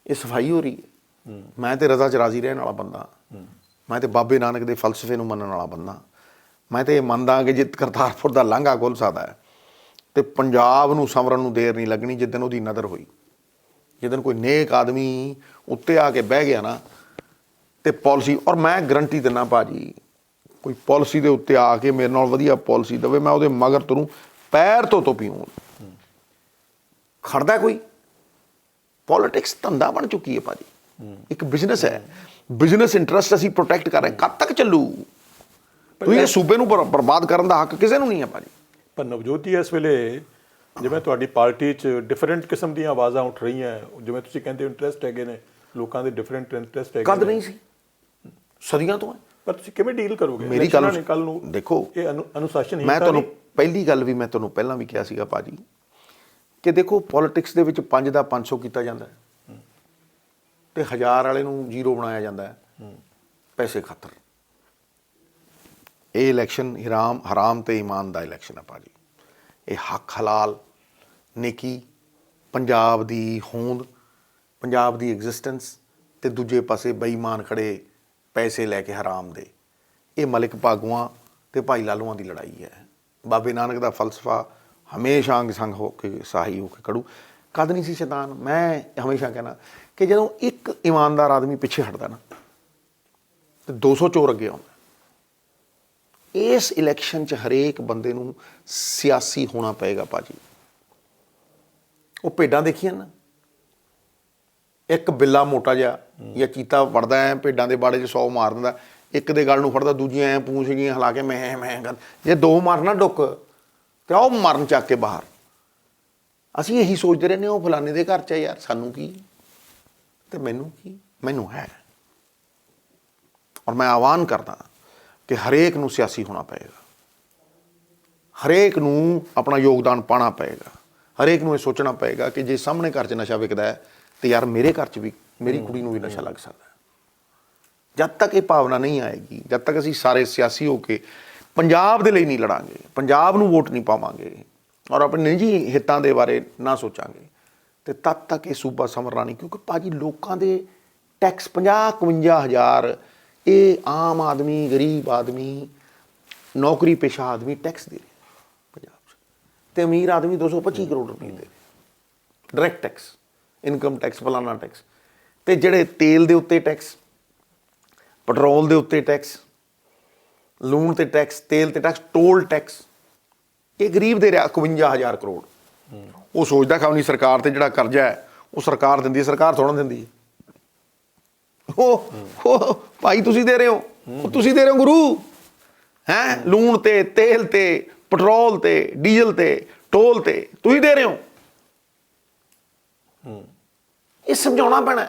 ਇਹ ਸਫਾਈ ਹੋ ਰਹੀ ਹੈ। ਮੈਂ ਤੇ ਰਜ਼ਾ 'ਚ ਰਾਜ਼ੀ ਰਹਿਣ ਵਾਲਾ ਬੰਦਾ, ਮੈਂ ਤੇ ਬਾਬੇ ਨਾਨਕ ਦੇ ਫਲਸਫੇ ਨੂੰ ਮੰਨਣ ਵਾਲਾ ਬੰਦਾ। ਮੈਂ ਤੇ ਇਹ ਮੰਨਦਾ ਕਿ ਜੇ ਕਰਤਾਰਪੁਰ ਦਾ ਲਾਂਘਾ ਖੁੱਲ੍ਹ ਸਕਦਾ ਹੈ ਤੇ ਪੰਜਾਬ ਨੂੰ ਸੰਵਰਨ ਨੂੰ ਦੇਰ ਨਹੀਂ ਲੱਗਣੀ। ਜਿੱਦਣ ਉਹਦੀ ਨਜ਼ਰ ਹੋਈ, ਜਿੱਦਣ ਕੋਈ ਨੇਕ ਆਦਮੀ ਉੱਤੇ ਆ ਕੇ ਬਹਿ ਗਿਆ ਨਾ ਤੇ ਪਾਲਿਸੀ, ਔਰ ਮੈਂ ਗਰੰਟੀ ਦਿੰਦਾ ਭਾਜੀ, ਕੋਈ ਪਾਲਿਸੀ ਦੇ ਉੱਤੇ ਆ ਕੇ ਮੇਰੇ ਨਾਲ ਵਧੀਆ ਪਾਲਿਸੀ ਦੇਵੇ, ਮੈਂ ਉਹਦੇ ਮਗਰ ਤੁਰੂ, ਪੈਰ ਤੋਂ ਪੀਊਂ। ਖੜਦਾ ਕੋਈ? ਪੋਲੀਟਿਕਸ ਧੰਦਾ ਬਣ ਚੁੱਕੀ ਹੈ ਭਾਜੀ, ਇੱਕ ਬਿਜ਼ਨਸ ਹੈ। ਬਿਜ਼ਨਸ ਇੰਟਰਸਟ ਅਸੀਂ ਪ੍ਰੋਟੈਕਟ ਕਰ ਰਹੇ। ਕਦ ਤੱਕ ਚੱਲੂ? ਤੁਸੀਂ ਇਹ ਸੂਬੇ ਨੂੰ ਬਰਬਾਦ ਕਰਨ ਦਾ ਹੱਕ ਕਿਸੇ ਨੂੰ ਨਹੀਂ ਹੈ ਭਾਜੀ। ਪਰ ਨਵਜੋਤ ਜੀ, ਇਸ ਵੇਲੇ ਜਿਵੇਂ ਤੁਹਾਡੀ ਪਾਰਟੀ 'ਚ ਡਿਫਰੈਂਟ ਕਿਸਮ ਦੀਆਂ ਆਵਾਜ਼ਾਂ ਉੱਠ ਰਹੀਆਂ, ਜਿਵੇਂ ਤੁਸੀਂ ਕਹਿੰਦੇ ਇੰਟਰਸਟ ਹੈਗੇ ਨੇ ਲੋਕਾਂ ਦੇ, ਡਿਫਰੈਂਟ ਇੰਟਰਸਟ ਹੈਗੇ ਕਦ ਨੇ। ਨਹੀਂ ਸੀ, ਸਦੀਆਂ ਤੋਂ ਹੈ। ਪਰ ਤੁਸੀਂ ਕਿਵੇਂ ਡੀਲ ਕਰੋਗੇ? ਮੇਰੀ ਗੱਲ ਇਲੈਕਸ਼ਨਾਂ ਨੇ ਕੱਲ੍ਹ ਨੂੰ ਦੇਖੋ, ਇਹ ਅਨੁਸ਼ਾਸਨ ਮੈਂ ਤੁਹਾਨੂੰ ਪਹਿਲੀ ਗੱਲ ਵੀ ਮੈਂ ਤੁਹਾਨੂੰ ਪਹਿਲਾਂ ਵੀ ਕਿਹਾ ਸੀਗਾ ਭਾਜੀ ਕਿ ਦੇਖੋ ਪੋਲਿਟਿਕਸ ਦੇ ਵਿੱਚ 5 ਦਾ 500 ਕੀਤਾ ਜਾਂਦਾ ਹੈ ਤੇ 1000 ਵਾਲੇ ਨੂੰ ਜ਼ੀਰੋ ਬਣਾਇਆ ਜਾਂਦਾ ਹੈ ਪੈਸੇ ਖਾਤਰ। ਇਹ ਇਲੈਕਸ਼ਨ ਹਰਾਮ ਤੇ ਈਮਾਨ ਦਾ ਇਲੈਕਸ਼ਨ ਹੈ ਭਾਜੀ। ਇਹ ਹੱਕ ਹਲਾਲ, ਨੇਕੀ, ਪੰਜਾਬ ਦੀ ਹੋਂਦ, ਪੰਜਾਬ ਦੀ ਐਗਜ਼ਿਸਟੈਂਸ ਤੇ ਦੂਜੇ ਪਾਸੇ ਬੇਈਮਾਨ ਖੜੇ ਪੈਸੇ ਲੈ ਕੇ ਹਰਾਮ ਦੇ। ਇਹ ਮਲਿਕ ਭਾਗੂਆਂ ਤੇ ਭਾਈ ਲਾਲੂਆਂ ਦੀ ਲੜਾਈ ਹੈ। ਬਾਬੇ ਨਾਨਕ ਦਾ ਫਲਸਫਾ ਹਮੇਸ਼ਾ ਅੰਗ ਸੰਗ ਹੋ ਕੇ ਸਹਾਈ ਹੋ ਕੇ ਖੜੂ। ਕਦ ਨਹੀਂ ਸੀ ਸ਼ੈਤਾਨ। ਮੈਂ ਹਮੇਸ਼ਾ ਕਹਿਣਾ ਕਿ ਜਦੋਂ ਇੱਕ ਇਮਾਨਦਾਰ ਆਦਮੀ ਪਿੱਛੇ ਹਟਦਾ ਨਾ ਤੇ 200 ਚੋਰ ਅੱਗੇ ਆਉਂਦਾ। ਇਸ ਇਲੈਕਸ਼ਨ 'ਚ ਹਰੇਕ ਬੰਦੇ ਨੂੰ ਸਿਆਸੀ ਹੋਣਾ ਪਏਗਾ ਭਾਜੀ। ਉਹ ਭੇਡਾਂ ਦੇਖੀਆਂ ਨਾ, ਇੱਕ ਬਿੱਲਾ ਮੋਟਾ ਜਿਹਾ ਜਾਂ ਚੀਤਾ ਵੜਦਾ ਐ ਭੇਡਾਂ ਦੇ ਬਾੜੇ 'ਚ 100 ਮਾਰ ਦਿੰਦਾ, ਇੱਕ ਦੇ ਗਲ ਨੂੰ ਫੜਦਾ, ਦੂਜੀਆਂ ਐ ਪੂੰਛ ਗਈਆਂ ਹਿਲਾ ਕੇ ਮੈਂ ਗੱਲ। ਜੇ 2 ਮਾਰਨਾ ਡੁੱਕ ਤੇ ਉਹ ਮਰਨ ਚੱਕ ਕੇ ਬਾਹਰ। ਅਸੀਂ ਇਹੀ ਸੋਚਦੇ ਰਹਿੰਦੇ ਉਹ ਫਲਾਣੇ ਦੇ ਘਰ 'ਚ ਹੈ ਯਾਰ, ਸਾਨੂੰ ਕੀ ਤੇ ਮੈਨੂੰ ਕੀ, ਮੈਨੂੰ ਹੈ। ਔਰ ਮੈਂ ਆਹਵਾਨ ਕਰਦਾ ਕਿ ਹਰੇਕ ਨੂੰ ਸਿਆਸੀ ਹੋਣਾ ਪਏਗਾ, ਹਰੇਕ ਨੂੰ ਆਪਣਾ ਯੋਗਦਾਨ ਪਾਉਣਾ ਪਏਗਾ, ਹਰੇਕ ਨੂੰ ਇਹ ਸੋਚਣਾ ਪਏਗਾ ਕਿ ਜੇ ਸਾਹਮਣੇ ਘਰ 'ਚ ਨਸ਼ਾ ਵਿਕਦਾ ਹੈ ਤੇ ਯਾਰ ਮੇਰੇ ਘਰ 'ਚ ਵੀ, ਮੇਰੀ ਕੁੜੀ ਨੂੰ ਵੀ ਨਸ਼ਾ ਲੱਗ ਸਕਦਾ ਹੈ। ਜਦ ਤੱਕ ਇਹ ਭਾਵਨਾ ਨਹੀਂ ਆਏਗੀ, ਜਦ ਤੱਕ ਅਸੀਂ ਸਾਰੇ ਸਿਆਸੀ ਹੋ ਕੇ ਪੰਜਾਬ ਦੇ ਲਈ ਨਹੀਂ ਲੜਾਂਗੇ, ਪੰਜਾਬ ਨੂੰ ਵੋਟ ਨਹੀਂ ਪਾਵਾਂਗੇ ਔਰ ਆਪਣੇ ਨਿੱਜੀ ਹਿੱਤਾਂ ਦੇ ਬਾਰੇ ਨਾ ਸੋਚਾਂਗੇ ਤੇ ਤਦ ਤੱਕ ਇਹ ਸੂਬਾ ਸੰਵਰਨਾ ਨਹੀਂ। ਕਿਉਂਕਿ ਭਾਜੀ ਲੋਕਾਂ ਦੇ ਟੈਕਸ 50-52 ਹਜ਼ਾਰ, ਇਹ ਆਮ ਆਦਮੀ, ਗਰੀਬ ਆਦਮੀ, ਨੌਕਰੀ ਪੇਸ਼ਾ ਆਦਮੀ ਟੈਕਸ ਦੇ ਰਿਹਾ ਪੰਜਾਬ 'ਚ, ਤੇ ਅਮੀਰ ਆਦਮੀ 225 ਕਰੋੜ ਰੁਪਏ ਦੇ ਰਿਹਾ ਡਾਇਰੈਕਟ ਟੈਕਸ, ਇਨਕਮ ਟੈਕਸ, ਫਲਾਨਾ ਟੈਕਸ। ਤੇ ਜਿਹੜੇ ਤੇਲ ਦੇ ਉੱਤੇ ਟੈਕਸ, ਪੈਟਰੋਲ ਦੇ ਉੱਤੇ ਟੈਕਸ, ਲੂਣ ਤੇ ਟੈਕਸ, ਤੇਲ ਤੇ ਟੈਕਸ, ਟੋਲ ਟੈਕਸ, ਇਹ ਗਰੀਬ ਦੇ ਰਿਹਾ 51,000 ਕਰੋੜ। ਉਹ ਸੋਚਦਾ ਕਿ ਆਪਣੀ ਸਰਕਾਰ ਤੇ ਜਿਹੜਾ ਕਰਜ਼ਾ ਹੈ ਉਹ ਸਰਕਾਰ ਦਿੰਦੀ ਹੈ, ਸਰਕਾਰ ਥੋੜ੍ਹਾ ਦਿੰਦੀ ਹੈ। ਉਹ ਭਾਈ ਤੁਸੀਂ ਦੇ ਰਹੇ ਹੋ, ਉਹ ਤੁਸੀਂ ਦੇ ਰਹੇ ਹੋ ਗੁਰੂ ਹੈਂ। ਲੂਣ ਤੇ, ਤੇਲ ਤੇ, ਪੈਟਰੋਲ ਤੇ, ਡੀਜ਼ਲ ਤੇ, ਟੋਲ ਤੇ ਤੁਸੀਂ ਦੇ ਰਹੇ ਹੋ। ਇਹ ਸਮਝਾਉਣਾ ਪੈਣਾ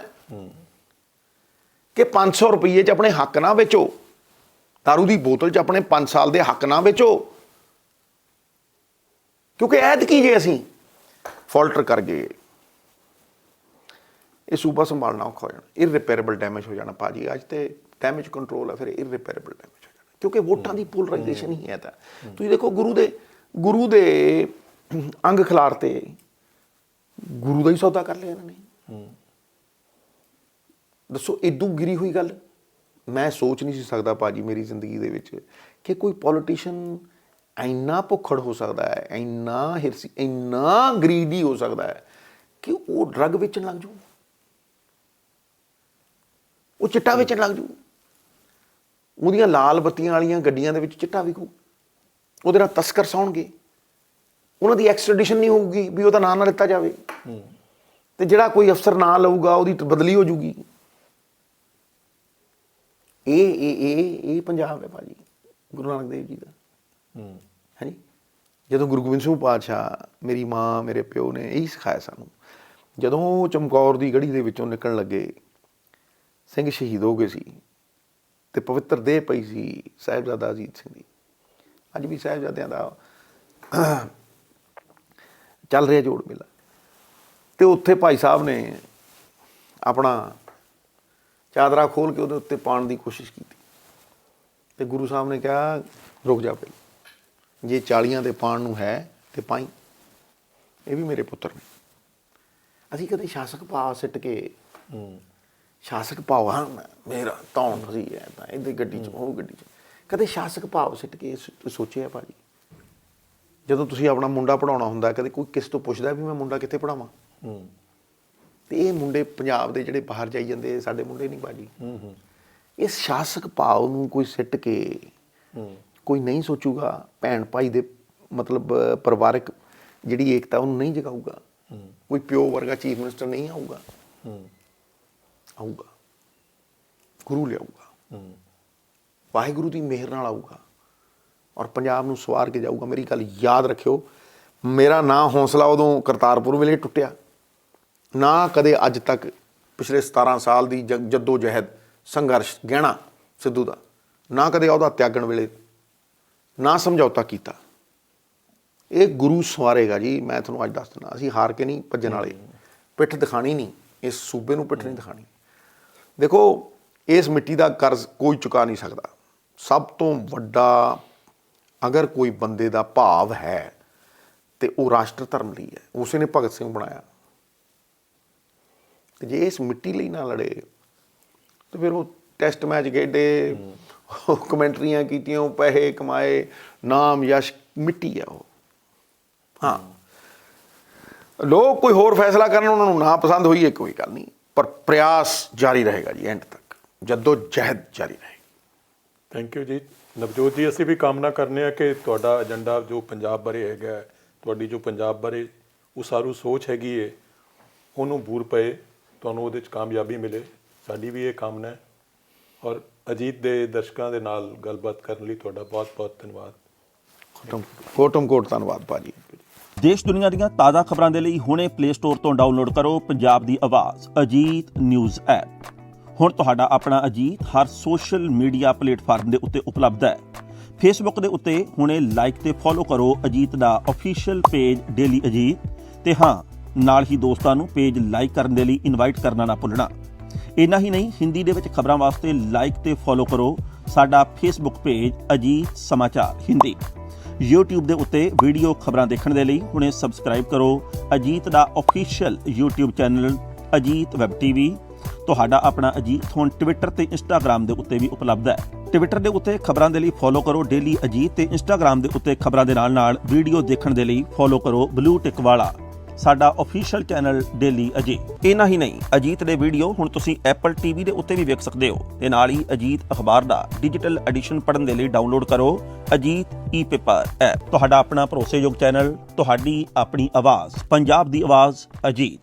ਕਿ 500 ਰੁਪਏ 'ਚ ਆਪਣੇ ਹੱਕ ਨਾ ਵੇਚੋ, ਦਾਰੂ ਦੀ ਬੋਤਲ 'ਚ ਆਪਣੇ 5 ਸਾਲ ਦੇ ਹੱਕ ਨਾ ਵੇਚੋ। ਕਿਉਂਕਿ ਐਤਕੀ ਜੇ ਅਸੀਂ ਫਾਲਟਰ ਕਰ ਗਏ, ਇਹ ਸੂਬਾ ਸੰਭਾਲਣਾ ਔਖਾ ਹੋ ਜਾਣਾ, ਇਰਰਿਪੇਅਰੇਬਲ ਡੈਮੇਜ ਹੋ ਜਾਣਾ ਭਾਜੀ। ਅੱਜ ਤੇ ਡੈਮੇਜ ਕੰਟਰੋਲ ਹੈ, ਫਿਰ ਇਰਰਿਪੇਅਰੇਬਲ ਡੈਮੇਜ ਹੋ ਜਾਣਾ, ਕਿਉਂਕਿ ਵੋਟਾਂ ਦੀ ਪੋਲਰਾਈਜੇਸ਼ਨ ਹੀ ਹੈ। ਤਾਂ ਤੁਸੀਂ ਦੇਖੋ ਗੁਰੂ ਦੇ ਅੰਗ ਖਿਲਾਰ ਤੇ ਗੁਰੂ ਦਾ ਹੀ ਸੌਦਾ ਕਰ ਲਿਆ ਇਹਨਾਂ ਨੇ। ਦੱਸੋ ਇਦੋਂ ਗਿਰੀ ਹੋਈ ਗੱਲ ਮੈਂ ਸੋਚ ਨਹੀਂ ਸੀ ਸਕਦਾ ਭਾਜੀ ਮੇਰੀ ਜ਼ਿੰਦਗੀ ਦੇ ਵਿੱਚ ਕਿ ਕੋਈ ਪੋਲੀਟੀਸ਼ੀਅਨ ਇੰਨਾ ਭੁੱਖੜ ਹੋ ਸਕਦਾ ਹੈ, ਇੰਨਾ ਹਿਰਸੀ, ਇੰਨਾ ਗਰੀਡੀ ਹੋ ਸਕਦਾ ਹੈ ਕਿ ਉਹ ਡਰੱਗ ਵੇਚਣ ਲੱਗ ਜੂ, ਉਹ ਚਿੱਟਾ ਵੇਚਣ ਲੱਗ ਜੂ। ਉਹਦੀਆਂ ਲਾਲ ਬੱਤੀਆਂ ਵਾਲੀਆਂ ਗੱਡੀਆਂ ਦੇ ਵਿੱਚ ਚਿੱਟਾ ਵਿਕੂ, ਉਹਦੇ ਨਾਲ ਤਸਕਰ ਸੌਣਗੇ, ਉਹਨਾਂ ਦੀ ਐਕਸਟ੍ਰੈਡੀਸ਼ਨ ਨਹੀਂ ਹੋਊਗੀ ਵੀ ਉਹਦਾ ਨਾਂ ਨਾ ਲਿੱਤਾ ਜਾਵੇ, ਤੇ ਜਿਹੜਾ ਕੋਈ ਅਫਸਰ ਨਾਂ ਲਊਗਾ ਉਹਦੀ ਬਦਲੀ ਹੋ ਜੂਗੀ। ਇਹ ਪੰਜਾਬ ਹੈ ਭਾਜੀ ਗੁਰੂ ਨਾਨਕ ਦੇਵ ਜੀ ਦਾ। ਹਾਂਜੀ, ਜਦੋਂ ਗੁਰੂ ਗੋਬਿੰਦ ਸਿੰਘ ਪਾਤਸ਼ਾਹ, ਮੇਰੀ ਮਾਂ, ਮੇਰੇ ਪਿਓ ਨੇ ਇਹੀ ਸਿਖਾਇਆ ਸਾਨੂੰ। ਜਦੋਂ ਚਮਕੌਰ ਦੀ ਗੜੀ ਦੇ ਵਿੱਚੋਂ ਨਿਕਲਣ ਲੱਗੇ, ਸਿੰਘ ਸ਼ਹੀਦ ਹੋ ਗਏ ਸੀ ਤੇ ਪਵਿੱਤਰ ਦੇਹ ਪਈ ਸੀ ਸਾਹਿਬਜ਼ਾਦਾ ਅਜੀਤ ਸਿੰਘ ਦੀ। ਅੱਜ ਵੀ ਸਾਹਿਬਜ਼ਾਦਿਆਂ ਦਾ ਚੱਲ ਰਿਹਾ ਜੋੜ ਮੇਲਾ, ਤੇ ਉੱਥੇ ਭਾਈ ਸਾਹਿਬ ਨੇ ਆਪਣਾ ਚਾਦਰਾ ਖੋਲ ਕੇ ਉਹਦੇ ਉੱਤੇ ਪਾਉਣ ਦੀ ਕੋਸ਼ਿਸ਼ ਕੀਤੀ ਤੇ ਗੁਰੂ ਸਾਹਿਬ ਨੇ ਕਿਹਾ ਰੁਕ ਜਾ ਭਾਈ, ਜੇ 40 ਦੇ ਪਾਉਣ ਨੂੰ ਹੈ ਤੇ ਪਾਈ, ਇਹ ਵੀ ਮੇਰੇ ਪੁੱਤਰ ਨੇ। ਅਸੀਂ ਕਦੇ ਸ਼ਾਸਕ ਭਾਵ ਸਿੱਟ ਕੇ, ਸ਼ਾਸਕ ਭਾਵ ਹਾਂ ਮੇਰਾ ਧੌਣ ਫਸੀ ਹੈ ਤਾਂ ਇਹਦੀ ਗੱਡੀ 'ਚ, ਉਹ ਗੱਡੀ 'ਚ, ਕਦੇ ਸ਼ਾਸਕ ਭਾਵ ਸਿੱਟ ਕੇ ਸੋਚਿਆ ਭਾਜੀ? ਜਦੋਂ ਤੁਸੀਂ ਆਪਣਾ ਮੁੰਡਾ ਪੜ੍ਹਾਉਣਾ ਹੁੰਦਾ, ਕਦੇ ਕੋਈ ਕਿਸ ਤੋਂ ਪੁੱਛਦਾ ਵੀ ਮੈਂ ਮੁੰਡਾ ਕਿੱਥੇ ਪੜ੍ਹਾਵਾਂ? ਤੇ ਇਹ ਮੁੰਡੇ ਪੰਜਾਬ ਦੇ ਜਿਹੜੇ ਬਾਹਰ ਜਾਈ ਜਾਂਦੇ, ਸਾਡੇ ਮੁੰਡੇ ਨਹੀਂ ਭਾਜੀ। ਇਸ ਸ਼ਾਸਕ ਭਾਵ ਨੂੰ ਕੋਈ ਸਿੱਟ ਕੇ ਕੋਈ ਨਹੀਂ ਸੋਚੂਗਾ, ਭੈਣ ਭਾਈ ਦੇ ਮਤਲਬ ਪਰਿਵਾਰਕ ਜਿਹੜੀ ਏਕਤਾ ਉਹਨੂੰ ਨਹੀਂ ਜਗਾਊਗਾ। ਕੋਈ ਪਿਓ ਵਰਗਾ ਚੀਫ ਮਿਨਿਸਟਰ ਨਹੀਂ ਆਊਗਾ, ਆਊਗਾ ਗੁਰੂ ਲਿਆਊਗਾ, ਵਾਹਿਗੁਰੂ ਦੀ ਮਿਹਰ ਨਾਲ ਆਊਗਾ ਔਰ ਪੰਜਾਬ ਨੂੰ ਸਵਾਰ ਕੇ ਜਾਊਗਾ। ਮੇਰੀ ਗੱਲ ਯਾਦ ਰੱਖਿਓ, ਮੇਰਾ ਨਾ ਹੌਸਲਾ ਉਦੋਂ ਕਰਤਾਰਪੁਰ ਵੇਲੇ ਟੁੱਟਿਆ, ਨਾ ਕਦੇ ਅੱਜ ਤੱਕ ਪਿਛਲੇ 17 ਸਾਲ ਦੀ ਜੱਦੋ ਜਹਿਦ ਸੰਘਰਸ਼ ਗਹਿਣਾ ਸਿੱਧੂ ਦਾ, ਨਾ ਕਦੇ ਉਹਦਾ ਤਿਆਗਣ ਵੇਲੇ ਨਾ ਸਮਝੌਤਾ ਕੀਤਾ। ਇਹ ਗੁਰੂ ਸਵਾਰੇਗਾ ਜੀ। ਮੈਂ ਤੁਹਾਨੂੰ ਅੱਜ ਦੱਸ ਦਿੰਦਾ, ਅਸੀਂ ਹਾਰ ਕੇ ਨਹੀਂ ਭੱਜਣ ਵਾਲੇ, ਪਿੱਠ ਦਿਖਾਣੀ ਨਹੀਂ, ਇਸ ਸੂਬੇ ਨੂੰ ਪਿੱਠ ਨਹੀਂ ਦਿਖਾਣੀ। ਦੇਖੋ, ਇਸ ਮਿੱਟੀ ਦਾ ਕਰਜ਼ ਕੋਈ ਚੁਕਾ ਨਹੀਂ ਸਕਦਾ। ਸਭ ਤੋਂ ਵੱਡਾ ਅਗਰ ਕੋਈ ਬੰਦੇ ਦਾ ਭਾਵ ਹੈ ਤੇ ਉਹ ਰਾਸ਼ਟਰ ਧਰਮ ਲਈ ਹੈ। ਉਸੇ ਨੇ ਭਗਤ ਸਿੰਘ ਬਣਾਇਆ, ਤੇ ਜੇ ਇਸ ਮਿੱਟੀ ਲਈ ਨਾ ਲੜੇ ਤੇ ਫਿਰ ਉਹ ਟੈਸਟ ਮੈਚ ਖੇਡੇ, ਕਮੈਂਟਰੀਆਂ ਕੀਤੀਆਂ, ਪੈਸੇ ਕਮਾਏ, ਨਾਮ ਯਸ਼, ਮਿੱਟੀ ਹੈ ਉਹ। ਹਾਂ, ਲੋਕ ਕੋਈ ਹੋਰ ਫੈਸਲਾ ਕਰਨ, ਉਹਨਾਂ ਨੂੰ ਨਾ ਪਸੰਦ ਹੋਈ ਹੈ, ਕੋਈ ਗੱਲ ਨਹੀਂ, ਪਰ ਪ੍ਰਯਾਸ ਜਾਰੀ ਰਹੇਗਾ ਜੀ, ਐਂਡ ਤੱਕ ਜੱਦੋ ਜਹਿਦ ਜਾਰੀ ਰਹੇਗੀ। ਥੈਂਕ ਯੂ ਜੀ। ਨਵਜੋਤ ਜੀ, ਅਸੀਂ ਵੀ ਕਾਮਨਾ ਕਰਨੇ ਆ ਕਿ ਤੁਹਾਡਾ ਏਜੰਡਾ ਜੋ ਪੰਜਾਬ ਬਾਰੇ ਹੈਗਾ, ਤੁਹਾਡੀ ਜੋ ਪੰਜਾਬ ਬਾਰੇ ਉਸਾਰੂ ਸੋਚ ਹੈਗੀ ਹੈ, ਉਹਨੂੰ ਬੂਰ ਪਏ, ਤੁਹਾਨੂੰ ਉਹਦੇ 'ਚ ਕਾਮਯਾਬੀ ਮਿਲੇ। ਸਾਡੀ ਵੀ ਇਹ ਕਾਮਨਾ ਹੈ। ਔਰ ਅਜੀਤ ਦੇ ਦਰਸ਼ਕਾਂ ਦੇ ਨਾਲ ਗੱਲਬਾਤ ਕਰਨ ਲਈ ਤੁਹਾਡਾ ਬਹੁਤ ਬਹੁਤ ਧੰਨਵਾਦ। ਕੋਟਮ ਕੋਟ ਧੰਨਵਾਦ ਭਾਜੀ। ਦੇਸ਼ ਦੁਨੀਆ ਦੀਆਂ ਤਾਜ਼ਾ ਖਬਰਾਂ ਦੇ ਲਈ ਹੁਣੇ ਪਲੇ ਸਟੋਰ ਤੋਂ ਡਾਊਨਲੋਡ ਕਰੋ ਪੰਜਾਬ ਦੀ ਆਵਾਜ਼ ਅਜੀਤ ਨਿਊਜ਼ ਐਪ। ਹੁਣ ਤੁਹਾਡਾ ਆਪਣਾ ਅਜੀਤ ਹਰ ਸੋਸ਼ਲ ਮੀਡੀਆ ਪਲੇਟਫਾਰਮ ਦੇ ਉੱਤੇ ਉਪਲਬਧ ਹੈ। ਫੇਸਬੁੱਕ ਦੇ ਉੱਤੇ ਹੁਣੇ ਲਾਈਕ ਤੇ ਫੋਲੋ ਕਰੋ ਅਜੀਤ ਦਾ ਅਫੀਸ਼ੀਅਲ ਪੇਜ ਡੇਲੀ ਅਜੀਤ, ਤੇ ਹਾਂ, ਨਾਲ ਹੀ ਦੋਸਤਾਂ ਨੂੰ ਪੇਜ ਲਾਈਕ ਕਰਨ ਦੇ ਲਈ ਇਨਵਾਈਟ ਕਰਨਾ ਨਾ ਭੁੱਲਣਾ। ਇੰਨਾ ਹੀ ਨਹੀਂ, ਹਿੰਦੀ ਦੇ ਵਿੱਚ ਖਬਰਾਂ ਵਾਸਤੇ ਲਾਈਕ ਤੇ ਫੋਲੋ ਕਰੋ ਸਾਡਾ ਫੇਸਬੁੱਕ ਪੇਜ ਅਜੀਤ ਸਮਾਚਾਰ ਹਿੰਦੀ। YouTube ਦੇ ਉੱਤੇ ਵੀਡੀਓ ਖਬਰਾਂ ਦੇਖਣ ਦੇ ਲਈ ਹੁਣੇ ਸਬਸਕ੍ਰਾਈਬ ਕਰੋ ਅਜੀਤ ਦਾ official YouTube channel Ajit web TV। ਤੁਹਾਡਾ ਆਪਣਾ ਅਜੀਤ ਹੁਣ ਟਵਿੱਟਰ ਤੇ ਇੰਸਟਾਗ੍ਰਾਮ ਦੇ ਉੱਤੇ ਵੀ ਉਪਲਬਧ ਹੈ। ਟਵਿੱਟਰ ਦੇ ਉੱਤੇ ਖਬਰਾਂ ਦੇ ਲਈ ਫੋਲੋ ਕਰੋ ਡੇਲੀ ਅਜੀਤ, ਤੇ ਇੰਸਟਾਗ੍ਰਾਮ ਦੇ ਉੱਤੇ ਖਬਰਾਂ ਦੇ ਨਾਲ ਵੀਡੀਓ ਦੇਖਣ ਦੇ ਲਈ ਫੋਲੋ ਕਰੋ ਬਲੂ ਟਿਕ ਵਾਲਾ ਸਾਡਾ ਅਫੀਸ਼ੀਅਲ ਚੈਨਲ ਡੇਲੀ ਅਜੀਤ। ਇੰਨਾ ਹੀ ਨਹੀਂ, ਅਜੀਤ ਦੇ ਵੀਡੀਓ ਹੁਣ ਤੁਸੀਂ Apple TV ਦੇ ਉੱਤੇ ਵੀ ਵੇਖ ਸਕਦੇ ਹੋ, ਤੇ ਨਾਲ ਹੀ ਅਜੀਤ ਅਖਬਾਰ ਦਾ ਡਿਜੀਟਲ ਐਡੀਸ਼ਨ ਪੜ੍ਹਨ ਦੇ ਲਈ ਡਾਊਨਲੋਡ ਕਰੋ ਅਜੀਤ ਈ-ਪੇਪਰ ਐਪ। ਤੁਹਾਡਾ ਆਪਣਾ ਭਰੋਸੇਯੋਗ ਚੈਨਲ, ਤੁਹਾਡੀ ਆਪਣੀ ਆਵਾਜ਼, ਪੰਜਾਬ ਦੀ ਆਵਾਜ਼ ਅਜੀਤ।